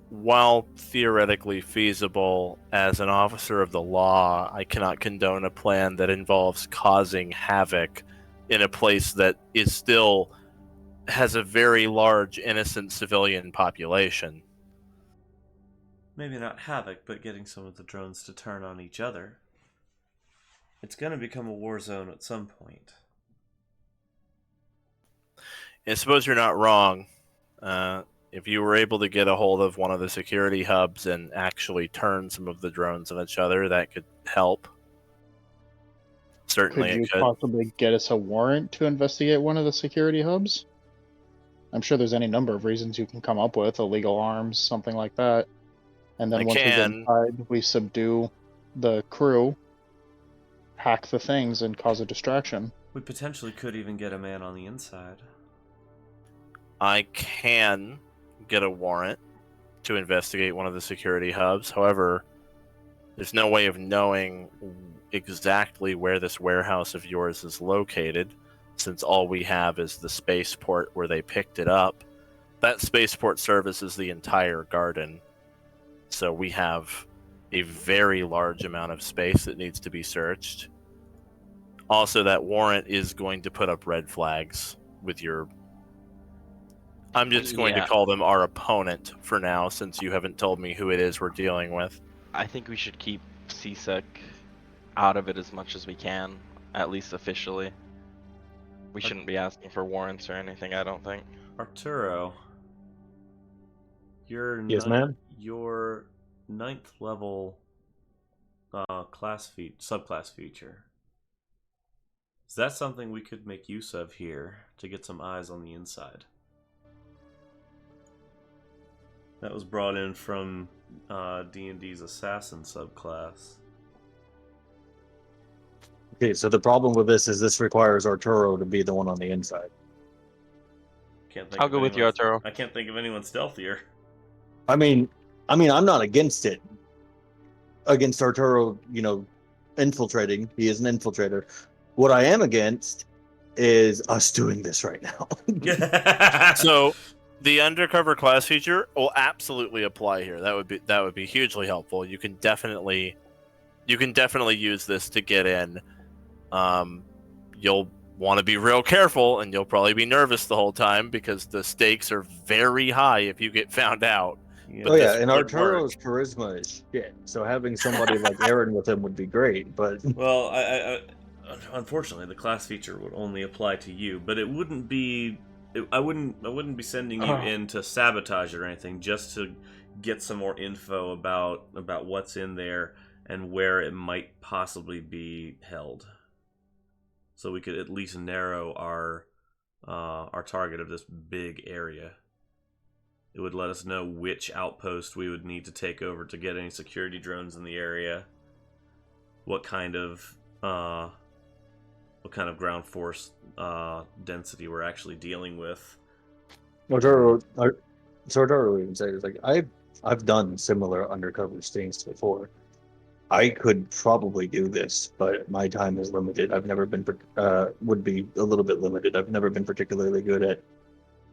while theoretically feasible as an officer of the law, I cannot condone a plan that involves causing havoc in a place that is still has a very large innocent civilian population. Maybe not havoc, but getting some of the drones to turn on each other. It's going to become a war zone at some point. I suppose you're not wrong. If you were able to get a hold of one of the security hubs and actually turn some of the drones on each other, that could help. Certainly Could you it could. possibly get us a warrant to investigate one of the security hubs? I'm sure there's any number of reasons you can come up with, illegal arms, something like that. And then once we get inside, we subdue the crew, hack the things, and cause a distraction. We potentially could even get a man on the inside. I can get a warrant to investigate one of the security hubs. However, there's no way of knowing exactly where this warehouse of yours is located, since all we have is the spaceport where they picked it up. That spaceport services the entire garden, so we have a very large amount of space that needs to be searched. Also, that warrant is going to put up red flags with your... I'm just going to call them our opponent for now, since you haven't told me who it is we're dealing with. I think we should keep CSEC out of it as much as we can, at least officially. We shouldn't be asking for warrants or anything, I don't think. Arturo, your Yes, ma'am? Your 9th level subclass feature. Is that something we could make use of here to get some eyes on the inside? That was brought in from D&D's assassin subclass. Okay, so the problem with this requires Arturo to be the one on the inside. Can't think I'll of go with you, anyone- Arturo. I can't think of anyone stealthier. I mean, I'm not against it. Against Arturo, infiltrating. He is an infiltrator. What I am against is us doing this right now. So the undercover class feature will absolutely apply here. That would be hugely helpful. You can definitely use this to get in. You'll want to be real careful, and you'll probably be nervous the whole time because the stakes are very high if you get found out. Yeah. But Oh this yeah, and would Arturo's charisma is shit. So having somebody like Aryn with him would be great. But Well, I unfortunately, the class feature would only apply to you, but it wouldn't be. I wouldn't be sending you in to sabotage it or anything. Just to get some more info about what's in there and where it might possibly be held, so we could at least narrow our target of this big area. It would let us know which outpost we would need to take over to get any security drones in the area. What kind of ground force density we're actually dealing with. Arturo even says like I've done similar undercover stings before. I could probably do this, but my time is limited. I've never been would be a little bit limited. I've never been particularly good at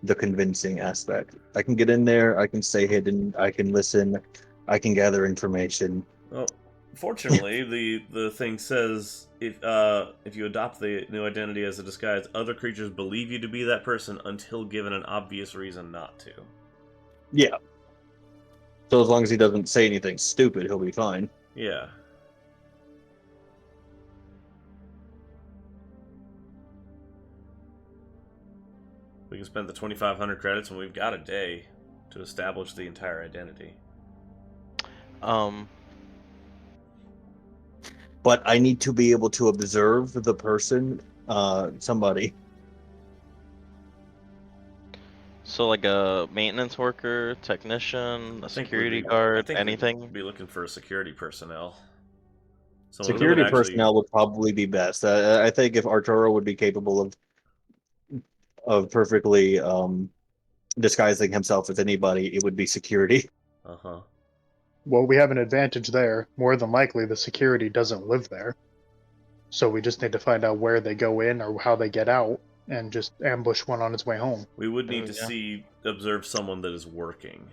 the convincing aspect. I can get in there, I can stay hidden, I can listen, I can gather information. Well, fortunately, the thing says if you adopt the new identity as a disguise, other creatures believe you to be that person until given an obvious reason not to. Yeah. So as long as he doesn't say anything stupid, he'll be fine. Yeah. We can spend the 2,500 credits, and we've got a day to establish the entire identity. But I need to be able to observe the person, somebody. So like a maintenance worker, technician, a security guard, anything? We'd be looking for security personnel. Security personnel would probably be best. I think if Arturo would be capable of perfectly disguising himself as anybody, it would be security. Uh-huh. Well, we have an advantage there. More than likely, the security doesn't live there. So we just need to find out where they go in or how they get out, and just ambush one on its way home. We would need to observe someone that is working.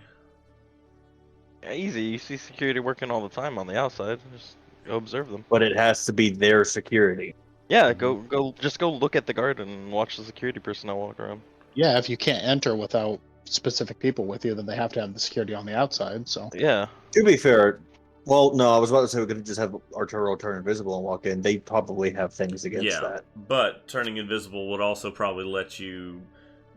Yeah, easy. You see security working all the time on the outside. Just go observe them. But it has to be their security. Yeah, go look at the guard and watch the security personnel walk around. Yeah, if you can't enter without specific people with you, then they have to have the security on the outside. So Yeah. To be fair, well, no, I was about to say we could just have Arturo turn invisible and walk in. They probably have things against that. But turning invisible would also probably let you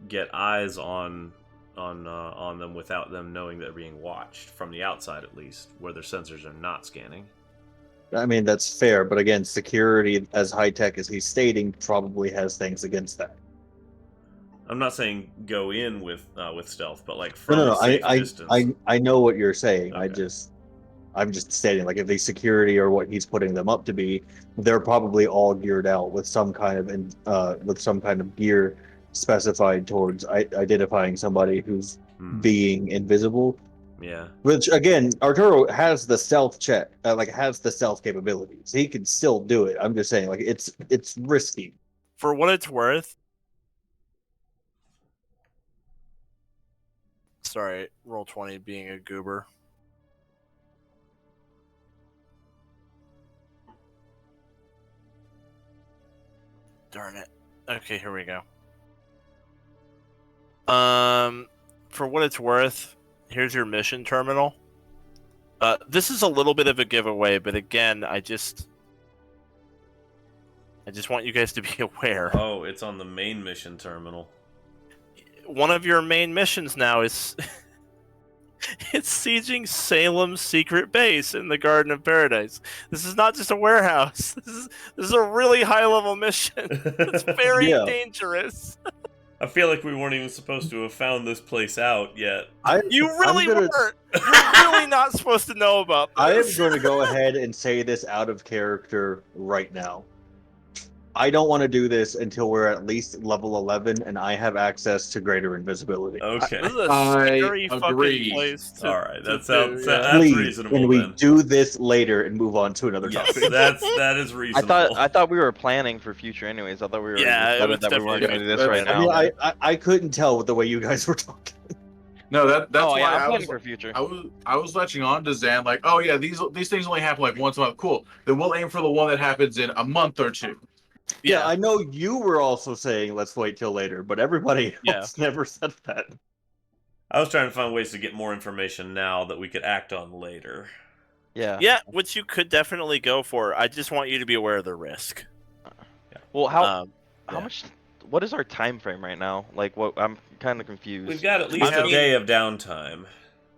get eyes on them without them knowing they're being watched from the outside, at least, where their sensors are not scanning. I mean, that's fair, but again, security, as high-tech as he's stating, probably has things against that. I'm not saying go in with stealth, but like from No, a safe distance. I know what you're saying. Okay. I'm just stating, like, if the security or what he's putting them up to be, they're probably all geared out with some kind of gear specified towards identifying somebody who's being invisible. Yeah. Which again, Arturo has the stealth check, has the stealth capabilities. He can still do it. I'm just saying, like, it's risky. For what it's worth. Sorry, Roll20 being a goober. Darn it. Okay, here we go. For what it's worth, here's your mission terminal. This is a little bit of a giveaway, but again, I just want you guys to be aware. Oh, it's on the main mission terminal. One of your main missions now is it's sieging Salem's secret base in the Garden of Paradise. This is not just a warehouse. This is a really high level mission. It's very dangerous. I feel like we weren't even supposed to have found this place out yet. You really weren't. You're really not supposed to know about this. I am going to go ahead and say this out of character right now. I don't want to do this until we're at least level 11 and I have access to greater invisibility. Okay. This is a I scary fucking agree. place to, All right. to That sounds. do, yeah. That's Please, reasonable can we then. do this later and move on to another Yes, topic? that is I reasonable. thought we were planning for future anyways. I thought we were Yeah, it decided was that we weren't definitely going to do this right future now. I mean, I couldn't tell with the way you guys were talking. No, that's Oh why yeah, I'm I planning was for future. I was latching on to Zan like, oh yeah, these things only happen like once a month. Cool. Then we'll aim for the one that happens in a month or two. Yeah, I know you were also saying let's wait till later, but everybody else never said that. I was trying to find ways to get more information now that we could act on later. Yeah. Yeah, which you could definitely go for. I just want you to be aware of the risk. Well, how yeah. much? What is our time frame right now? Like, what? I'm kind of confused. We've got at least I a mean- day of downtime.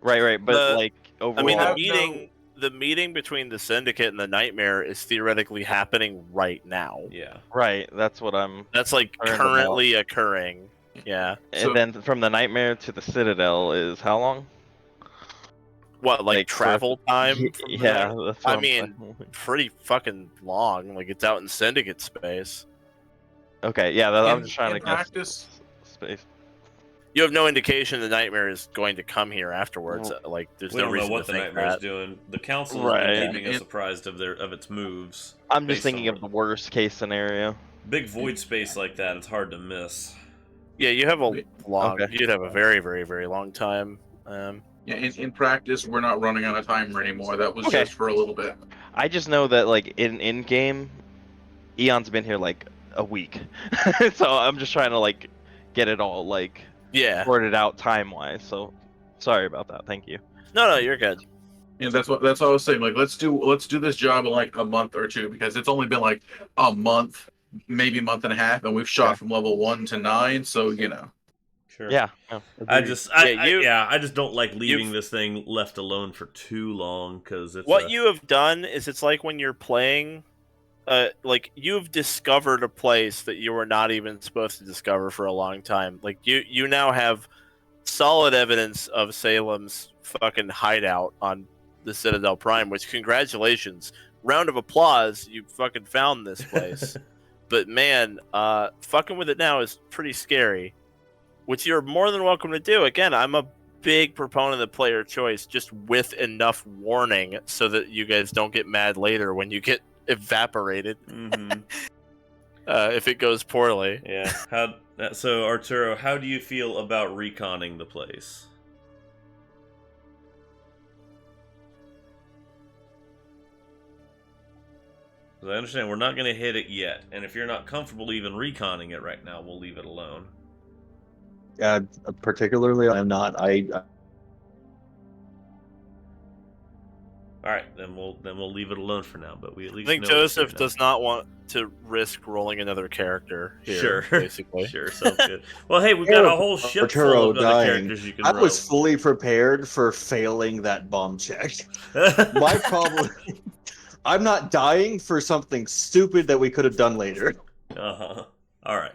Right, but like overall. I mean, Overall- the meeting between the Syndicate and the Nightmare is theoretically happening right now. Yeah. right. That's what I'm. That's like Concerned about. currently occurring. Yeah. So- And then from the Nightmare to the Citadel is how long? What, like Like, for- travel time? from Yeah, there? that's what I I'm mean, saying. pretty fucking long. Like it's out in Syndicate space. Okay, yeah. I'm In- just trying in to guess practice- space. You have no indication the Nightmare is going to come here afterwards. Like, there's We no don't know reason what to the think Nightmare's that. doing. The Council Right. is keeping us And- apprised of its moves. I'm just based thinking on of the worst case scenario. big void space like that. It's hard to miss. Yeah, you have a long. Okay. You'd have a very, very, very long time. Yeah, in practice, we're not running on a timer anymore. That was Okay. just for a little bit. I just know that like in game, Eon's been here like a week, so I'm just trying to like get it all like Yeah. sorted out time wise. So sorry about that. Thank you. No, you're good. Yeah, that's what I was saying. Like, let's do this job in like a month or two because it's only been like a month, maybe a month and a half, and we've shot Yeah. from level 1 to 9. So you know. Sure. Yeah. I just don't like leaving you've- this thing left alone for too long because it's What you have done is it's like when you're playing, like you've discovered a place that you were not even supposed to discover for a long time. Like you now have solid evidence of Salem's fucking hideout on the Citadel Prime. Which congratulations, round of applause, you fucking found this place. But man, fucking with it now is pretty scary. Which you're more than welcome to do. Again, I'm a big proponent of player choice, just with enough warning so that you guys don't get mad later when you get evaporated Mhm. if it goes poorly. Yeah. So Arturo, how do you feel about reconning the place? Because I understand we're not going to hit it yet, and if you're not comfortable even reconning it right now, we'll leave it alone. Particularly, I'm not. All right, then we'll leave it alone for now. But we at I least think know it's here Joseph now. does not want to risk rolling another character here, Sure, basically. sure, sounds good. Well, hey, we've got a whole ship full Arturo of other dying. characters you can I roll. was fully prepared for failing that bomb check. My problem, I'm not dying for something stupid that we could have done later. Uh-huh. All right.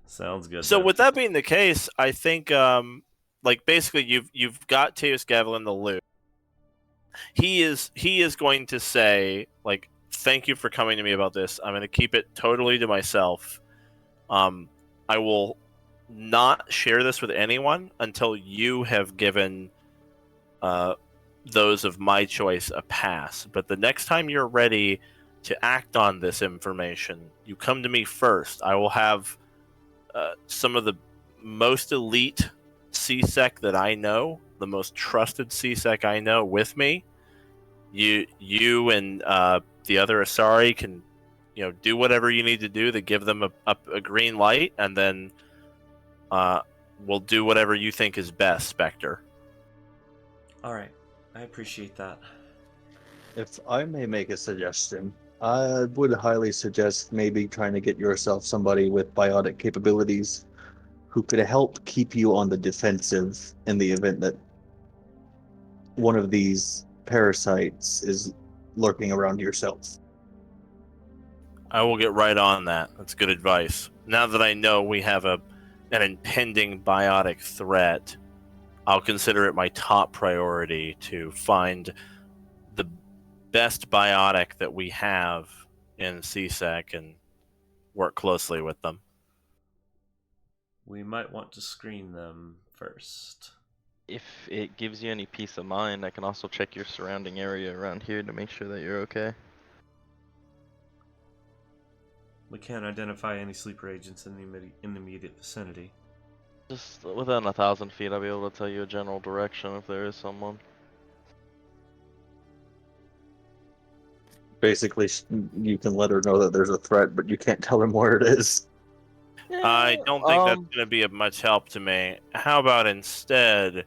Sounds good. So then. with that being the case, I think like basically you've got Teus Gavlin the loop. He is going to say, like, thank you for coming to me about this. I'm going to keep it totally to myself. I will not share this with anyone until you have given those of my choice a pass. But the next time you're ready to act on this information, you come to me first. I will have some of the most elite CSEC that I know, the most trusted CSEC I know with me. You and the other Asari can, do whatever you need to do to give them a green light, and then we'll do whatever you think is best, Spectre. All right. I appreciate that. If I may make a suggestion, I would highly suggest maybe trying to get yourself somebody with biotic capabilities who could help keep you on the defensive in the event that one of these parasites is lurking around yourself. I will get right on that. That's good advice. Now that I know we have an impending biotic threat, I'll consider it my top priority to find the best biotic that we have in CSEC and work closely with them. We might want to screen them first. If it gives you any peace of mind, I can also check your surrounding area around here to make sure that you're okay. We can't identify any sleeper agents in the immediate vicinity. Just within 1,000 feet, I'll be able to tell you a general direction if there is someone. Basically, you can let her know that there's a threat, but you can't tell her where it is. I don't think that's going to be of much help to me. How about instead,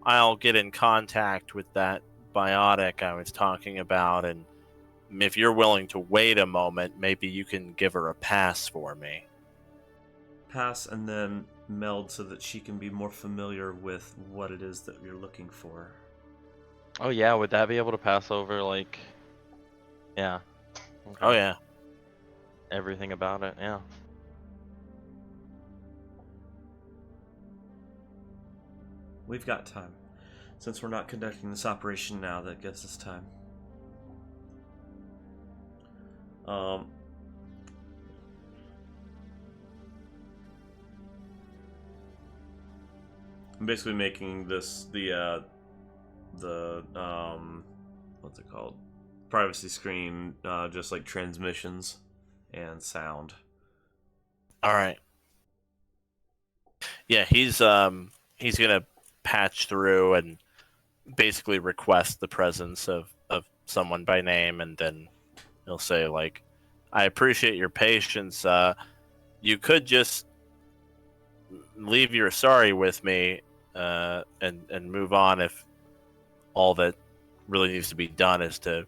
I'll get in contact with that biotic I was talking about, and if you're willing to wait a moment, maybe you can give her a pass for me. Pass and then meld so that she can be more familiar with what it is that you're looking for. Oh yeah, would that be able to pass over, like... Yeah. Okay. Oh yeah. Everything about it, yeah. We've got time. Since we're not conducting this operation now, that gives us time. I'm basically making this what's it called? Privacy screen, just like transmissions and sound. All right. Yeah, he's gonna patch through and basically request the presence of someone by name, and then he'll say, like, I appreciate your patience. You could just leave your Asari with me and move on if all that really needs to be done is to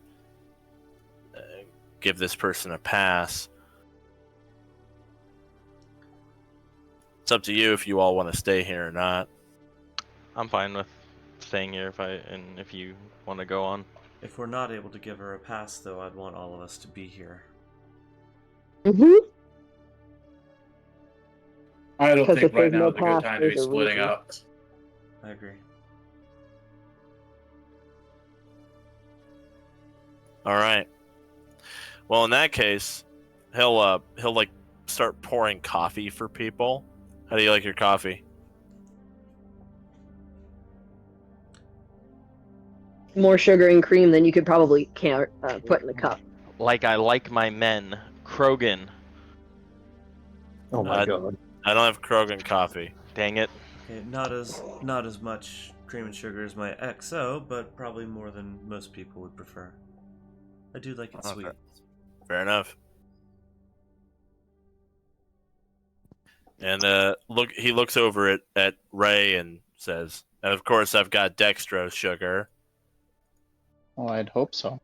give this person a pass. It's up to you if you all want to stay here or not. I'm fine with staying here if you want to go on. If we're not able to give her a pass, though, I'd want all of us to be here. Mm-hmm. I don't Because think if right there's now no is a good path, time to be there's a splitting reason. up. I agree. All right. Well, in that case, he'll like start pouring coffee for people. How do you like your coffee? More sugar and cream than you could probably put in a cup. Like I like my men, Krogan. Oh my god. I don't have Krogan coffee. Dang it. Okay, not as much cream and sugar as my XO, but probably more than most people would prefer. I do like it sweet. Fair enough. And he looks over at Ray and says, and of course I've got dextrose sugar. Well, I'd hope so.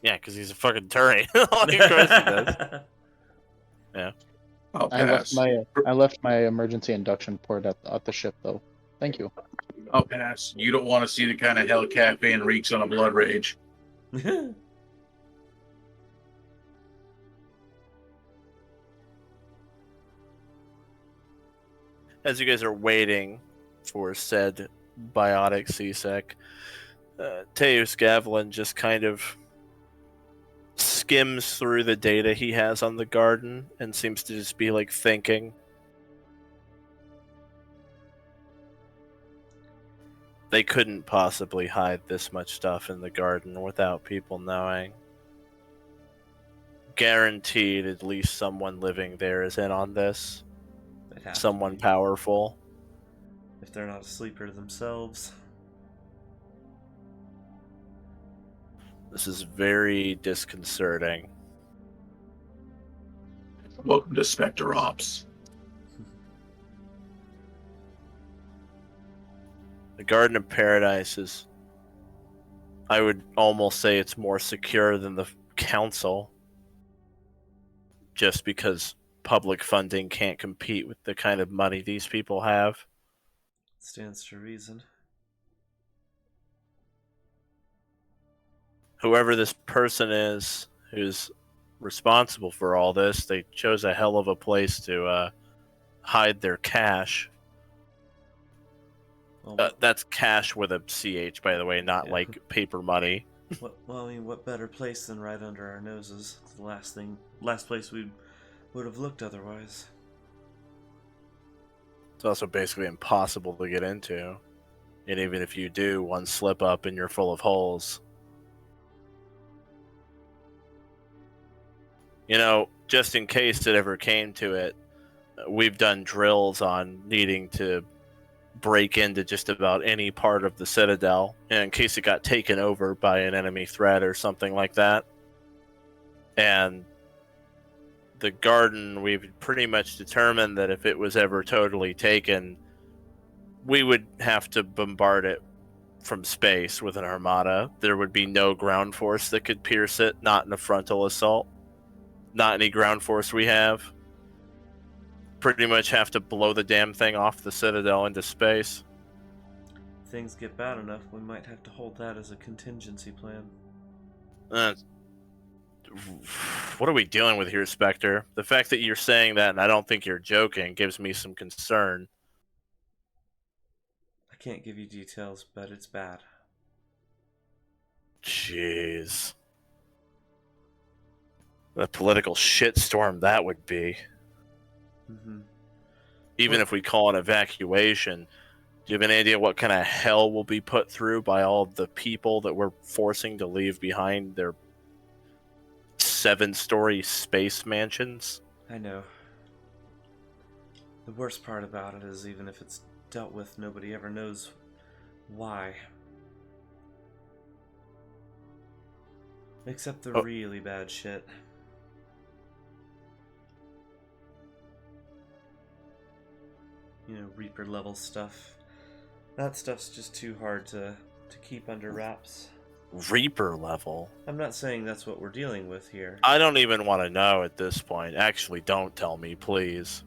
Yeah, because he's a fucking Turi. Of course he does. Yeah. I'll I left pass. my emergency induction port at the ship though. Thank you. I'll pass. You don't want to see the kind of hell caffeine reeks on a blood rage. As you guys are waiting for said biotic CSEC, Teus Gavlin just kind of skims through the data he has on the garden and seems to just be like thinking. They couldn't possibly hide this much stuff in the garden without people knowing. Guaranteed at least someone living there is in on this. They'd have to Someone be, powerful. if they're not a sleeper themselves. This is very disconcerting. Welcome to Spectre Ops. The Garden of Paradise is, I would almost say it's more secure than the Council. Just because public funding can't compete with the kind of money these people have. Stands to reason. Whoever this person is who's responsible for all this, they chose a hell of a place to hide their cash. Well, That's cash with a CH, by the way, not Yeah. like paper money. what better place than right under our noses? It's the last place we would have looked otherwise. It's also basically impossible to get into. And even if you do, one slip up and you're full of holes. You know, just in case it ever came to it, we've done drills on needing to break into just about any part of the Citadel, and in case it got taken over by an enemy threat or something like that. And the garden, we've pretty much determined that if it was ever totally taken, we would have to bombard it from space with an armada. There would be no ground force that could pierce it, not in a frontal assault. Not any ground force we have. Pretty much have to blow the damn thing off the Citadel into space. If things get bad enough, we might have to hold that as a contingency plan. What are we dealing with here, Spectre? The fact that you're saying that, and I don't think you're joking, gives me some concern. I can't give you details, but it's bad. Jeez. The political shitstorm that would be. Mm-hmm. Even if we call an evacuation, do you have any idea what kind of hell will be put through by all of the people that we're forcing to leave behind their 7-story space mansions? I know. The worst part about it is even if it's dealt with, nobody ever knows why. Except the really bad shit. You know, Reaper level stuff. That stuff's just too hard to keep under wraps. Reaper level? I'm not saying that's what we're dealing with here. I don't even want to know at this point. Actually, don't tell me, please.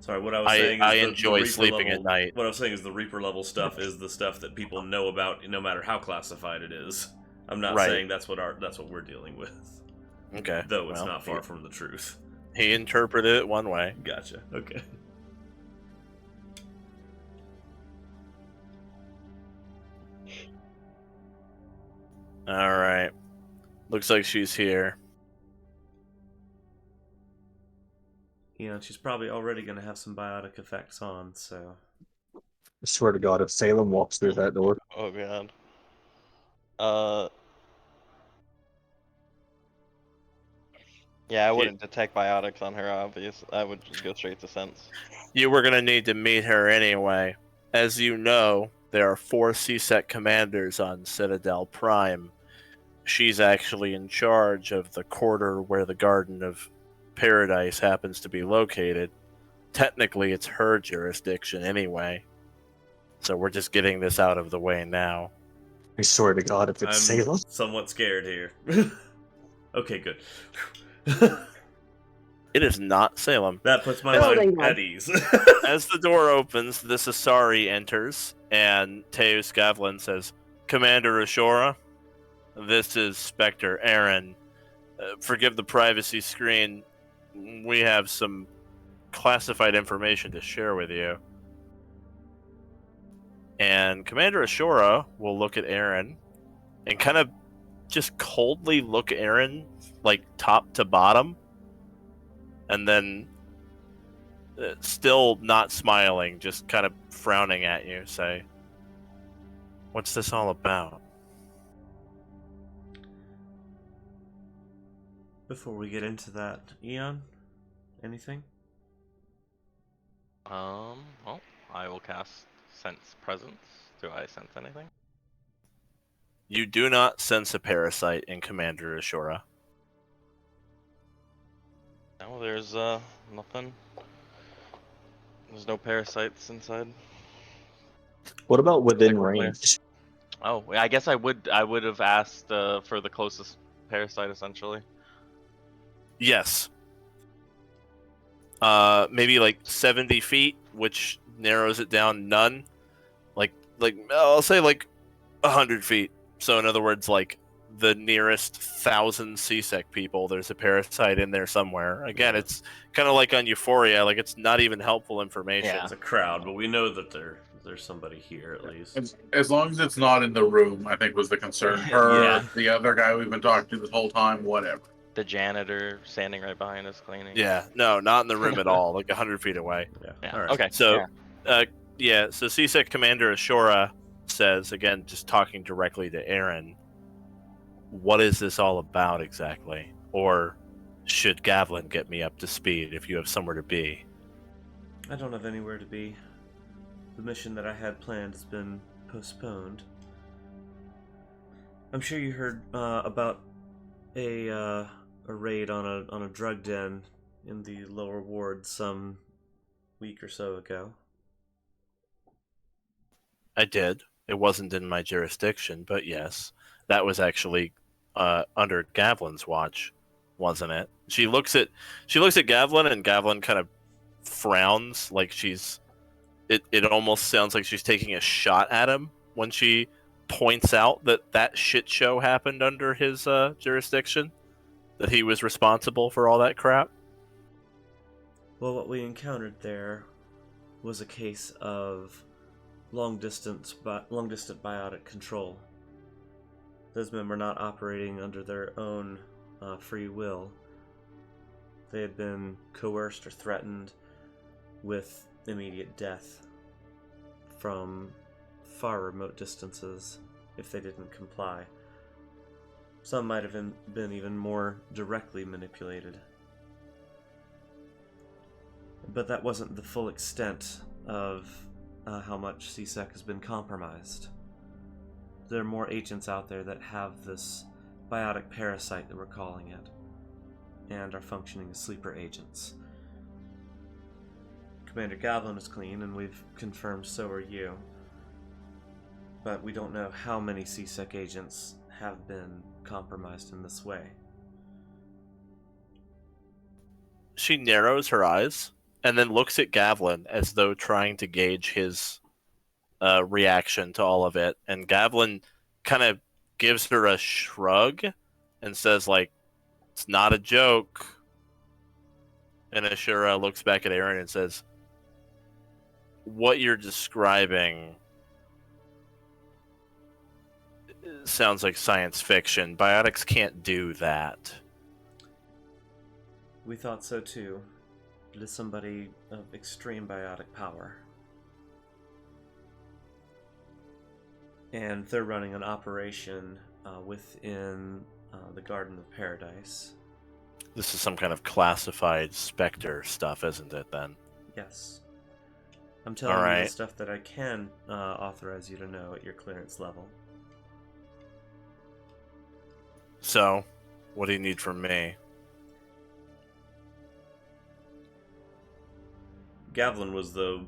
Sorry, what I was saying is I enjoy sleeping level, at night. What I was saying is the Reaper level stuff is the stuff that people know about, no matter how classified it is. I'm not saying that's what we're dealing with. Okay. Though it's not far from the truth. He interpreted it one way. Gotcha. Okay. Alright. Looks like she's here. You know, she's probably already going to have some biotic effects on, so... I swear to God, if Salem walks through that door... Oh, God. Yeah, I wouldn't detect biotics on her, obvious. I would just go straight to sense. You were going to need to meet her anyway. As you know, there are 4 CSEC commanders on Citadel Prime. She's actually in charge of the quarter where the Garden of Paradise happens to be located. Technically, it's her jurisdiction anyway. So we're just getting this out of the way now. I swear to God, if it's Salem... somewhat scared here. Okay, good. It is not Salem. That puts my mind at ease. As the door opens, this Asari enters, and Teus Gavlin says, Commander Ashora, this is Spectre Aryn. Forgive the privacy screen. We have some classified information to share with you. And Commander Ashora will look at Aryn and kind of just coldly look at Aryn, like top to bottom, and then still not smiling, just kind of frowning at you, say, what's this all about? Before we get into that, Eon, anything? Well, I will cast Sense Presence. Do I sense anything? You do not sense a parasite in Commander Ashora. No, there's nothing. There's no parasites inside. What about within range? Oh, I guess I would have asked for the closest parasite, essentially. Yes. Maybe like 70 feet, which narrows it down none. Like I'll say like 100 feet. So in other words, like the nearest 1,000 CSEC people, there's a parasite in there somewhere. Again, it's kind of like on Euphoria, like it's not even helpful information. Yeah. It's a crowd, but we know that there's somebody here at least. As long as it's not in the room, I think was the concern. Her, the other guy we've been talking to this whole time, whatever. The janitor standing right behind us cleaning. Yeah, no, not in the room at all, like 100 feet away. Yeah. Yeah. All right. Okay. So, Yeah. so CSEC Commander Ashora says, again, just talking directly to Aryn, what is this all about exactly? Or should Gavlin get me up to speed if you have somewhere to be? I don't have anywhere to be. The mission that I had planned has been postponed. I'm sure you heard about a raid on a drug den in the lower ward some week or so ago. I did. It wasn't in my jurisdiction, but yes, that was actually under Gavlin's watch, wasn't it? She looks at Gavlin, and Gavlin kind of frowns, like she's. It almost sounds like she's taking a shot at him when she points out that shit show happened under his jurisdiction, that he was responsible for all that crap. Well, what we encountered there was a case of long-distance biotic control. Those men were not operating under their own free will. They had been coerced or threatened with immediate death from far remote distances if they didn't comply. Some might have been even more directly manipulated. But that wasn't the full extent of how much CSEC has been compromised. There are more agents out there that have this biotic parasite that we're calling it, and are functioning as sleeper agents. Commander Gavlin is clean, and we've confirmed so are you. But we don't know how many CSEC agents have been compromised in this way. She narrows her eyes and then looks at Gavlin as though trying to gauge his reaction to all of it. And Gavlin kind of gives her a shrug and says, like, it's not a joke. And Ashura looks back at Aryn and says, what you're describing sounds like science fiction. Biotics can't do that. We thought so too. It is somebody of extreme biotic power. And they're running an operation within the Garden of Paradise. This is some kind of classified Spectre stuff, isn't it, then? Yes. I'm telling All you right. the stuff that I can authorize you to know at your clearance level. So, what do you need from me? Gavlin was the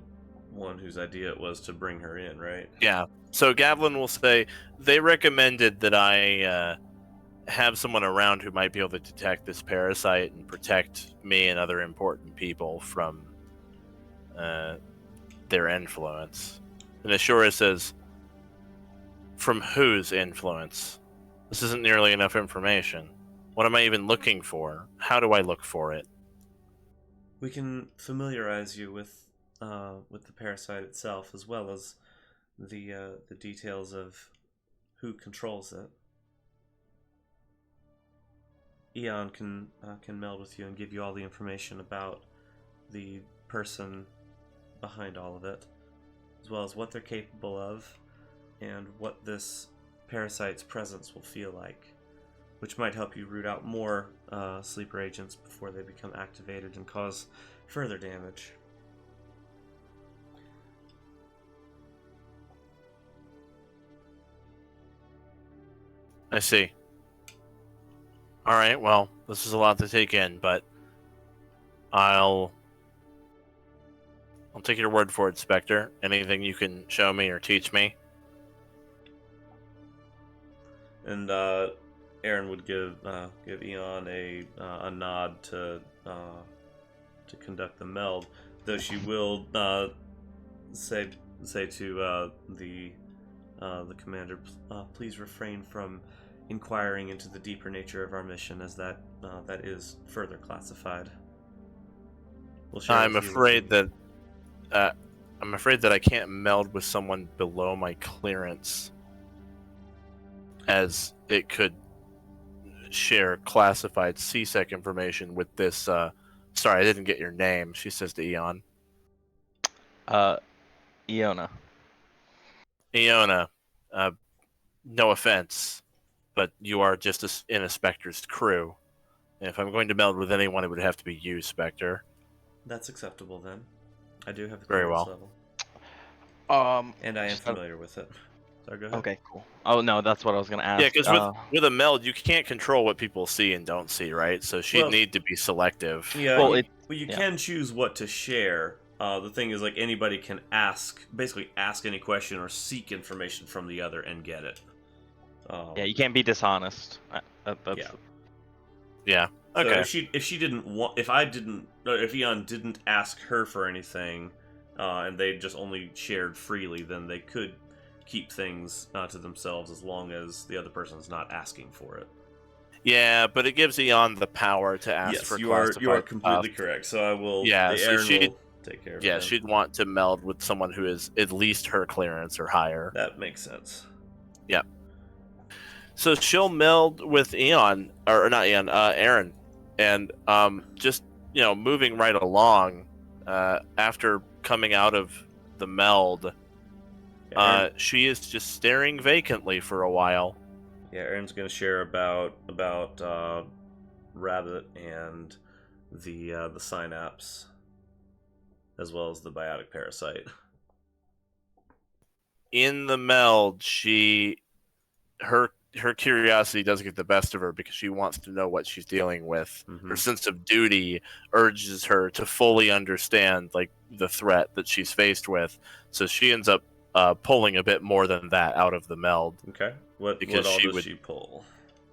one whose idea it was to bring her in, right? Yeah. So Gavlin will say, they recommended that I have someone around who might be able to detect this parasite and protect me and other important people from their influence. And Ashura says, from whose influence? This isn't nearly enough information. What am I even looking for? How do I look for it? We can familiarize you with the parasite itself, as well as the details of who controls it. Eon can meld with you and give you all the information about the person behind all of it, as well as what they're capable of, and what this parasite's presence will feel like, which might help you root out more sleeper agents before they become activated and cause further damage. I see. Alright, well, this is a lot to take in, but I'll take your word for it, Spectre. Anything you can show me or teach me? And Aryn would give Eon a nod to conduct the meld, though she will say to the commander, please refrain from inquiring into the deeper nature of our mission, as that is further classified. We'll share I'm with you afraid what that I can't meld with someone below my clearance, as it could share classified CSEC information with this. Sorry, I didn't get your name. She says to Eon. Aeona. Aeona, no offense, but you are just in a Spectre's crew. And if I'm going to meld with anyone, it would have to be you, Spectre. That's acceptable then. I do have the Very clearance well. level. And I am familiar with it. Sorry, go ahead. Okay, cool. Oh no, that's what I was gonna ask. Yeah, because with a meld, you can't control what people see and don't see, right? So she'd need to be selective. Yeah, Well, you can choose what to share. The thing is, like, anybody can basically ask any question or seek information from the other and get it. Yeah, you can't be dishonest. Yeah. Okay. So if she didn't want, if Eon didn't ask her for anything, and they just only shared freely, then they could keep things to themselves as long as the other person's not asking for it. Yeah, but it gives Eon the power to ask for classified you are completely stuff. correct. So I will. Yeah, so Aryn she'd will take care of Yeah, it. she'd want to meld with someone who is at least her clearance or higher. That makes sense. Yeah. So she'll meld with Eon, or not Eon, Aryn, and just moving right along. After coming out of the meld, she is just staring vacantly for a while. Yeah, Aryn's gonna share about Rabbit and the synapse, as well as the biotic parasite. In the meld, her curiosity does get the best of her because she wants to know what she's dealing with. Mm-hmm. Her sense of duty urges her to fully understand the threat that she's faced with. So she ends up pulling a bit more than that out of the meld. Okay. What all does she pull?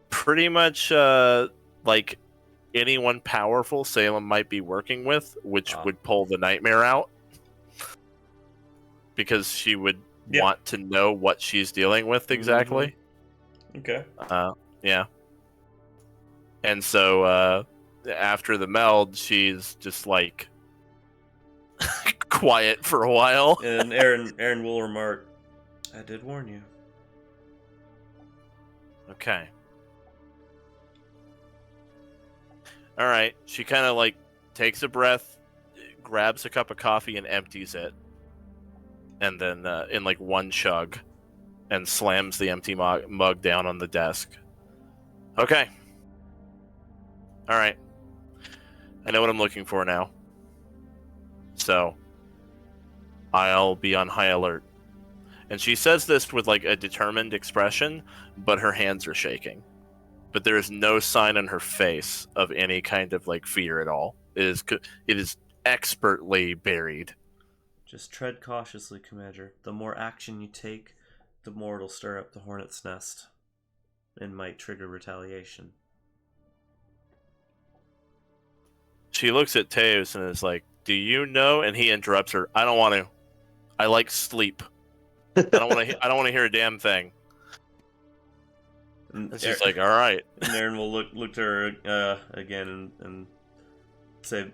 Pretty much anyone powerful Salem might be working with, which would pull the nightmare out. Because she would want to know what she's dealing with exactly. Mm-hmm. Okay. Yeah. And so after the meld, she's just quiet for a while. And Aryn will remark, "I did warn you." Okay. All right. She kind of takes a breath, grabs a cup of coffee, and empties it, and then in one chug, and slams the empty mug down on the desk. Okay. All right. I know what I'm looking for now. So, I'll be on high alert. And she says this with a determined expression, but her hands are shaking. But there is no sign on her face of any kind of fear at all. It is expertly buried. Just tread cautiously, Commander. The more action you take, the more it'll stir up the hornet's nest and might trigger retaliation. She looks at Teos and is like, "Do you know?" And he interrupts her. "I don't want to. I like sleep. I don't want to hear a damn thing." And she's like, "All right." And Aryn will look to her again and say,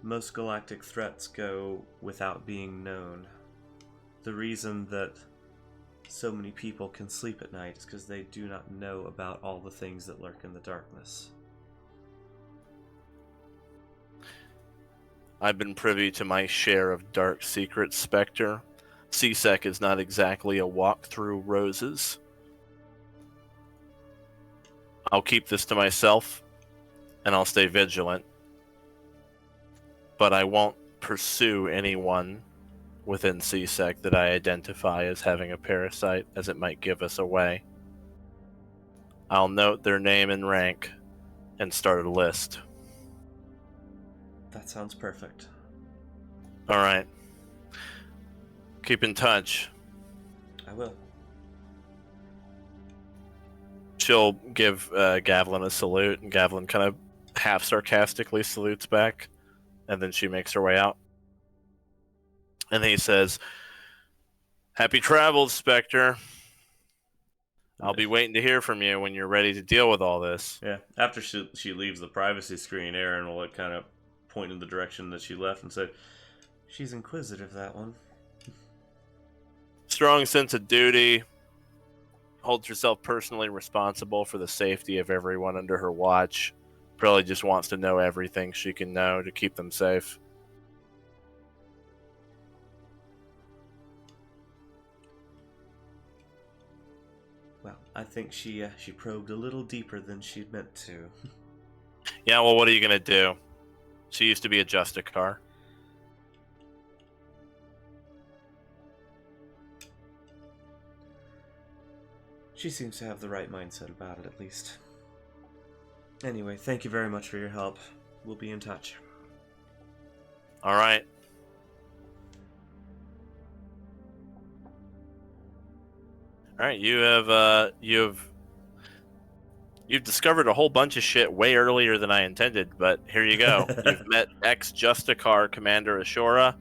"Most galactic threats go without being known. The reason that so many people can sleep at night is because they do not know about all the things that lurk in the darkness." I've been privy to my share of dark secrets, Spectre. CSEC is not exactly a walk through roses. I'll keep this to myself, and I'll stay vigilant. But I won't pursue anyone within CSEC that I identify as having a parasite, as it might give us away. I'll note their name and rank, and start a list. That sounds perfect. All right. Keep in touch. I will. She'll give Gavlin a salute, and Gavlin kind of half sarcastically salutes back, and then she makes her way out. And he says, "Happy travels, Spectre. I'll be waiting to hear from you when you're ready to deal with all this." Yeah. After she leaves the privacy screen, Aryn will kind of point in the direction that she left and say, "She's inquisitive, that one." Strong sense of duty. holds herself personally responsible for the safety of everyone under her watch. Probably just wants to know everything she can know to keep them safe. Well, I think she probed a little deeper than she'd meant to. Yeah, well, what are you gonna do? She used to be a Justicar. She seems to have the right mindset about it, at least. Anyway, thank you very much for your help. We'll be in touch. All right. All right, you've discovered a whole bunch of shit way earlier than I intended, but here you go. You've met ex-Justicar Commander Ashora,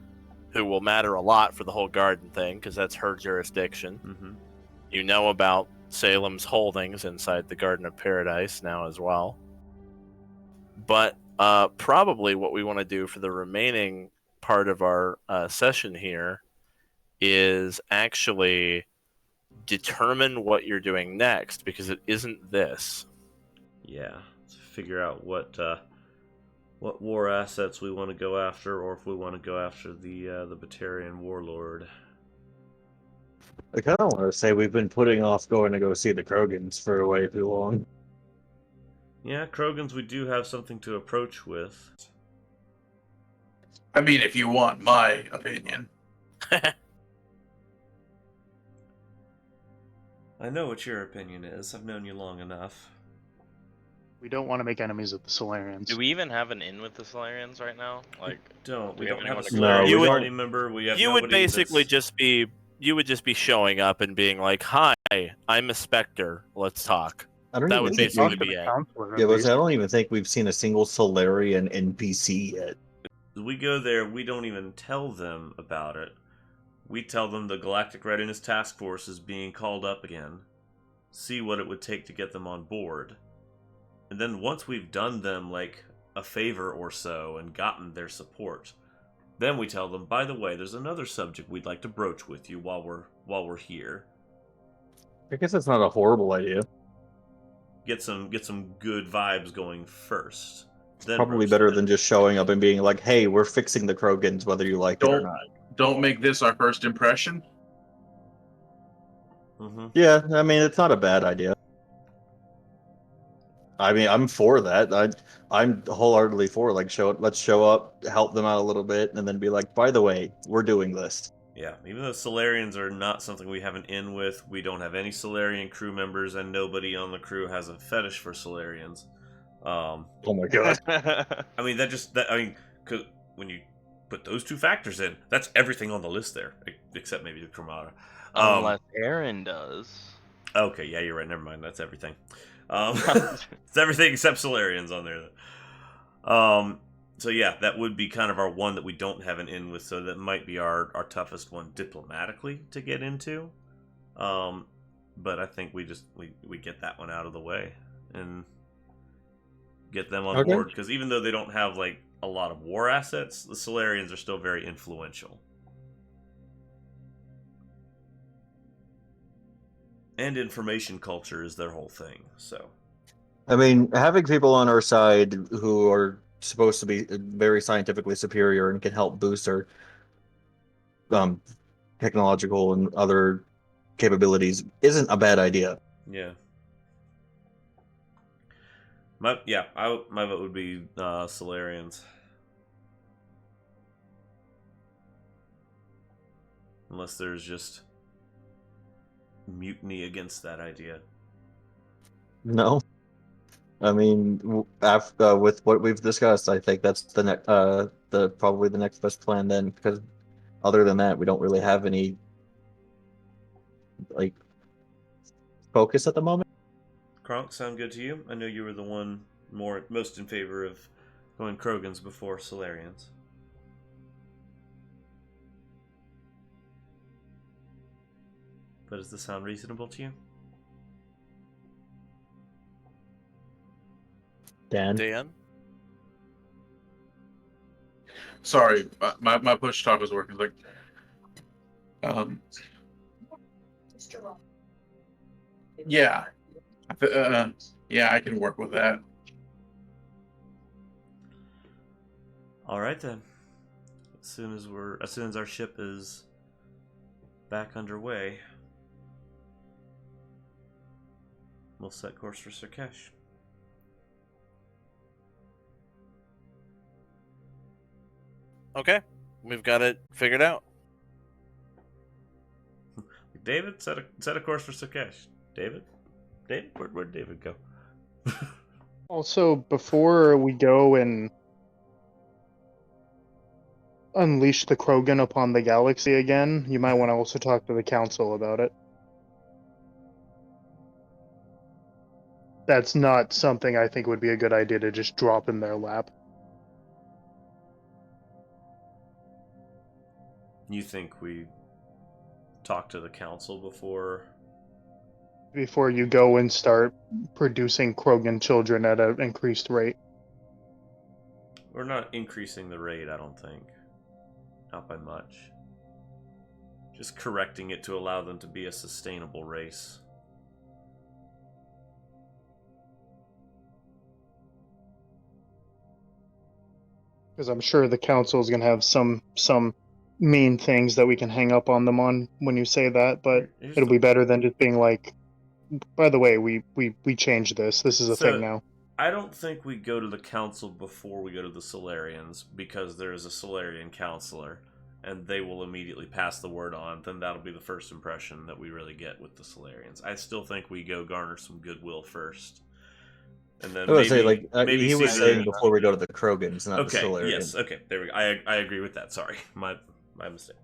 who will matter a lot for the whole garden thing, because that's her jurisdiction. Mm-hmm. You know about Salem's holdings inside the Garden of Paradise now as well. But probably what we want to do for the remaining part of our session here is actually determine what you're doing next, because it isn't this. Yeah, let's figure out what war assets we want to go after, or if we want to go after the Batarian warlord. I kind of want to say we've been putting off going to go see the Krogans for way too long. Yeah, Krogans we do have something to approach with. I mean, if you want my opinion. I know what your opinion is. I've known you long enough. We don't want to make enemies of the Solarians. Do we even have an in with the Solarians right now? Like, We have don't have a anyone to Solarian No, we party don't. member. We have You would nobody basically that's- just be showing up and being like, "Hi, I'm a Spectre. Let's talk." I don't That even would think basically we- be it. Yeah, but I don't even think we've seen a single Solarian NPC yet. We go there, we don't even tell them about it. We tell them the Galactic Readiness Task Force is being called up again. See what it would take to get them on board. And then once we've done them like a favor or so and gotten their support, then we tell them, by the way, there's another subject we'd like to broach with you while we're here. I guess that's not a horrible idea. Get some good vibes going first. Then Probably broach better them. than just showing up and being like, "Hey, we're fixing the Krogans, whether you like it or not." Don't make this our first impression. Mm-hmm. Yeah, I mean, it's not a bad idea. I mean, I'm for that. I'm wholeheartedly for let's show up, help them out a little bit, and then be like, "By the way, we're doing this." Yeah, even though Solarians are not something we have an in with, we don't have any Solarian crew members, and nobody on the crew has a fetish for Solarians. Oh my god! I mean, cause when you put those two factors in, that's everything on the list there, except maybe the Cremata. unless Aryn does. Okay, yeah, you're right. Never mind, that's everything. It's everything except Solarians on there. So yeah, that would be kind of our one that we don't have an in with, so that might be our toughest one diplomatically to get into. But I think we get that one out of the way and get them on board, because even though they don't have like a lot of war assets, the Solarians are still very influential. And information culture is their whole thing, so. I mean, having people on our side who are supposed to be very scientifically superior and can help boost our technological and other capabilities isn't a bad idea. Yeah. My vote would be Solarians. Unless there's just mutiny against that idea. No, I mean, after with what we've discussed, I think that's probably the next best plan. Then, because other than that, we don't really have any like focus at the moment. Kronk, sound good to you? I know you were the one most in favor of going Krogans before Solarians. But does this sound reasonable to you? Dan? Sorry, my push talk was working. Yeah. Yeah, I can work with that. All right then. As soon as our ship is back underway, we'll set course for Sarkesh. Okay, we've got it figured out. David, set a course for Sarkesh. David, where'd David go? Also, before we go and unleash the Krogan upon the galaxy again, you might want to also talk to the council about it. That's not something I think would be a good idea to just drop in their lap. You think we talk to the council before you go and start producing Krogan children at an increased rate? We're not increasing the rate, I don't think. Not by much. Just correcting it to allow them to be a sustainable race. Because I'm sure the council is going to have some mean things that we can hang up on them on when you say that, but it'll be better than just being like, by the way, we changed this. This is a thing now. I don't think we go to the council before we go to the Solarians, because there is a Solarian counselor, and they will immediately pass the word on. Then that'll be the first impression that we really get with the Solarians. I still think we go garner some goodwill first. And then I would say, like, he was saying before we go to the Krogans, not the Okay, Solarians. yes, okay, there we go. I agree with that. Sorry, my mistake.